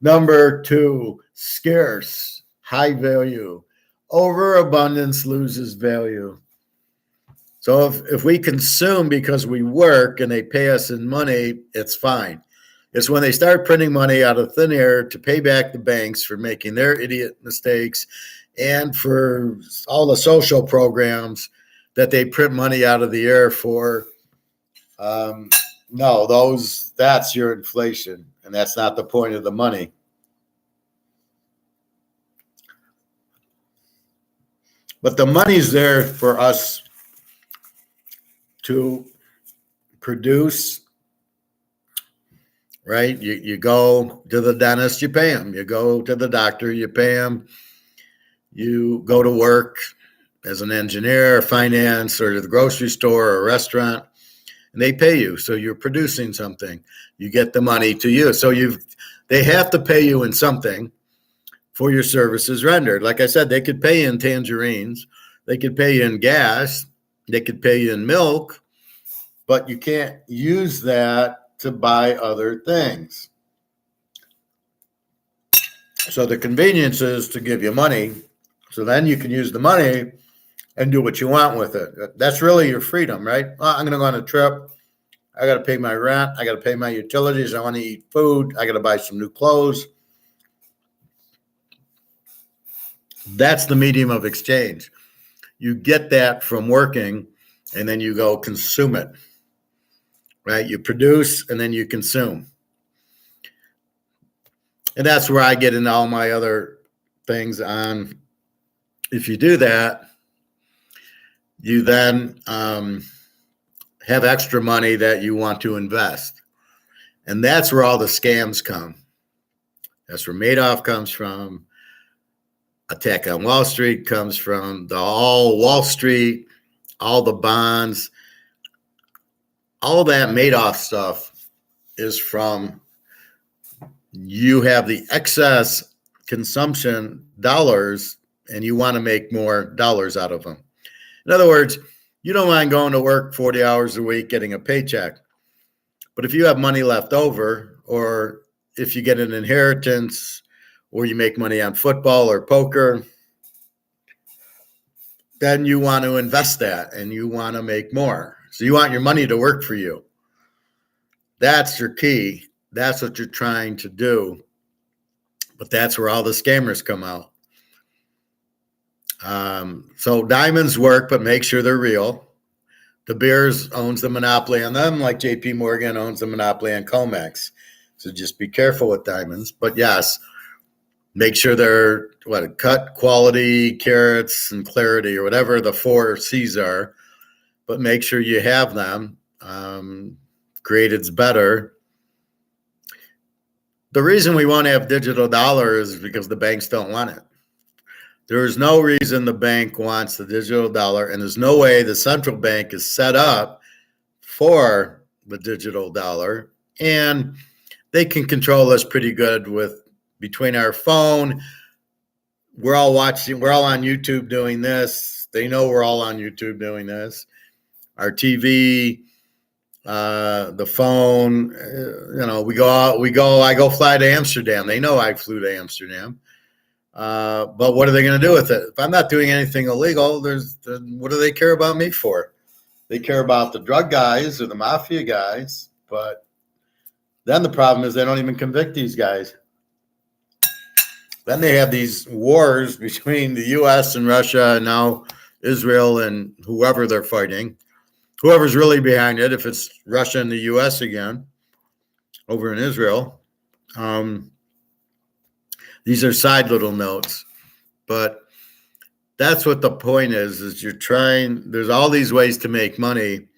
Number 2, scarce, high value. Overabundance loses value. So if we consume because we work and they pay us in money, it's fine. It's when they start printing money out of thin air to pay back the banks for making their idiot mistakes and for all the social programs that they print money out of the air for. No, that's your inflation, and that's not the point of the money. But the money's there for us to produce, right? You go to the dentist, you pay them. You go to the doctor, you pay them. You go to work, as an engineer, or finance, or to the grocery store or a restaurant, and they pay you. So you're producing something. You get the money to you. So they have to pay you in something for your services rendered. Like I said, they could pay you in tangerines. They could pay you in gas. They could pay you in milk, but you can't use that to buy other things. So the convenience is to give you money. So then you can use the money and do what you want with it. That's really your freedom, right? Well, I'm going to go on a trip. I got to pay my rent. I got to pay my utilities. I want to eat food. I got to buy some new clothes. That's the medium of exchange. You get that from working, and then you go consume it, right? You produce, and then you consume. And that's where I get into all my other things on. If you do that, you then have extra money that you want to invest. And that's where all the scams come. That's where Madoff comes from. Attack on Wall Street comes from. All Wall Street, all the bonds, all that Madoff stuff is from you have the excess consumption dollars and you want to make more dollars out of them. In other words, you don't mind going to work 40 hours a week, getting a paycheck. But if you have money left over, or if you get an inheritance, or you make money on football or poker, then you want to invest that and you want to make more. So you want your money to work for you. That's your key. That's what you're trying to do. But that's where all the scammers come out. So diamonds work, but make sure they're real. De Beers owns the monopoly on them, like JP Morgan owns the monopoly on Comex. So just be careful with diamonds. But yes, make sure they're cut, quality, carats, and clarity, or whatever the 4 C's are. But make sure you have them. Graded's better. The reason we want to have digital dollars is because the banks don't want it. There is no reason the bank wants the digital dollar, and there's no way the central bank is set up for the digital dollar. And they can control us pretty good with between our phone. We're all on YouTube doing this. They know we're all on YouTube doing this. Our TV, the phone, I go fly to Amsterdam. They know I flew to Amsterdam. But what are they going to do with it? If I'm not doing anything illegal, what do they care about me for? They care about the drug guys or the mafia guys. But then the problem is they don't even convict these guys. Then they have these wars between the U.S. and Russia, and now Israel and whoever they're fighting. Whoever's really behind it, if it's Russia and the U.S. again, over in Israel. These are side little notes. But that's what the point is you're trying, there's all these ways to make money,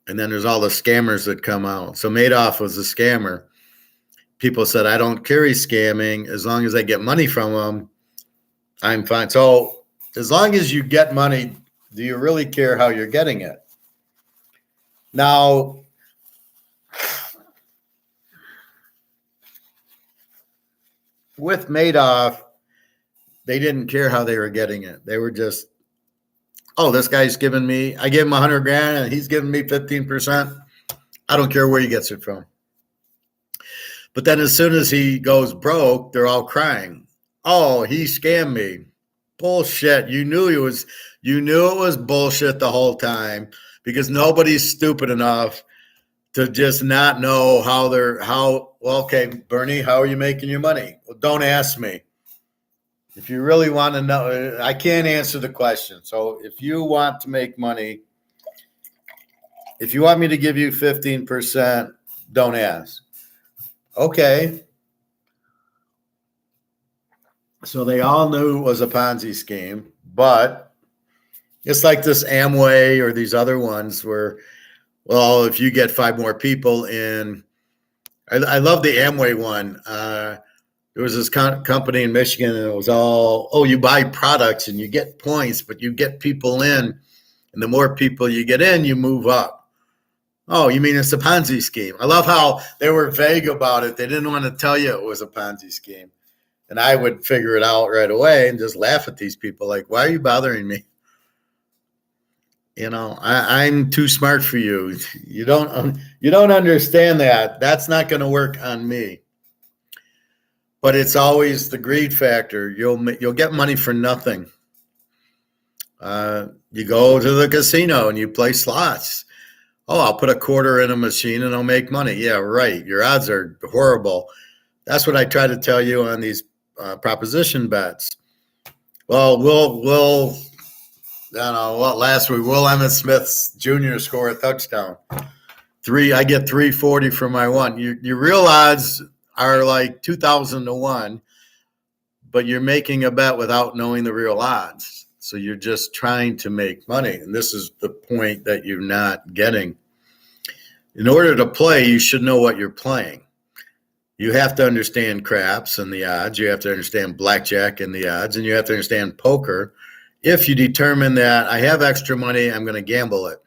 and then there's all the scammers that come out. So Madoff was a scammer. People said, I don't carry scamming. As long as I get money from them, I'm fine. So as long as you get money, do you really care how you're getting it? Now, with Madoff, they didn't care how they were getting it. They were just, this guy's giving me, I gave him $100,000 and he's giving me 15%. I don't care where he gets it from. But then as soon as he goes broke, they're all crying. Oh, he scammed me. Bullshit. You knew it was bullshit the whole time, because nobody's stupid enough to just not know okay, Bernie, how are you making your money? Well, don't ask me. If you really want to know, I can't answer the question. So if you want to make money, if you want me to give you 15%, don't ask. Okay. So they all knew it was a Ponzi scheme, but it's like this Amway or these other ones where, well, if you get 5 more people in, I love the Amway one. There there was this company in Michigan, and it was all, oh, you buy products and you get points, but you get people in, and the more people you get in, you move up. Oh, you mean it's a Ponzi scheme? I love how they were vague about it. They didn't want to tell you it was a Ponzi scheme. And I would figure it out right away and just laugh at these people like, why are you bothering me? I'm too smart for you. You don't understand that. That's not going to work on me. But it's always the greed factor. You'll get money for nothing. You go to the casino and you play slots. Oh, I'll put a quarter in a machine and I'll make money. Yeah, right. Your odds are horrible. That's what I try to tell you on these proposition bets. Well, last week, Will Emmett Smith Jr. score a touchdown. I get 340 for my one. Your real odds are like 2,000 to 1, but you're making a bet without knowing the real odds. So you're just trying to make money. And this is the point that you're not getting. In order to play, you should know what you're playing. You have to understand craps and the odds. You have to understand blackjack and the odds. And you have to understand poker. If you determine that I have extra money, I'm going to gamble it.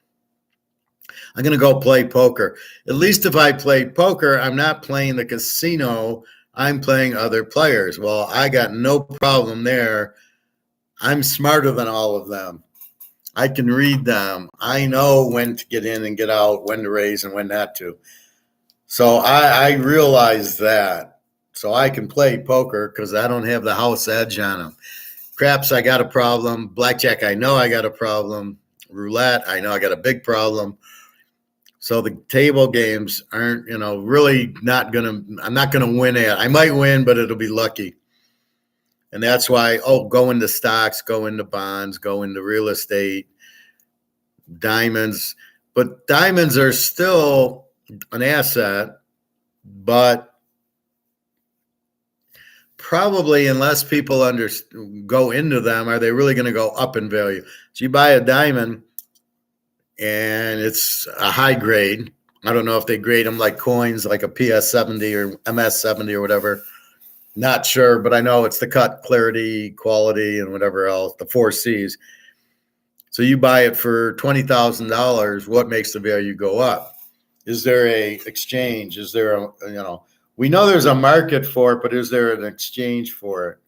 I'm going to go play poker. At least if I play poker, I'm not playing the casino. I'm playing other players. Well, I got no problem there. I'm smarter than all of them. I can read them. I know when to get in and get out, when to raise and when not to. So I realize that. So I can play poker because I don't have the house edge on them. Craps, I got a problem. Blackjack, I know I got a problem. Roulette, I know I got a big problem. So the table games aren't, really not I'm not going to win at. I might win, but it'll be lucky. And that's why, go into stocks, go into bonds, go into real estate, diamonds. But diamonds are still an asset, but probably unless people go into them, are they really going to go up in value? So you buy a diamond and it's a high grade. I don't know if they grade them like coins, like a PS70 or MS70 or whatever. Not sure, but I know it's the cut, clarity, quality, and whatever else, the 4 C's. So you buy it for $20,000. What makes the value go up? Is there a exchange? Is there we know there's a market for it, but is there an exchange for it?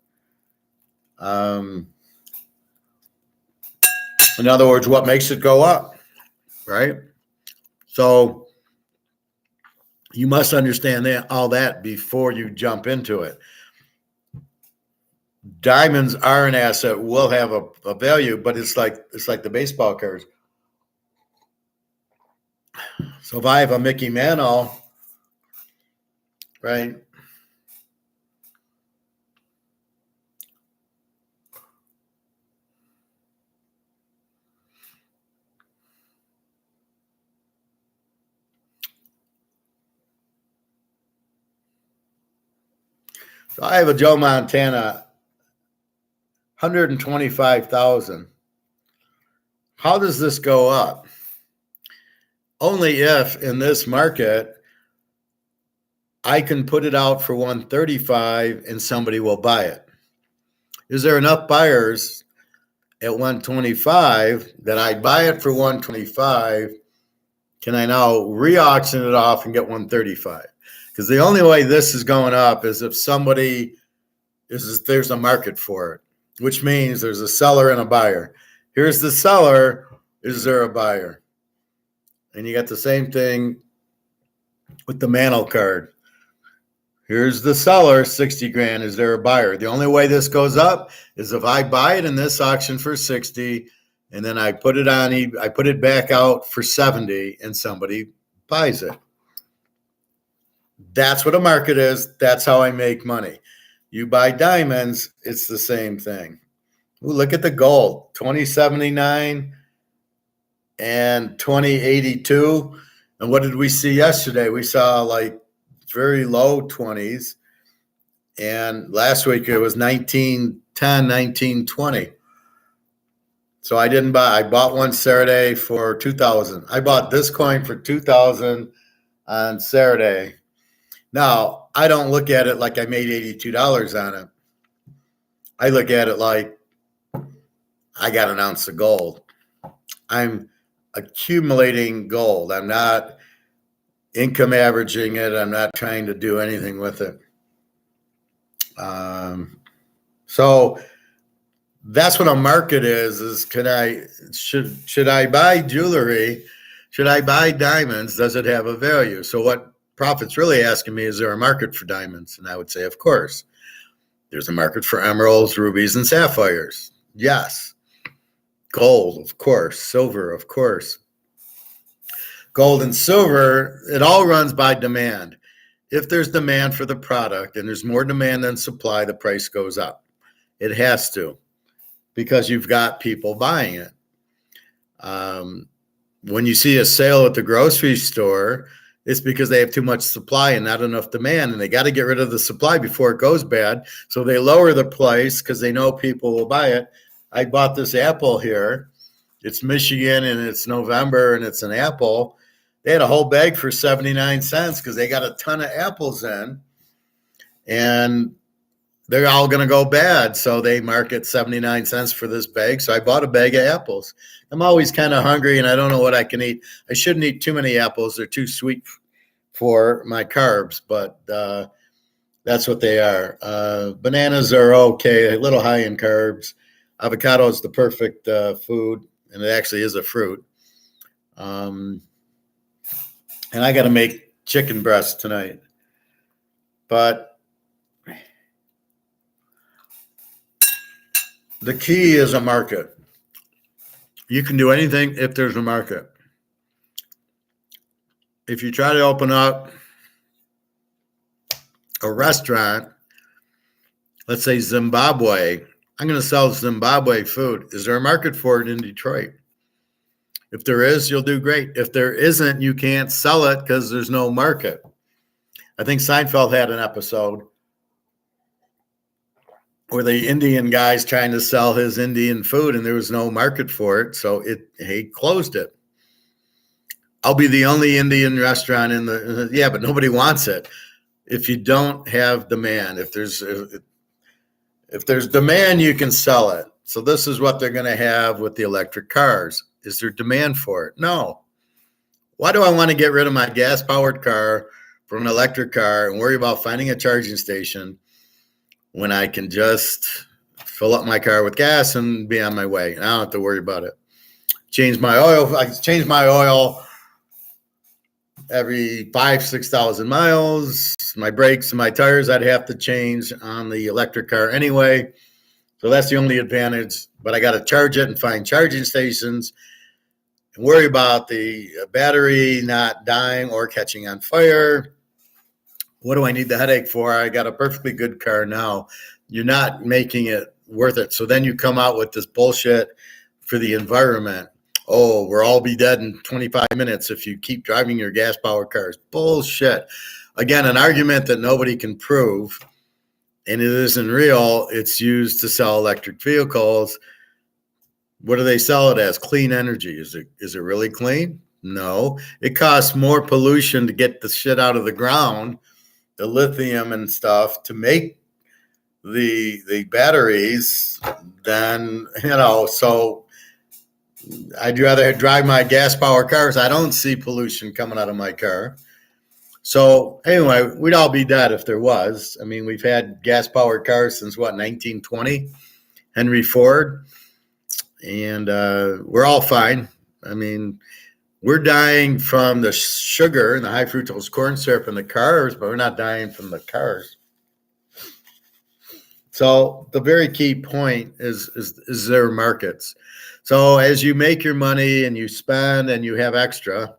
In other words, what makes it go up, right? So you must understand all that before you jump into it. Diamonds are an asset, will have a value, but it's like the baseball cards. So if I have a Mickey Mantle, right? So I have a Joe Montana, 125,000. How does this go up? Only if in this market I can put it out for 135 and somebody will buy it. Is there enough buyers at 125 that I buy it for 125? Can I now re-auction it off and get 135? Because the only way this is going up is if there's a market for it, which means there's a seller and a buyer. Here's the seller. Is there a buyer? And you got the same thing with the Mantle card. Here's the seller, 60 grand. Is there a buyer? The only way this goes up is if I buy it in this auction for 60, and then I put it back out for 70, and somebody buys it. That's what a market is. That's how I make money. You buy diamonds, it's the same thing. Ooh, look at the gold, 2079 and 2082. And what did we see yesterday? We saw like very low 20s. And last week it was 1910, 1920. So I didn't buy. I bought one Saturday for 2,000. I bought this coin for 2,000 on Saturday. Now, I don't look at it like I made $82 on it. I look at it like I got an ounce of gold. I'm accumulating gold. I'm not income averaging it. I'm not trying to do anything with it. So that's what a market is should I buy jewelry? Should I buy diamonds? Does it have a value? So what Profit's really asking me, is there a market for diamonds? And I would say, of course. There's a market for emeralds, rubies, and sapphires. Yes. Gold, of course. Silver, of course. Gold and silver, it all runs by demand. If there's demand for the product and there's more demand than supply, the price goes up. It has to, because you've got people buying it. When you see a sale at the grocery store, it's because they have too much supply and not enough demand, and they got to get rid of the supply before it goes bad. So they lower the price because they know people will buy it. I bought this apple here. It's Michigan and it's November and it's an apple. They had a whole bag for 79 cents because they got a ton of apples in, and they're all going to go bad. So they market 79 cents for this bag. So I bought a bag of apples. I'm always kind of hungry and I don't know what I can eat. I shouldn't eat too many apples. They're too sweet for my carbs, but that's what they are. Bananas are okay, a little high in carbs. Avocado is the perfect food, and it actually is a fruit. And I got to make chicken breast tonight. But the key is a market. You can do anything if there's a market. If you try to open up a restaurant, let's say Zimbabwe, I'm going to sell Zimbabwe food. Is there a market for it in Detroit? If there is, you'll do great. If there isn't, you can't sell it because there's no market. I think Seinfeld had an episode where the Indian guy's trying to sell his Indian food and there was no market for it, so he closed it. I'll be the only Indian restaurant but nobody wants it. If you don't have demand, if there's demand, you can sell it. So this is what they're going to have with the electric cars. Is there demand for it? No. Why do I want to get rid of my gas-powered car for an electric car and worry about finding a charging station when I can just fill up my car with gas and be on my way? I don't have to worry about it. Change my oil. I change my oil every 5,000-6,000 miles. My brakes and my tires I'd have to change on the electric car anyway. So that's the only advantage. But I got to charge it and find charging stations and worry about the battery not dying or catching on fire. What do I need the headache for? I got a perfectly good car now. You're not making it worth it. So then you come out with this bullshit for the environment. Oh, we'll all be dead in 25 minutes if you keep driving your gas-powered cars. Bullshit. Again, an argument that nobody can prove, and it isn't real. It's used to sell electric vehicles. What do they sell it as? Clean energy. Is it really clean? No. It costs more pollution to get the shit out of the ground, the lithium and stuff, to make the batteries than, so I'd rather drive my gas-powered cars. I don't see pollution coming out of my car. So anyway, we'd all be dead if there was. I mean, we've had gas-powered cars since, 1920? Henry Ford. And we're all fine. I mean, we're dying from the sugar and the high fructose corn syrup in the cars, but we're not dying from the cars. So the very key point is there markets. So as you make your money and you spend and you have extra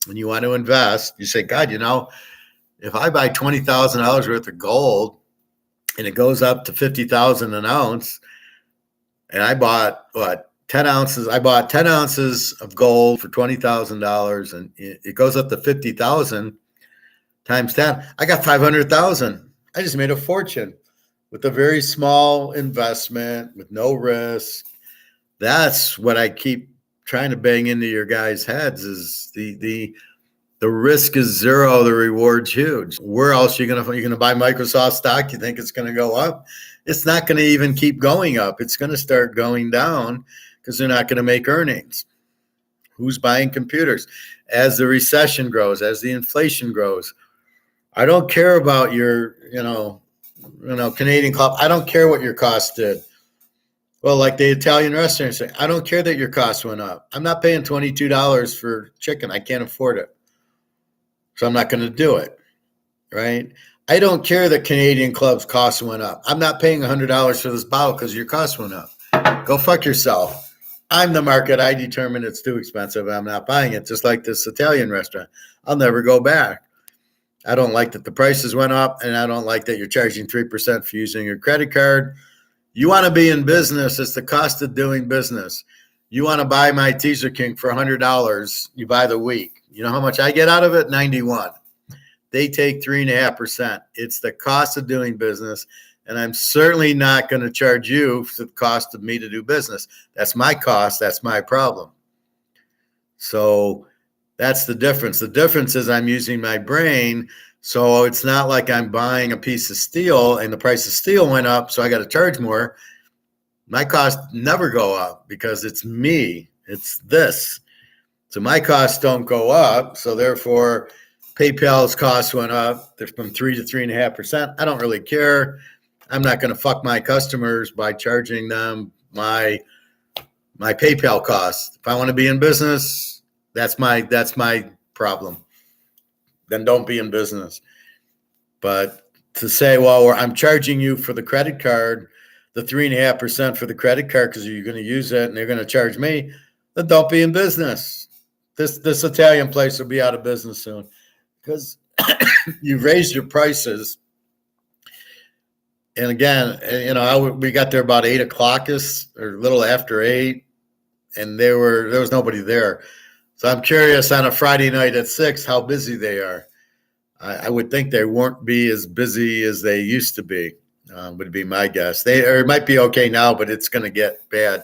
and you want to invest, you say, God, if I buy $20,000 worth of gold and it goes up to 50,000 an ounce, and I bought 10 ounces. I bought 10 ounces of gold for $20,000, and it goes up to 50,000 times 10. I got 500,000. I just made a fortune with a very small investment with no risk. That's what I keep trying to bang into your guys' heads is the The risk is zero. The reward's huge. Where else are you going to buy Microsoft stock? You think it's going to go up? It's not going to even keep going up. It's going to start going down because they're not going to make earnings. Who's buying computers? As the recession grows, as the inflation grows, I don't care about your, Canadian club. I don't care what your cost did. Well, like the Italian restaurant say, I don't care that your cost went up. I'm not paying $22 for chicken. I can't afford it. So I'm not going to do it, right? I don't care that Canadian clubs' costs went up. I'm not paying $100 for this bottle because your cost went up. Go fuck yourself. I'm the market. I determine it's too expensive. I'm not buying it. Just like this Italian restaurant. I'll never go back. I don't like that the prices went up, and I don't like that you're charging 3% for using your credit card. You want to be in business. It's the cost of doing business. You want to buy my Teaserking for $100. You buy the week. You know how much I get out of it? 91. They take 3.5%. It's the cost of doing business. And I'm certainly not going to charge you for the cost of me to do business. That's my cost. That's my problem. So that's the difference. The difference is I'm using my brain. So it's not like I'm buying a piece of steel and the price of steel went up, so I got to charge more. My costs never go up because it's me. It's this. So my costs don't go up. So therefore, PayPal's costs went up. They're from 3 to 3.5%. I don't really care. I'm not going to fuck my customers by charging them my PayPal costs. If I want to be in business, that's my problem. Then don't be in business. But to say, well, I'm charging you for the credit card, the 3.5% for the credit card because you're going to use it and they're going to charge me, then don't be in business. This Italian place will be out of business soon because you've raised your prices. And again, we got there about 8 o'clock or a little after 8, and there was nobody there. So I'm curious on a Friday night at 6 how busy they are. I would think they won't be as busy as they used to be. Would be my guess. It might be okay now, but it's going to get bad.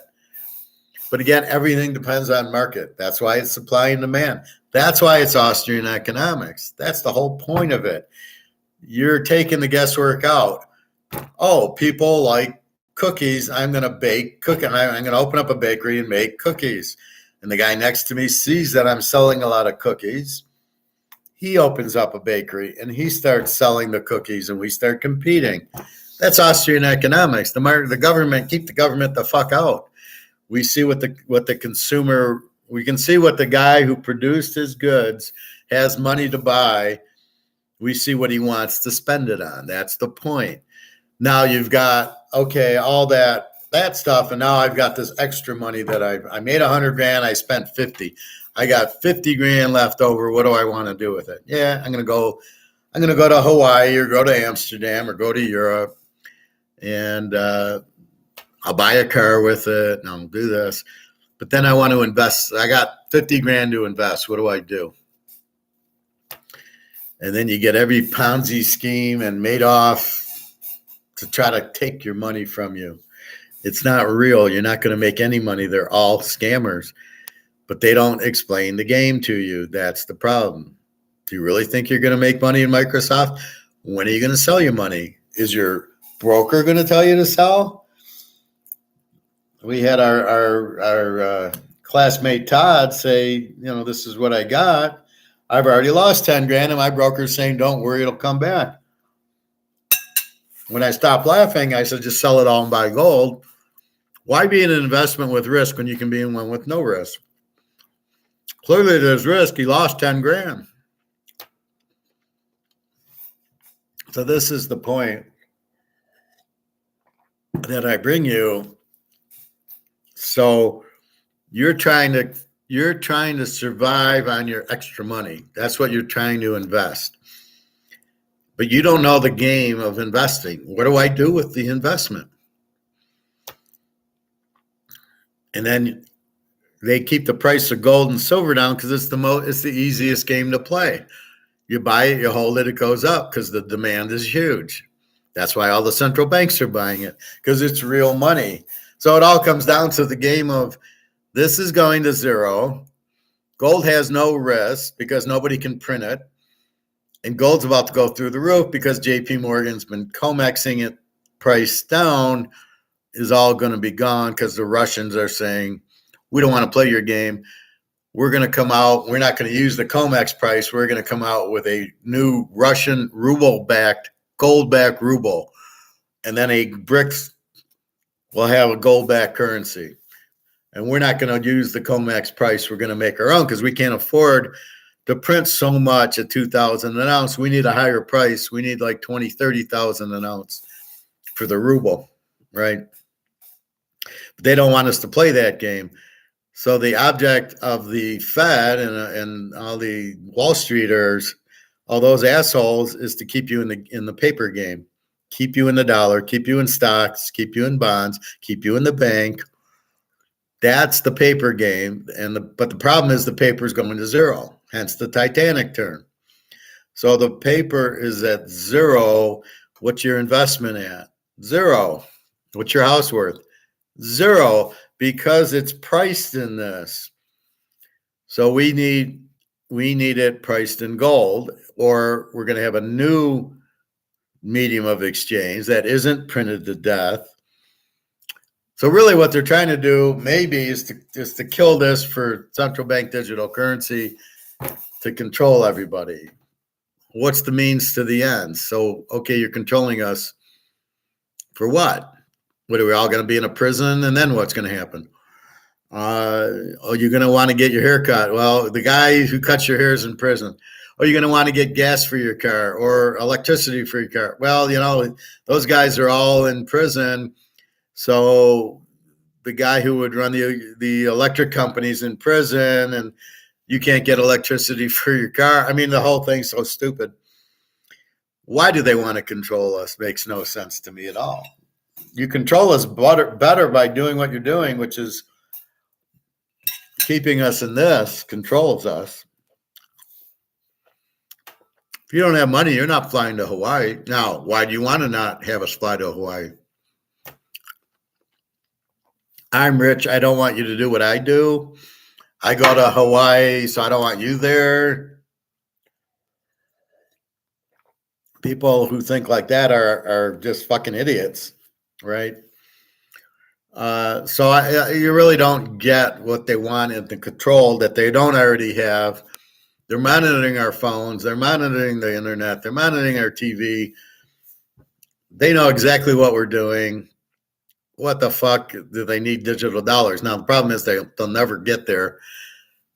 But again, everything depends on market. That's why it's supply and demand. That's why it's Austrian economics. That's the whole point of it. You're taking the guesswork out. Oh, people like cookies. I'm going to bake cookies. I'm going to open up a bakery and make cookies. And the guy next to me sees that I'm selling a lot of cookies. He opens up a bakery and he starts selling the cookies and we start competing. That's Austrian economics. The government, keep the government the fuck out. We see what the consumer, we can see what the guy who produced his goods has money to buy. We see what he wants to spend it on. That's the point. Now you've got, okay, all that stuff. And now I've got this extra money that I made $100,000. I spent 50. I got 50 grand left over. What do I want to do with it? Yeah, I'm going to go to Hawaii or go to Amsterdam or go to Europe and I'll buy a car with it and I'll do this. But then I want to invest. I got 50 grand to invest. What do I do? And then you get every Ponzi scheme and Madoff to try to take your money from you. It's not real. You're not going to make any money. They're all scammers. But they don't explain the game to you. That's the problem. Do you really think you're going to make money in Microsoft? When are you going to sell your money? Is your broker going to tell you to sell? We had our classmate Todd say, this is what I got. I've already lost 10 grand and my broker's saying, don't worry, it'll come back. When I stopped laughing, I said, just sell it all and buy gold. Why be in an investment with risk when you can be in one with no risk? Clearly there's risk. He lost 10 grand. So this is the point that I bring you. So you're trying to survive on your extra money. That's what you're trying to invest. But you don't know the game of investing. What do I do with the investment? And then they keep the price of gold and silver down because it's the easiest game to play. You buy it, you hold it, it goes up because the demand is huge. That's why all the central banks are buying it, because it's real money. So it all comes down to the game of this is going to zero. Gold has no risk because nobody can print it. And gold's about to go through the roof because JP Morgan's been COMEXing it price down, is all going to be gone because the Russians are saying, we don't want to play your game. We're going to come out. We're not going to use the COMEX price. We're going to come out with a new Russian ruble-backed, gold-backed ruble. And then a BRICS will have a gold-backed currency. And we're not going to use the COMEX price. We're going to make our own because we can't afford to print so much at 2,000 an ounce. We need a higher price. We need like 20, 30,000 an ounce for the ruble, right? But they don't want us to play that game. So the object of the Fed and all the Wall Streeters, all those assholes, is to keep you in the paper game, keep you in the dollar, keep you in stocks, keep you in bonds, keep you in the bank. That's the paper game. But the problem is the paper is going to zero, hence the Titanic turn. So the paper is at zero. What's your investment at? Zero. What's your house worth? Zero, because it's priced in this. So we need it priced in gold, or we're going to have a new medium of exchange that isn't printed to death. So really what they're trying to do maybe is to kill this for central bank digital currency to control everybody. What's the means to the end? So, okay, you're controlling us for what? What, are we all going to be in a prison? And then what's going to happen? You're going to want to get your hair cut. Well, the guy who cuts your hair is in prison. You're going to want to get gas for your car or electricity for your car. Well, those guys are all in prison. So the guy who would run the electric company's in prison, and you can't get electricity for your car. I mean, the whole thing's so stupid. Why do they want to control us? Makes no sense to me at all. You control us better by doing what you're doing, which is keeping us in this, controls us. If you don't have money, you're not flying to Hawaii. Now, why do you want to not have us fly to Hawaii? I'm rich. I don't want you to do what I do. I go to Hawaii, so I don't want you there. People who think like that are just fucking idiots, right? So you really don't get what they want in the control that they don't already have. They're monitoring our phones. They're monitoring the internet. They're monitoring our TV. They know exactly what we're doing. What the fuck do they need digital dollars? Now, the problem is they'll never get there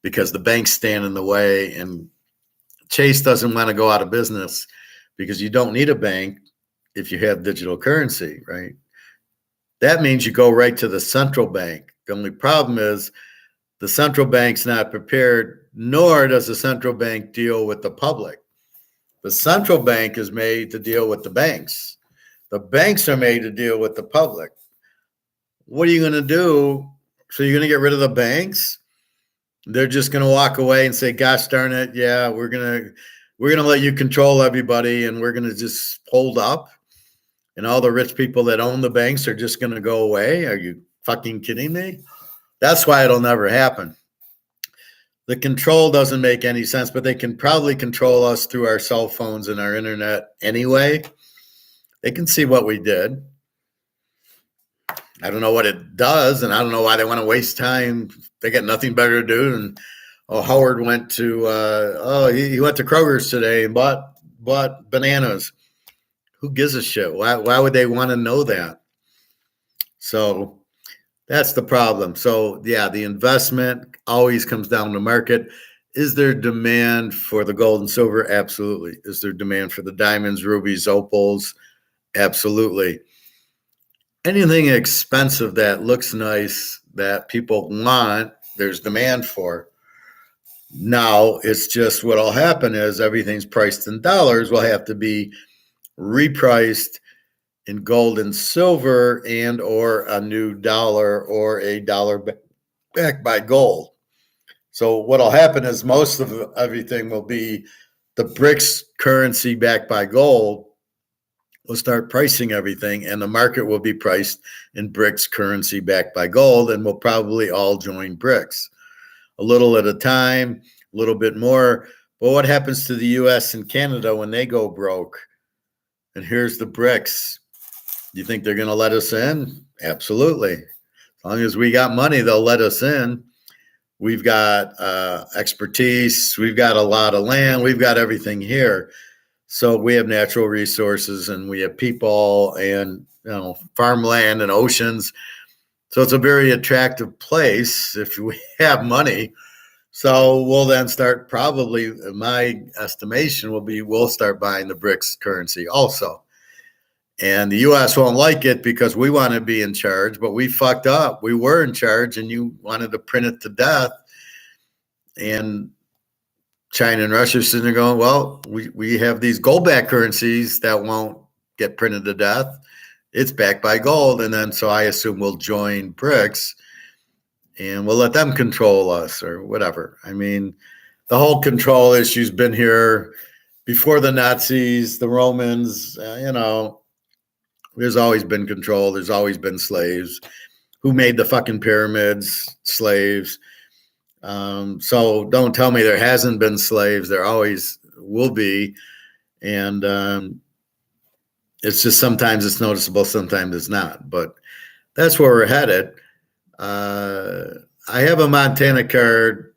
because the banks stand in the way, and Chase doesn't want to go out of business because you don't need a bank if you have digital currency, right? That means you go right to the central bank. The only problem is the central bank's not prepared, nor does the central bank deal with the public. The central bank is made to deal with the banks. The banks are made to deal with the public. What are you going to do? So you're going to get rid of the banks? They're just going to walk away and say, gosh darn it, yeah, we're going to let you control everybody, and we're going to just hold up, and all the rich people that own the banks are just going to go away? Are you fucking kidding me? That's why it'll never happen. The control doesn't make any sense, but they can probably control us through our cell phones and our internet anyway. They can see what we did. I don't know what it does, and I don't know why they want to waste time. They got nothing better to do. And Howard went to he went to Kroger's today and bought bananas. Who gives a shit? Why would they want to know that? So that's the problem. So yeah, the investment always comes down to market. Is there demand for the gold and silver? Absolutely. Is there demand for the diamonds, rubies, opals? Absolutely. Anything expensive that looks nice, that people want, there's demand for. Now, it's just what'll happen is everything's priced in dollars will have to be repriced in gold and silver, and or a new dollar or a dollar backed by gold. So what'll happen is most of everything will be the BRICS currency backed by gold. We'll start pricing everything, and the market will be priced in BRICS currency backed by gold, and we'll probably all join BRICS. a little at a time, a little bit more. But what happens to the U.S. and Canada when they go broke? And here's the BRICS. You think they're going to let us in? Absolutely. As long as we got money, they'll let us in. We've got expertise. We've got a lot of land. We've got everything here. So we have natural resources and we have people and farmland and oceans. So it's a very attractive place if we have money. So we'll then start, probably, my estimation will be, we'll start buying the BRICS currency also. And the U.S. won't like it because we want to be in charge, but we fucked up. We were in charge and you wanted to print it to death. And China and Russia are sitting there going, well, we have these gold-backed currencies that won't get printed to death. It's backed by gold. And then so I assume we'll join BRICS and we'll let them control us or whatever. I mean, the whole control issue's been here before the Nazis, the Romans, there's always been control. There's always been slaves. Who made the fucking pyramids? Slaves. So don't tell me there hasn't been slaves. There always will be. And it's just sometimes it's noticeable, sometimes it's not. But that's where we're headed. I have a Montana card.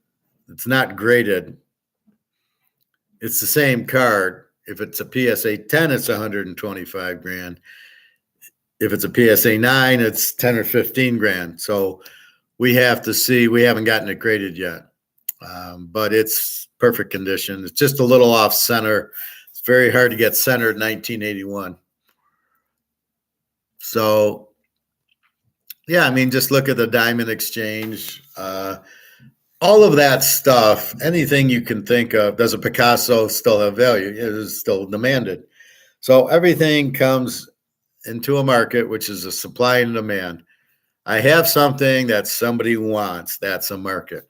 It's not graded. It's the same card. If it's a PSA 10, it's 125 grand. If it's a PSA 9, it's 10 or 15 grand. So we have to see. We haven't gotten it graded yet. But it's perfect condition. It's just a little off center. It's very hard to get centered in 1981. So, yeah, I mean, just look at the diamond exchange. All of that stuff, anything you can think of. Does a Picasso still have value? It is still demanded. So everything comes into a market, which is a supply and demand. I have something that somebody wants. That's a market.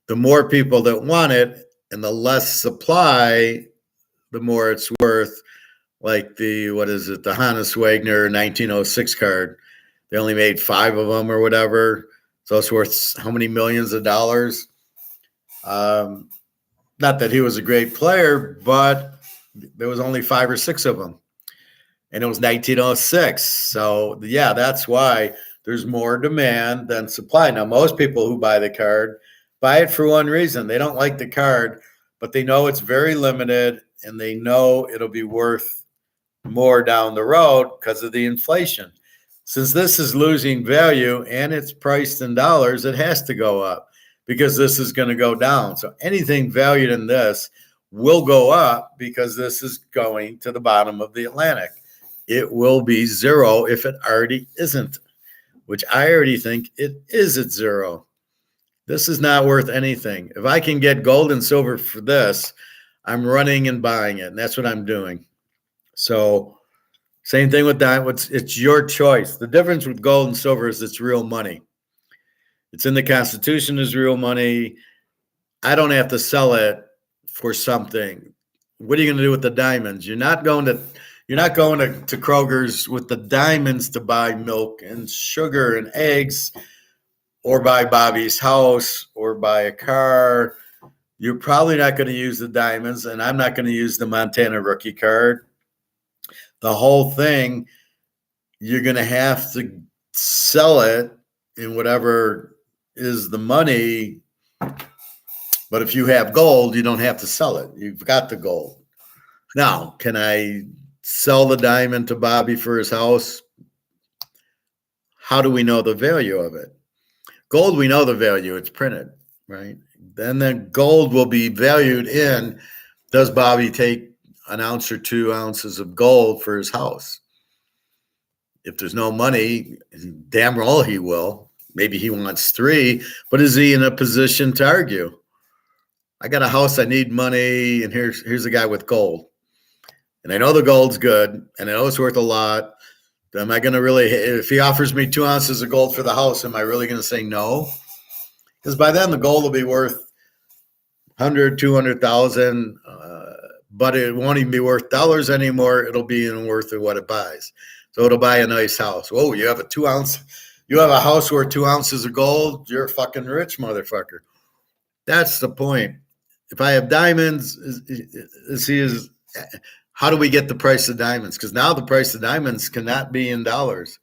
The more people that want it and the less supply, the more it's worth. Like the Hannes Wagner 1906 card. They only made 5 of them or whatever. So it's worth how many millions of dollars? Not that he was a great player, but there was only 5 or 6 of them. And it was 1906. So, yeah, that's why there's more demand than supply. Now, most people who buy the card buy it for one reason. They don't like the card, but they know it's very limited, and they know it'll be worth more down the road because of the inflation. Since this is losing value and it's priced in dollars, it has to go up because this is going to go down. So anything valued in this will go up because this is going to the bottom of the Atlantic. It will be zero if it already isn't, which I already think it is at zero. This is not worth anything. If I can get gold and silver for this, I'm running and buying it, and that's what I'm doing. So same thing with that. It's your choice. The difference with gold and silver is it's real money. It's in the Constitution as real money. I don't have to sell it for something. What are you going to do with the diamonds? You're not going to Kroger's with the diamonds to buy milk and sugar and eggs or buy Bobby's house or buy a car. You're probably not going to use the diamonds, and I'm not going to use the Montana rookie card. The whole thing, you're going to have to sell it in whatever is the money. But if you have gold, you don't have to sell it. You've got the gold. Now, can I sell the diamond to Bobby for his house? How do we know the value of it? Gold, we know the value. It's printed, right? Then the gold will be valued in, does Bobby take an ounce or 2 ounces of gold for his house? If there's no money, damn well he will. Maybe he wants 3, but is he in a position to argue? I got a house, I need money, and here's a guy with gold. And I know the gold's good, and I know it's worth a lot. Am I going to really, if he offers me 2 ounces of gold for the house, am I really going to say no? Because by then the gold will be worth 100, 200,000, but it won't even be worth dollars anymore. It'll be in worth of what it buys. So it'll buy a nice house. Oh, you have a 2 ounce You have a house worth 2 ounces of gold, you're a fucking rich motherfucker. That's the point. If I have diamonds, how do we get the price of diamonds? Because now the price of diamonds cannot be in dollars.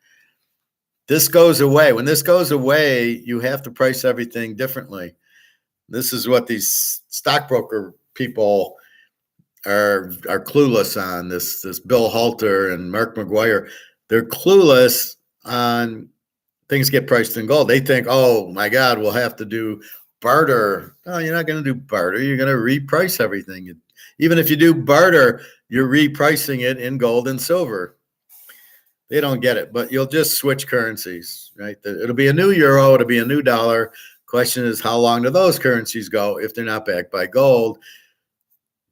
This goes away. When this goes away, you have to price everything differently. This is what these stockbroker people are clueless on. This Bill Halter and Mark McGuire, they're clueless on things get priced in gold. They think, oh my God, we'll have to do barter. No, you're not going to do barter. You're going to reprice everything. Even if you do barter, you're repricing it in gold and silver. They don't get it, but you'll just switch currencies, right? It'll be a new euro. It'll be a new dollar. Question is, how long do those currencies go if they're not backed by gold?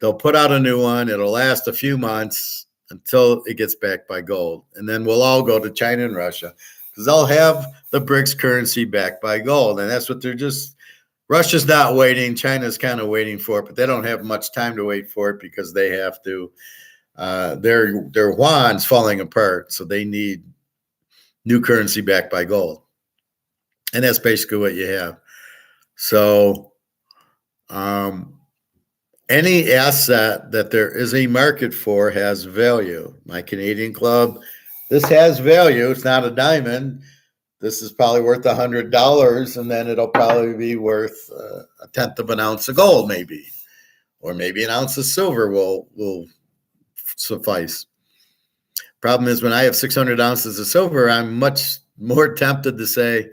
They'll put out a new one. It'll last a few months until it gets backed by gold. And then we'll all go to China and Russia because they'll have the BRICS currency backed by gold. And that's what they're just, Russia's not waiting. China's kind of waiting for it, but they don't have much time to wait for it because they have to, their yuan's falling apart. So they need new currency backed by gold. And that's basically what you have. So, any asset that there is a market for has value. My Canadian club, this has value. It's not a diamond. This is probably worth $100, and then it'll probably be worth a tenth of an ounce of gold, maybe, or maybe an ounce of silver will suffice. Problem is, when I have 600 ounces of silver, I'm much more tempted to say,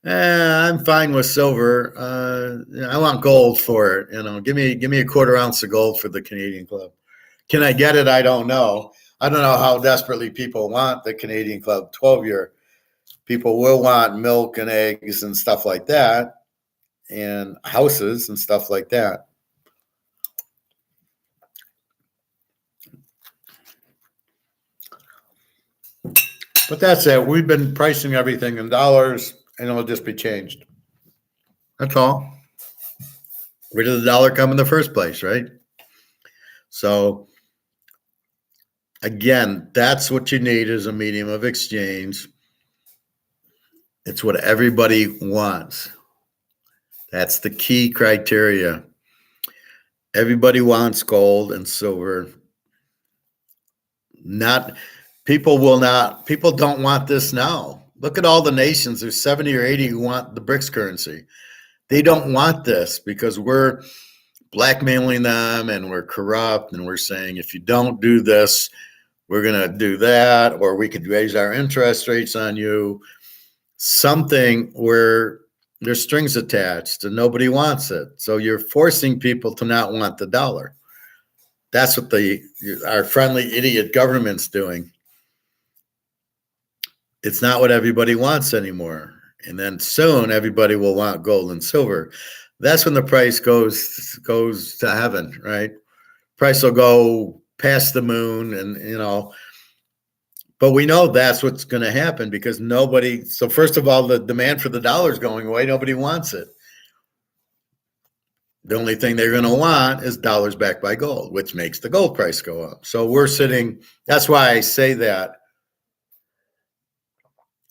I'm fine with silver. I want gold for it. Give me a quarter ounce of gold for the Canadian club. Can I get it? I don't know. I don't know how desperately people want the Canadian club 12-year. People will want milk and eggs and stuff like that, and houses and stuff like that. But that's it. We've been pricing everything in dollars, and it'll just be changed. That's all. Where did the dollar come in the first place, right? So, again, that's what you need as a medium of exchange. It's what everybody wants. That's the key criteria. Everybody wants gold and silver. People don't want this now. Look at all the nations. There's 70 or 80 who want the BRICS currency. They don't want this because we're blackmailing them and we're corrupt and we're saying, if you don't do this, we're going to do that, or we could raise our interest rates on you. Something where there's strings attached and nobody wants it. So you're forcing people to not want the dollar. That's what our friendly idiot government's doing. It's not what everybody wants anymore. And then soon everybody will want gold and silver. That's when the price goes to heaven, right? Price will go past the moon and, but we know that's what's going to happen because so first of all, the demand for the dollar is going away. Nobody wants it. The only thing they're going to want is dollars backed by gold, which makes the gold price go up. So that's why I say that.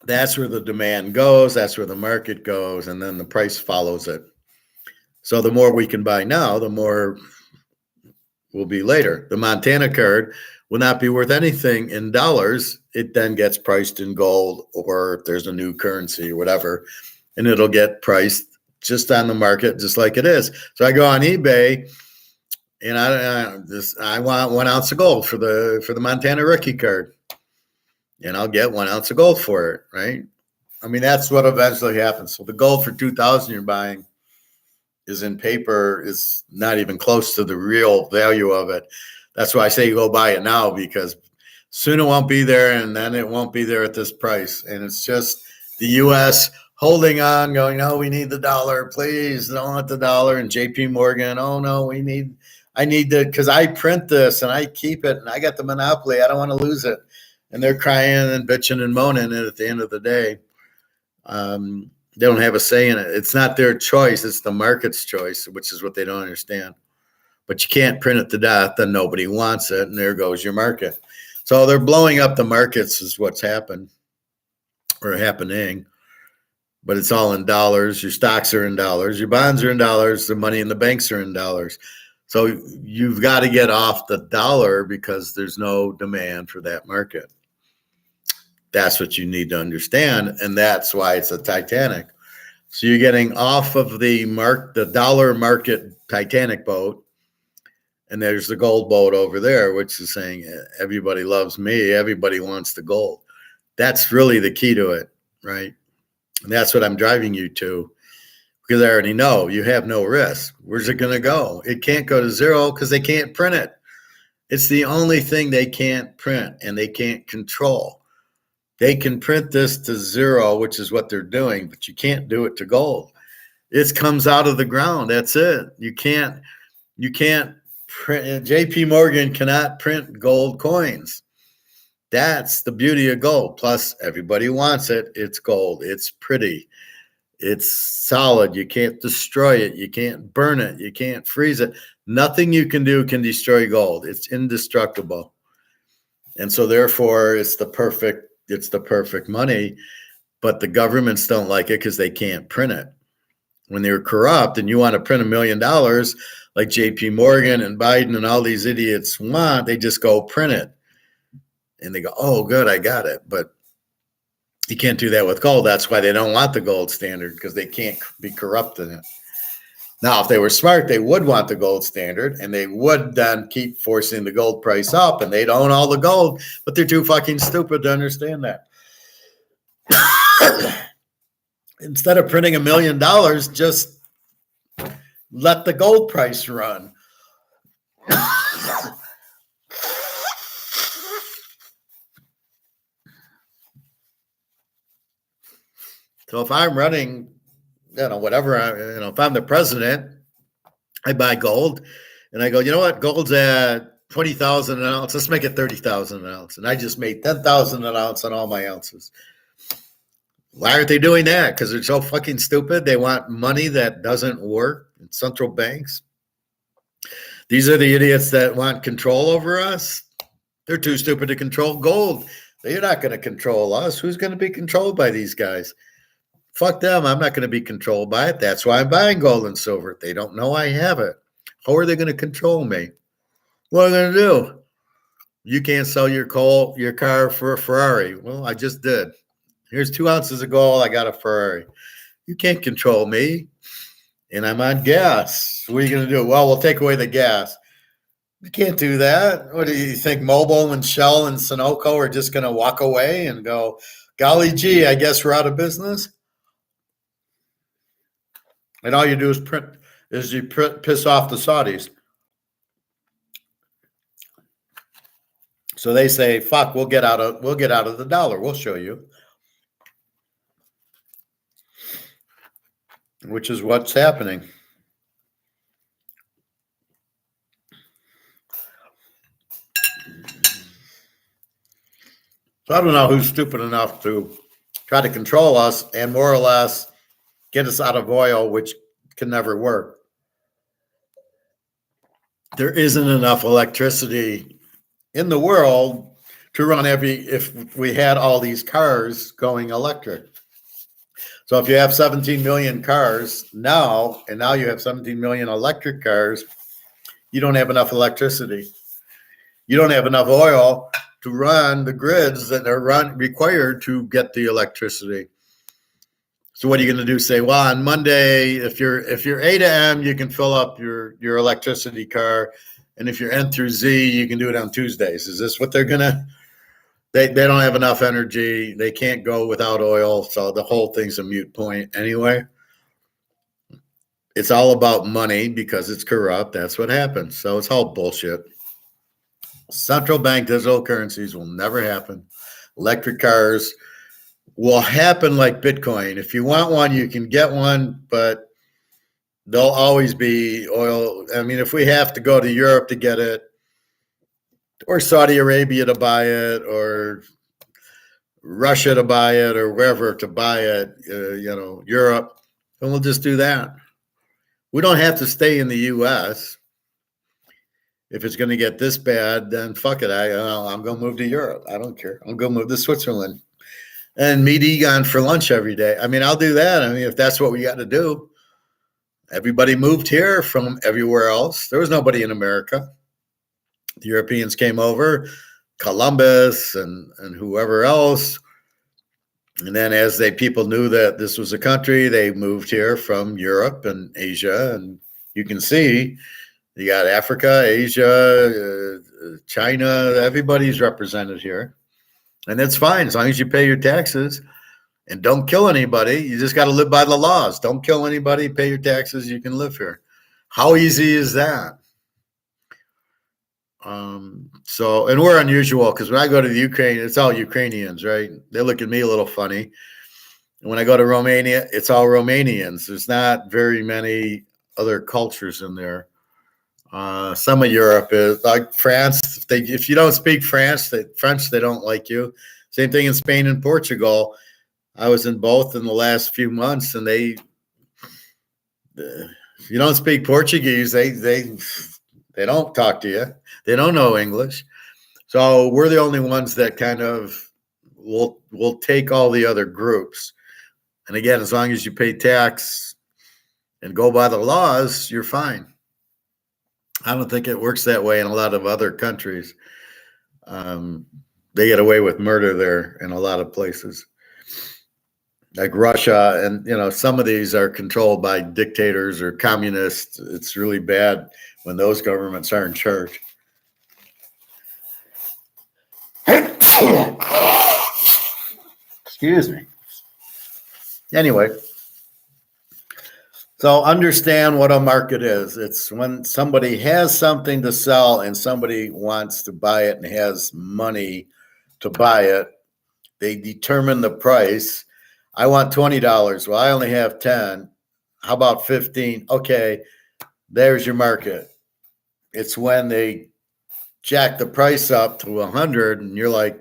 That's where the demand goes. That's where the market goes. And then the price follows it. So the more we can buy now, the more will be later. The Montana card will not be worth anything in dollars. It then gets priced in gold, or if there's a new currency or whatever, and it'll get priced just on the market, just like it is. So I go on eBay and I want 1 ounce of gold for the Montana rookie card. And I'll get 1 ounce of gold for it, right? I mean, that's what eventually happens. So the gold for 2,000 you're buying is in paper, is not even close to the real value of it. That's why I say you go buy it now, because soon it won't be there, and then it won't be there at this price. And it's just the U.S. holding on, going, no, we need the dollar, please, don't want the dollar. And JP Morgan, oh no, I need to, because I print this and I keep it and I got the monopoly. I don't want to lose it. And they're crying and bitching and moaning. And at the end of the day, they don't have a say in it. It's not their choice. It's the market's choice, which is what they don't understand. But you can't print it to death, and nobody wants it. And there goes your market. So they're blowing up the markets is what's happened or happening. but it's all in dollars. Your stocks are in dollars. Your bonds are in dollars. The money in the banks are in dollars. So you've got to get off the dollar because there's no demand for that market. That's what you need to understand, and that's why it's a Titanic. So you're getting off of the dollar market Titanic boat, and there's the gold boat over there, which is saying everybody loves me, everybody wants the gold. That's really the key to it, right? And that's what I'm driving you to, because I already know you have no risk. Where's it going to go? It can't go to zero because they can't print it. It's the only thing they can't print and they can't control. They can print this to zero, which is what they're doing, but you can't do it to gold. It comes out of the ground. That's it. You can't print. JP Morgan cannot print gold coins. That's the beauty of gold. Plus, everybody wants it. It's gold. It's pretty. It's solid. You can't destroy it. You can't burn it. You can't freeze it. Nothing you can do can destroy gold. It's indestructible. And so therefore it's the perfect money, but the governments don't like it because they can't print it. When they're corrupt and you want to print $1 million like JP Morgan and Biden and all these idiots want, they just go print it. And they go, oh, good, I got it. But you can't do that with gold. That's why they don't want the gold standard, because they can't be corrupt in it. Now, if they were smart, they would want the gold standard, and they would then keep forcing the gold price up, and they'd own all the gold, but they're too fucking stupid to understand that. Instead of printing $1 million, just let the gold price run. So if I'm running, whatever, if I'm the president, I buy gold and I go, you know what? Gold's at 20,000 an ounce. Let's make it 30,000 an ounce. And I just made 10,000 an ounce on all my ounces. Why aren't they doing that? Because they're so fucking stupid. They want money that doesn't work in central banks. These are the idiots that want control over us. They're too stupid to control gold. They're not going to control us. Who's going to be controlled by these guys? Fuck them. I'm not going to be controlled by it. That's why I'm buying gold and silver. They don't know I have it. How are they going to control me? What are they going to do? You can't sell your car for a Ferrari. Well, I just did. Here's 2 ounces of gold. I got a Ferrari. You can't control me. And I'm on gas. What are you going to do? Well, we'll take away the gas. You can't do that. What do you think? Mobil and Shell and Sunoco are just going to walk away and go, golly gee, I guess we're out of business? And all you do is piss off the Saudis. So they say, fuck, we'll get out of the dollar. We'll show you. Which is what's happening. So I don't know who's stupid enough to try to control us and more or less get us out of oil, which can never work. There isn't enough electricity in the world to run if we had all these cars going electric. So if you have 17 million cars now, and now you have 17 million electric cars, you don't have enough electricity. You don't have enough oil to run the grids that are required to get the electricity. So what are you going to do? Say, well, on Monday, if you're A to M, you can fill up your electricity car, and if you're N through Z, you can do it on Tuesdays. Is this what they're gonna? They don't have enough energy. They can't go without oil, so the whole thing's a moot point anyway. It's all about money because it's corrupt. That's what happens. So it's all bullshit. Central bank digital currencies will never happen. Electric cars will happen like Bitcoin. If you want one, you can get one, but they'll always be oil. I mean, if we have to go to Europe to get it, or Saudi Arabia to buy it, or Russia to buy it, or wherever to buy it, Europe, then we'll just do that. We don't have to stay in the U.S. If it's going to get this bad, then fuck it. I'm going to move to Europe. I don't care. I'm going to move to Switzerland. and meet Egon for lunch every day. I mean, I'll do that. I mean, if that's what we got to do. Everybody moved here from everywhere else. There was nobody in America. The Europeans came over, Columbus and whoever else. And then as people knew that this was a country, they moved here from Europe and Asia. And you can see you got Africa, Asia, China, everybody's represented here. And it's fine as long as you pay your taxes and don't kill anybody. You just got to live by the laws. Don't kill anybody, pay your taxes, you can live here. How easy is that? So, and we're unusual because when I go to the Ukraine, it's all Ukrainians, right? They look at me a little funny. And when I go to Romania, it's all Romanians. There's not very many other cultures in there. Some of Europe is like France. If you don't speak French, they don't like you. Same thing in Spain and Portugal. I was in both in the last few months, and if you don't speak Portuguese, they don't talk to you. They don't know English. So we're the only ones that kind of will take all the other groups. And again, as long as you pay tax and go by the laws, you're fine. I don't think it works that way in a lot of other countries. They get away with murder there in a lot of places. Like Russia, and some of these are controlled by dictators or communists. It's really bad when those governments are in charge. Excuse me. Anyway, so understand what a market is. It's when somebody has something to sell and somebody wants to buy it and has money to buy it. They determine the price. I want $20. Well, I only have 10. How about 15? Okay, there's your market. It's when they jack the price up to 100 and you're like,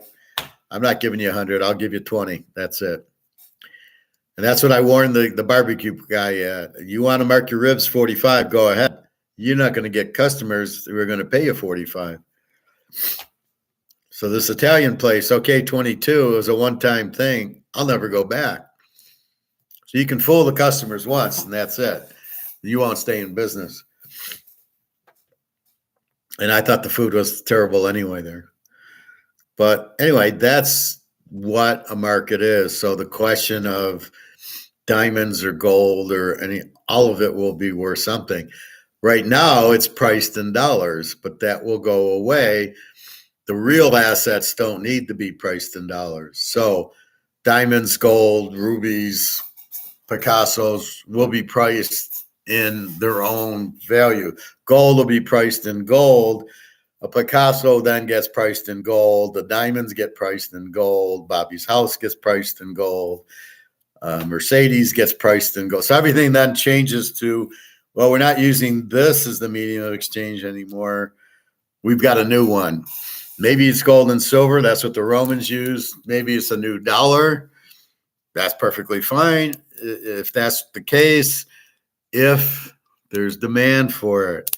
I'm not giving you 100. I'll give you 20. That's it. And that's what I warned the barbecue guy at. You want to mark your ribs 45, go ahead. You're not going to get customers who are going to pay you 45. So this Italian place, okay, 22 is a one-time thing. I'll never go back. So you can fool the customers once, and that's it. You won't stay in business. And I thought the food was terrible anyway there. But anyway, that's what a market is. So the question of diamonds or gold or all of it will be worth something. Right now, it's priced in dollars, but that will go away. The real assets don't need to be priced in dollars. So diamonds, gold, rubies, Picassos will be priced in their own value. Gold will be priced in gold. A Picasso then gets priced in gold. The diamonds get priced in gold. Bobby's house gets priced in gold. Mercedes gets priced in gold. So everything then changes to, well, we're not using this as the medium of exchange anymore. We've got a new one. Maybe it's gold and silver. That's what the Romans used. Maybe it's a new dollar. That's perfectly fine. If that's the case, if there's demand for it.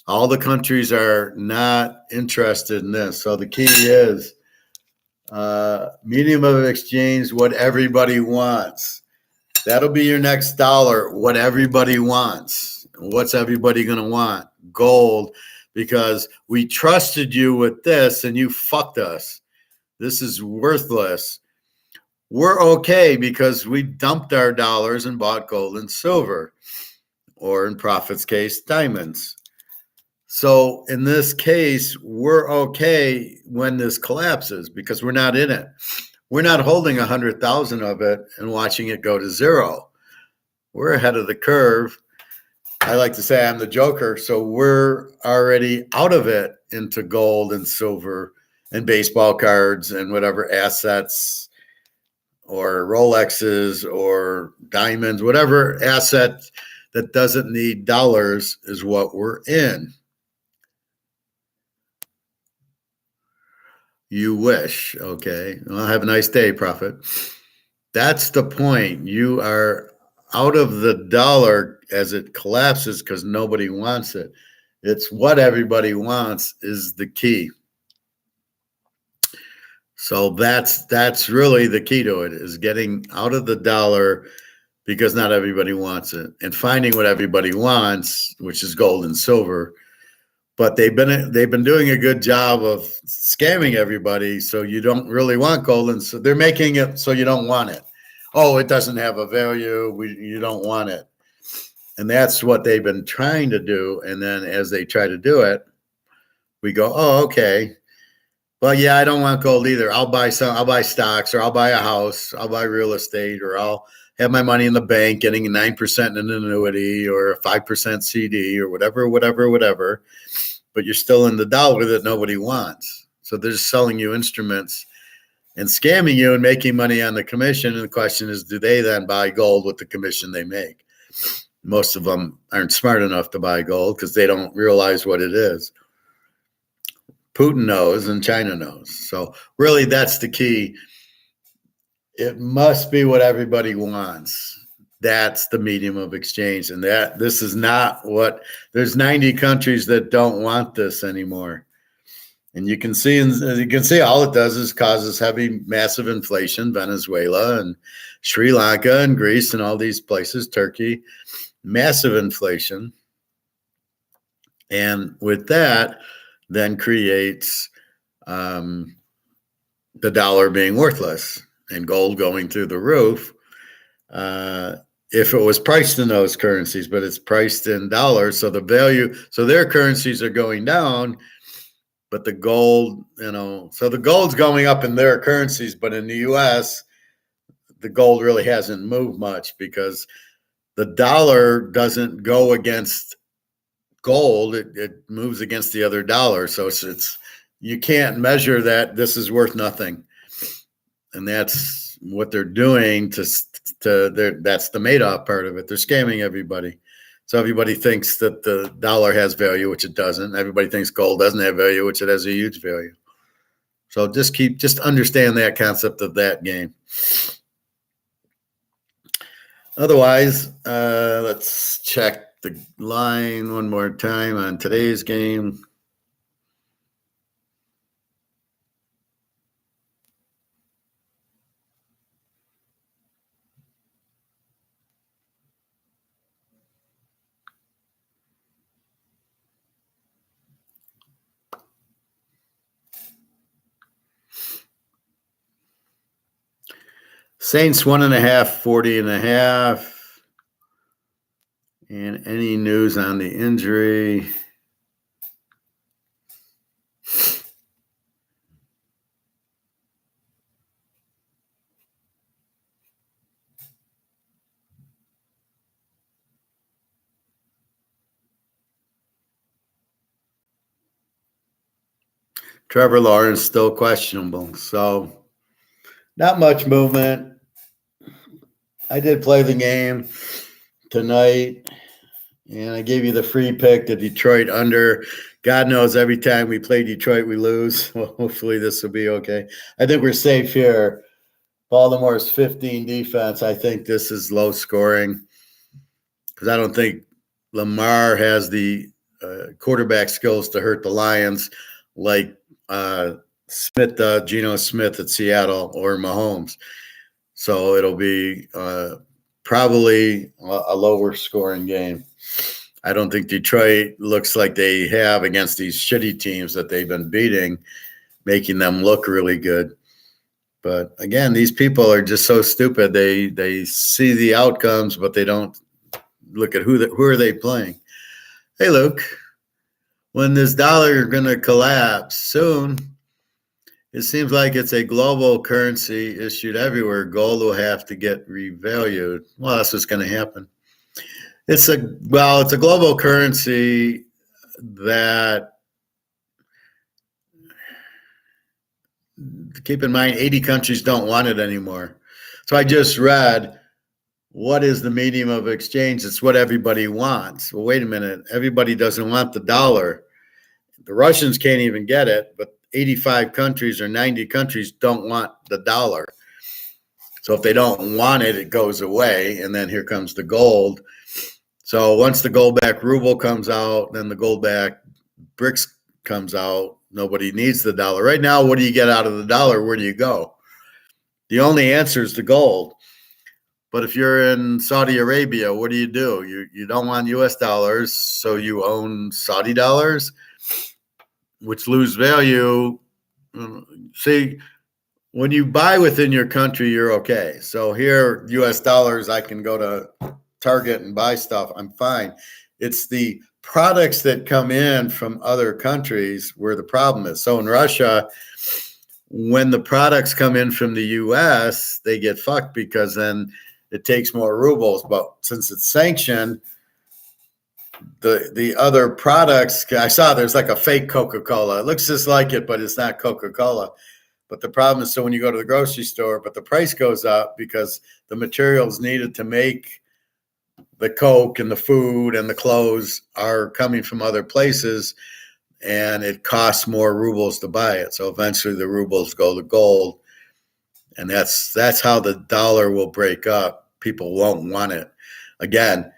All the countries are not interested in this. So the key is medium of exchange, what everybody wants. That'll be your next dollar, what everybody wants. What's everybody going to want? Gold, because we trusted you with this and you fucked us. This is worthless. We're okay because we dumped our dollars and bought gold and silver, or in Prophet's case, diamonds. So in this case, we're okay when this collapses because we're not in it. We're not holding 100,000 of it and watching it go to zero. We're ahead of the curve. I like to say I'm the Joker. So we're already out of it into gold and silver and baseball cards and whatever assets or Rolexes or diamonds, whatever asset that doesn't need dollars is what we're in. You wish. Okay. Well, have a nice day, Prophet. That's the point. You are out of the dollar as it collapses because nobody wants it. It's what everybody wants is the key. So that's really the key to it, is getting out of the dollar, because not everybody wants it, and finding what everybody wants, which is gold and silver. But they've been doing a good job of scamming everybody, so you don't really want gold, and so they're making it so you don't want it. Oh, it doesn't have a value. You don't want it, and that's what they've been trying to do. And then as they try to do it, we go, oh, okay. Well, yeah, I don't want gold either. I'll buy stocks, or I'll buy a house, I'll buy real estate, or I'll have my money in the bank getting a 9% in an annuity, or a 5% CD, or whatever. But you're still in the dollar that nobody wants. So they're just selling you instruments and scamming you and making money on the commission. And the question is, do they then buy gold with the commission they make? Most of them aren't smart enough to buy gold because they don't realize what it is. Putin knows and China knows. So really, that's the key. It must be what everybody wants. That's the medium of exchange. And this is not what, there's 90 countries that don't want this anymore. And you can see all it does is causes massive inflation. Venezuela and Sri Lanka and Greece and all these places, Turkey, massive inflation. And with that, then creates the dollar being worthless and gold going through the roof. If it was priced in those currencies, but it's priced in dollars, so the value, so their currencies are going down, but the gold, so the gold's going up in their currencies, but in the US, the gold really hasn't moved much because the dollar doesn't go against gold, it moves against the other dollar. So it's you can't measure that this is worth nothing. And that's what they're doing that's the Madoff part of it. They're scamming everybody. So everybody thinks that the dollar has value, which it doesn't. Everybody thinks gold doesn't have value, which it has a huge value. So just understand that concept of that game. Otherwise, let's check the line one more time on today's game. Saints 1.5, 40.5. And any news on the injury? Trevor Lawrence still questionable. So not much movement. I did play the game tonight, and I gave you the free pick, the Detroit under. God knows every time we play Detroit, we lose. Well, hopefully this will be okay. I think we're safe here. Baltimore's 15 defense. I think this is low scoring because I don't think Lamar has the quarterback skills to hurt the Lions like Geno Smith at Seattle or Mahomes. So it'll be probably a lower scoring game. I don't think Detroit looks like they have against these shitty teams that they've been beating, making them look really good. But again, these people are just so stupid. They see the outcomes, but they don't look at who are they playing. Hey, Luke, when this dollar is going to collapse soon, it seems like it's a global currency issued everywhere. Gold will have to get revalued. Well, that's what's going to happen. It's a global currency that, keep in mind, 80 countries don't want it anymore. So I just read, what is the medium of exchange? It's what everybody wants. Well, wait a minute. Everybody doesn't want the dollar. The Russians can't even get it, but 85 countries or 90 countries don't want the dollar. So if they don't want it, it goes away. And then here comes the gold. So once the gold-backed ruble comes out, then the gold-backed brics comes out, Nobody needs the dollar. Right now, what do you get out of the dollar? Where do you go? The only answer is the gold. But if you're in Saudi Arabia, what do? You don't want US dollars, so you own Saudi dollars, which lose value. See, when you buy within your country, you're okay. So here, US dollars, I can go to Target and buy stuff. I'm fine. It's the products that come in from other countries where the problem is. So in Russia, when the products come in from the US, they get fucked because then it takes more rubles. But since it's sanctioned, the other products, I saw there's like a fake Coca-Cola. It looks just like it, but it's not Coca-Cola. But the problem is, so when you go to the grocery store, but the price goes up because the materials needed to make the Coke and the food and the clothes are coming from other places, and it costs more rubles to buy it. So eventually the rubles go to gold, and that's how the dollar will break up. People won't want it. Again,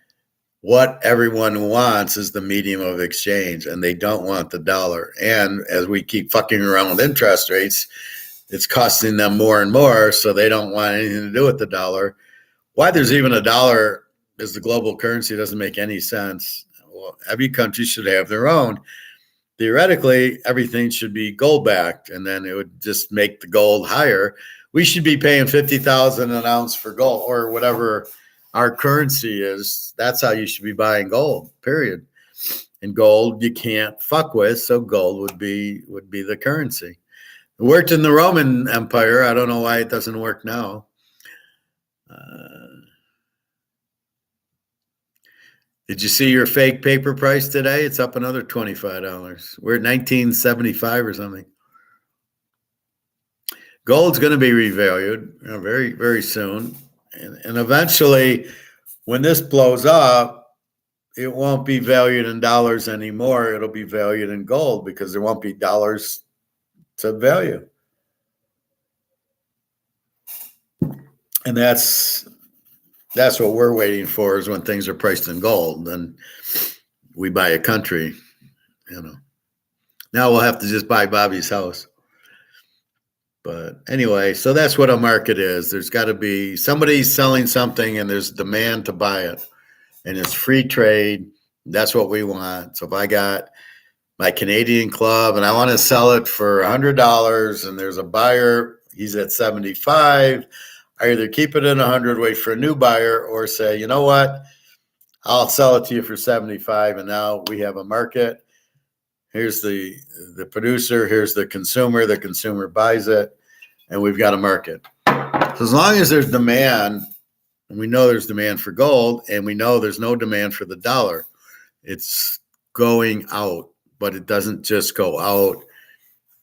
what everyone wants is the medium of exchange, and they don't want the dollar. And as we keep fucking around with interest rates, it's costing them more and more, so they don't want anything to do with the dollar. Why there's even a dollar as the global currency doesn't make any sense. Well, every country should have their own. Theoretically, everything should be gold backed, and then it would just make the gold higher. We should be paying 50,000 an ounce for gold, or whatever our currency is. That's how you should be buying gold, period. And gold you can't fuck with, so gold would be the currency. It worked in the Roman Empire. I don't know why it doesn't work now. Did you see your fake paper price today? It's up another $25. We're at 1975 or something. Gold's going to be revalued very, very soon. And eventually, when this blows up, it won't be valued in dollars anymore. It'll be valued in gold because there won't be dollars to value. And that's what we're waiting for, is when things are priced in gold. Then we buy a country, Now we'll have to just buy Bobby's house. But anyway, so that's what a market is. There's got to be somebody selling something and there's demand to buy it. And it's free trade. That's what we want. So if I got my Canadian club and I want to sell it for $100 and there's a buyer, he's at 75, I either keep it at 100, wait for a new buyer, or say, you know what, I'll sell it to you for 75, and now we have a market. Here's the producer, here's the consumer buys it, and we've got a market. So as long as there's demand, and we know there's demand for gold, and we know there's no demand for the dollar, it's going out, but it doesn't just go out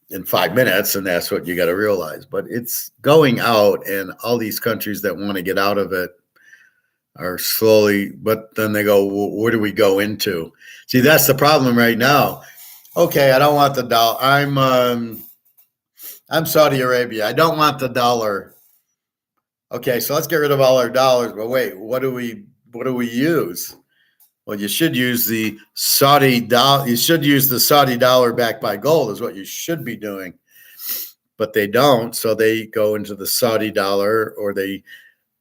in 5 minutes, and that's what you got to realize. But it's going out, and all these countries that want to get out of it are slowly, but then they go, well, where do we go into? See, that's the problem right now. Okay, I don't want the dollar. I'm Saudi Arabia. I don't want the dollar. Okay, so let's get rid of all our dollars. But wait, what do we use? Well, you should use the Saudi dollar. You should use the Saudi dollar backed by gold is what you should be doing. But they don't, so they go into the Saudi dollar, or they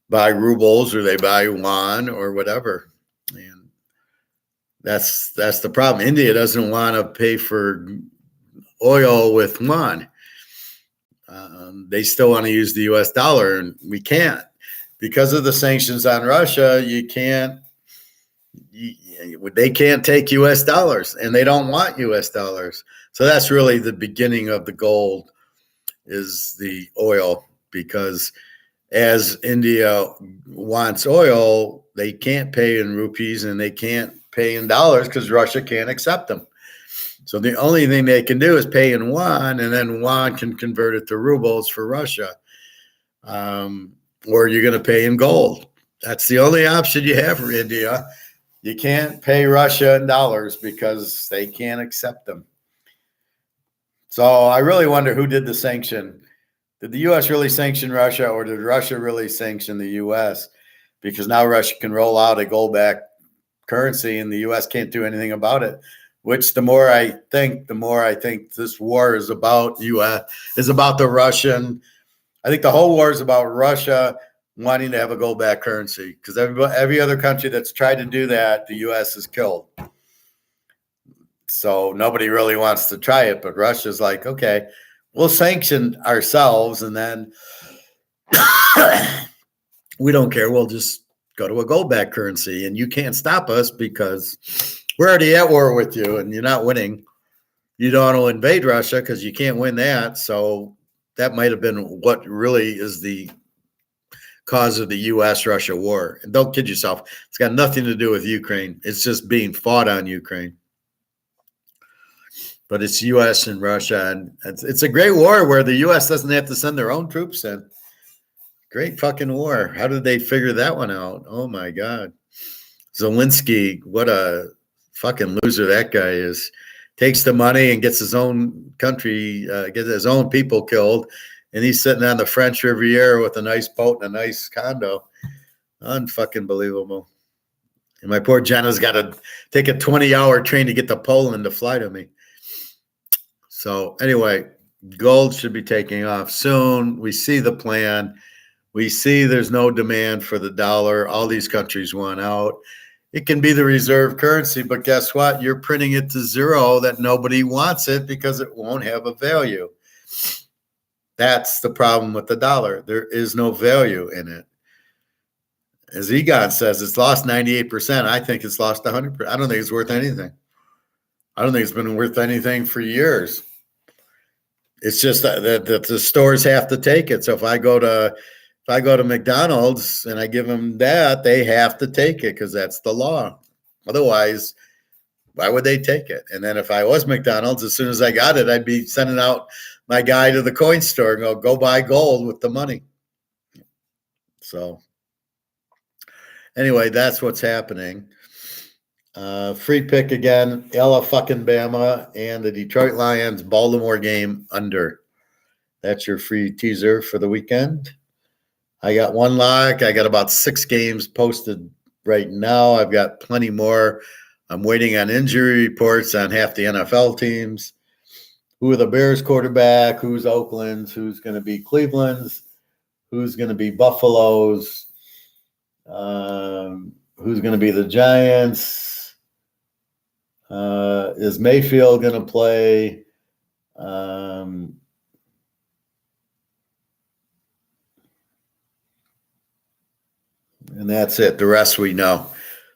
buy rubles, or they buy yuan, or whatever. And that's the problem. India doesn't want to pay for oil with yuan. They still want to use the U.S. dollar, and we can't. Because of the sanctions on Russia, you can't. They can't take U.S. dollars, and they don't want U.S. dollars. So that's really the beginning of the gold, is the oil, because as India wants oil, they can't pay in rupees and they can't pay in dollars because Russia can't accept them. So the only thing they can do is pay in yuan, and then yuan can convert it to rubles for Russia. Or you're going to pay in gold. That's the only option you have for India. You can't pay Russia in dollars because they can't accept them. So I really wonder who did the sanction. Did the U.S. really sanction Russia, or did Russia really sanction the U.S.? Because now Russia can roll out a gold-backed currency and the U.S. can't do anything about it. which the more I think this war is about is about the Russian. I think the whole war is about Russia wanting to have a gold-backed currency, because every other country that's tried to do that, the U.S. has killed. So nobody really wants to try it, but Russia's like, okay, we'll sanction ourselves, and then we don't care. We'll just go to a gold-backed currency, and you can't stop us because we're already at war with you, and you're not winning. You don't want to invade Russia because you can't win that. So that might have been what really is the cause of the U.S.-Russia war. And don't kid yourself. It's got nothing to do with Ukraine. It's just being fought on Ukraine. But it's U.S. and Russia. And it's a great war where the U.S. doesn't have to send their own troops in. Great fucking war. How did they figure that one out? Oh, my God. Zelensky, what a fucking loser that guy is. Takes the money and gets his own country, gets his own people killed. And he's sitting on the French Riviera with a nice boat and a nice condo. Unfucking believable. And my poor Jenna's got to take a 20-hour train to get to Poland to fly to me. So anyway, gold should be taking off soon. We see the plan. We see there's no demand for the dollar. All these countries want out. It can be the reserve currency, but guess what? You're printing it to zero that nobody wants it because it won't have a value. That's the problem with the dollar. There is no value in it. As Egon says, it's lost 98%. I think it's lost 100%. I don't think it's worth anything. I don't think it's been worth anything for years. It's just that the stores have to take it. So if I go to McDonald's and I give them that, they have to take it because that's the law. Otherwise, why would they take it? And then if I was McDonald's, as soon as I got it, I'd be sending out my guy to the coin store and go buy gold with the money. So anyway, that's what's happening. Free pick again, Ella fucking Bama and the Detroit Lions Baltimore game under. That's your free teaser for the weekend. I got one lock. I got about 6 games posted right now. I've got plenty more. I'm waiting on injury reports on half the NFL teams. Who are the Bears quarterback? Who's Oakland's? Who's going to be Cleveland's? Who's going to be Buffalo's? Who's going to be the Giants? Is Mayfield going to play? And that's it. The rest we know.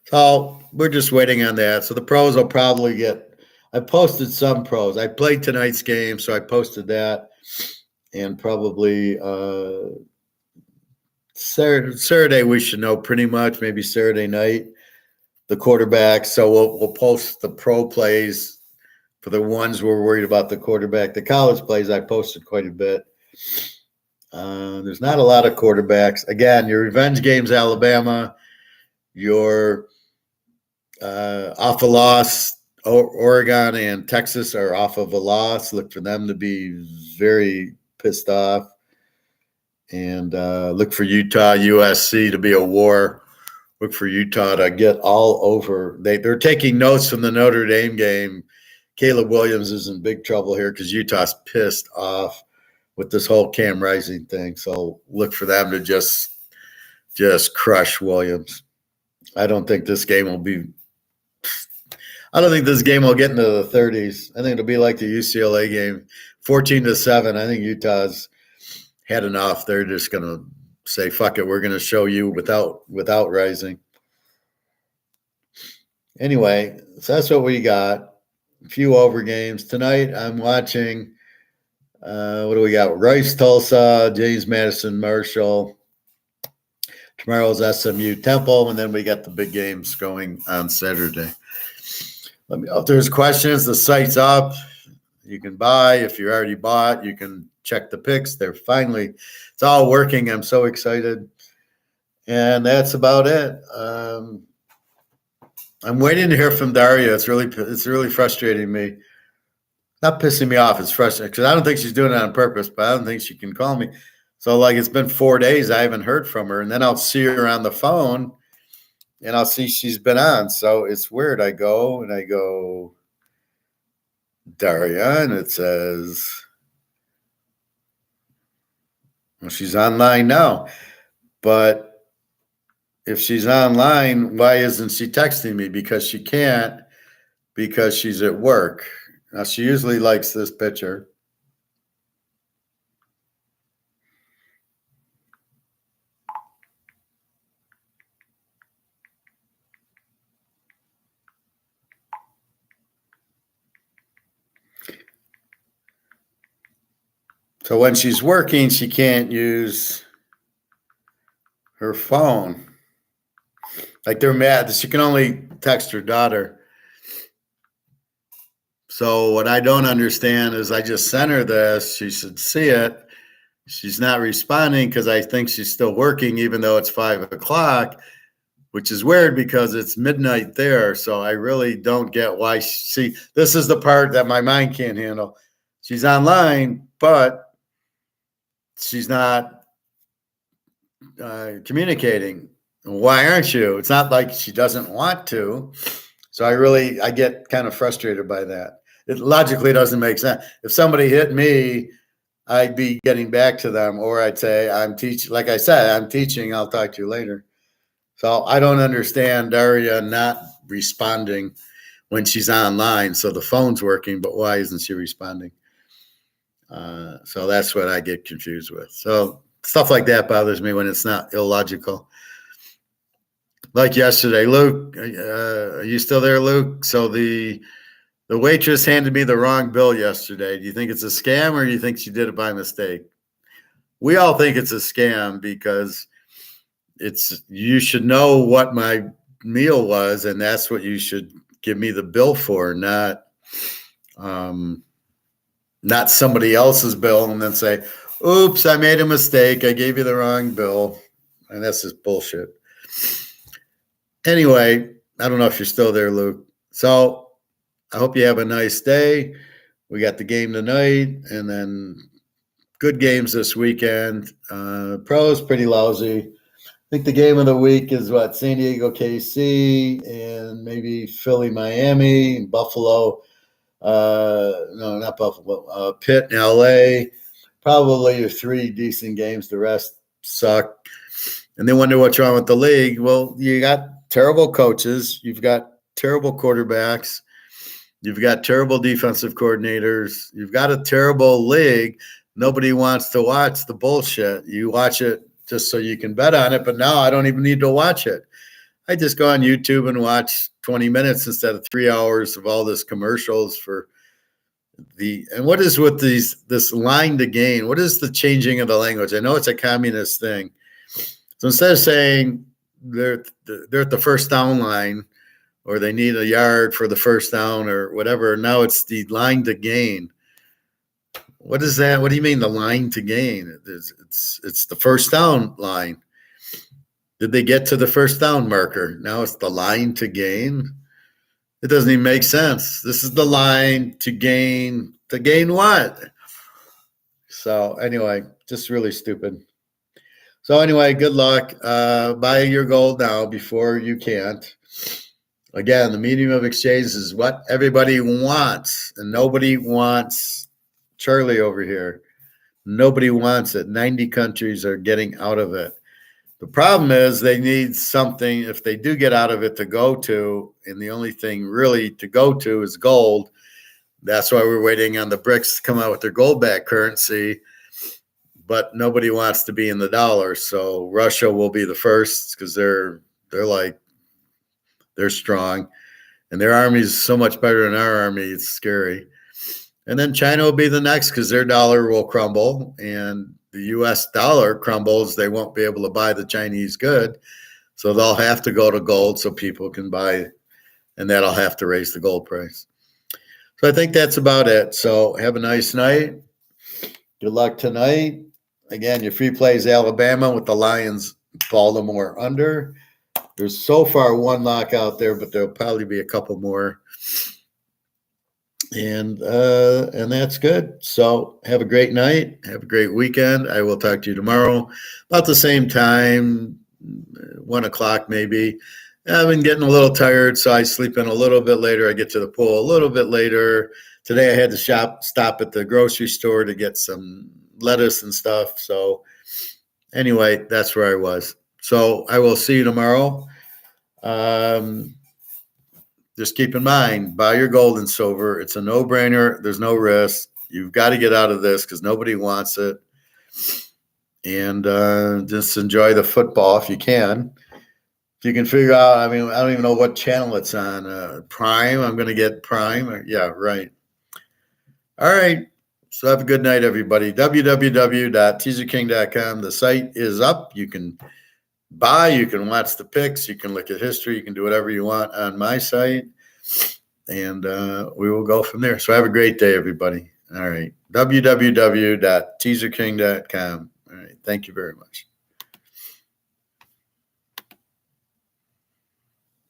So we're just waiting on that. So the pros will probably get – I posted some pros. I played tonight's game, so I posted that. And probably Saturday we should know pretty much, maybe Saturday night, the quarterback. So we'll post the pro plays for the ones we're worried about the quarterback. The college plays I posted quite a bit. There's not a lot of quarterbacks. Again, your revenge games, Alabama. Your off a loss, Oregon and Texas are off of a loss. Look for them to be very pissed off. And look for Utah, USC to be a war. Look for Utah to get all over. They're taking notes from the Notre Dame game. Caleb Williams is in big trouble here because Utah's pissed off with this whole Cam Rising thing. So look for them to just crush Williams. I don't think this game will get into the 30s. I think it'll be like the UCLA game, 14-7. I think Utah's had enough. They're just going to say, fuck it, we're going to show you without Rising. Anyway, so that's what we got. A few over games. Tonight I'm watching what do we got? Rice, Tulsa, James Madison, Marshall. Tomorrow's SMU Temple, and then we got the big games going on Saturday. Let me know if there's questions. The site's up. You can buy. If you already bought, you can check the picks. It's all working. I'm so excited. And that's about it. I'm waiting to hear from Daria. It's really frustrating me. Not pissing me off. It's frustrating because I don't think she's doing it on purpose, but I don't think she can call me. So it's been 4 days. I haven't heard from her. And then I'll see her on the phone and I'll see she's been on. So it's weird. I go, Daria, and it says, well, she's online now. But if she's online, why isn't she texting me? Because she can't, because she's at work. Now, she usually likes this picture. So when she's working, she can't use her phone. Like, they're mad that she can only text her daughter. So what I don't understand is I just sent her this. She should see it. She's not responding because I think she's still working, even though it's 5 o'clock, which is weird because it's midnight there. So I really don't get why this is the part that my mind can't handle. She's online, but she's not communicating. Why aren't you? It's not like she doesn't want to. So I get kind of frustrated by that. It logically doesn't make sense. If somebody hit me, I'd be getting back to them, or I'd say, I'm teaching. Like I said, I'm teaching. I'll talk to you later. So I don't understand Daria not responding when she's online. So the phone's working, but why isn't she responding? So that's what I get confused with. So stuff like that bothers me when it's not illogical. Like yesterday, Luke, are you still there, Luke? So the waitress handed me the wrong bill yesterday. Do you think it's a scam, or do you think she did it by mistake? We all think it's a scam because you should know what my meal was, and that's what you should give me the bill for, not somebody else's bill and then say, oops, I made a mistake. I gave you the wrong bill. And that's just bullshit. Anyway, I don't know if you're still there, Luke. So I hope you have a nice day. We got the game tonight, and then good games this weekend. Pros, pretty lousy. I think the game of the week is San Diego, KC, and maybe Philly, Miami, and Buffalo. No, not Buffalo. Pitt and LA. Probably your 3 decent games. The rest suck. And they wonder what's wrong with the league. Well, you got terrible coaches. You've got terrible quarterbacks. You've got terrible defensive coordinators. You've got a terrible league. Nobody wants to watch the bullshit. You watch it just so you can bet on it. But now I don't even need to watch it. I just go on YouTube and watch 20 minutes instead of 3 hours of all this commercials for and what is with this line to gain? What is the changing of the language? I know it's a communist thing. So instead of saying they're at the first down line, or they need a yard for the first down or whatever, now it's the line to gain. What is that? What do you mean the line to gain? It's the first down line. Did they get to the first down marker? Now it's the line to gain. It doesn't even make sense. This is the line to gain. To gain what? So anyway, just really stupid. So anyway, good luck. Buy your gold now before you can't. Again, the medium of exchange is what everybody wants, and nobody wants Charlie over here. Nobody wants it. 90 countries are getting out of it. The problem is they need something, if they do get out of it, to go to, and the only thing really to go to is gold. That's why we're waiting on the BRICS to come out with their gold-backed currency, but nobody wants to be in the dollar. So Russia will be the first because they're strong, and their army is so much better than our army. It's scary. And then China will be the next because their dollar will crumble, and the U.S. dollar crumbles. They won't be able to buy the Chinese good, so they'll have to go to gold so people can buy, and that'll have to raise the gold price. So I think that's about it. So have a nice night. Good luck tonight. Again, your free play is Alabama with the Lions, Baltimore under. There's so far one lock out there, but there'll probably be a couple more. And that's good. So have a great night. Have a great weekend. I will talk to you tomorrow about the same time, 1 o'clock maybe. I've been getting a little tired, so I sleep in a little bit later. I get to the pool a little bit later. Today I had to stop at the grocery store to get some lettuce and stuff. So anyway, that's where I was. So I will see you tomorrow. Um, just keep in mind, buy your gold and silver. It's a no-brainer. There's no risk. You've got to get out of this because nobody wants it. And just enjoy the football if you can. If you can figure out, I mean, I don't even know what channel it's on. Prime, I'm going to get Prime. Yeah, right. All right. So have a good night, everybody. www.teaserking.com. The site is up. You can buy, you can watch the picks, you can look at history, you can do whatever you want on my site. And we will go from there. So have a great day, everybody. All right. www.teaserking.com. All right. Thank you very much.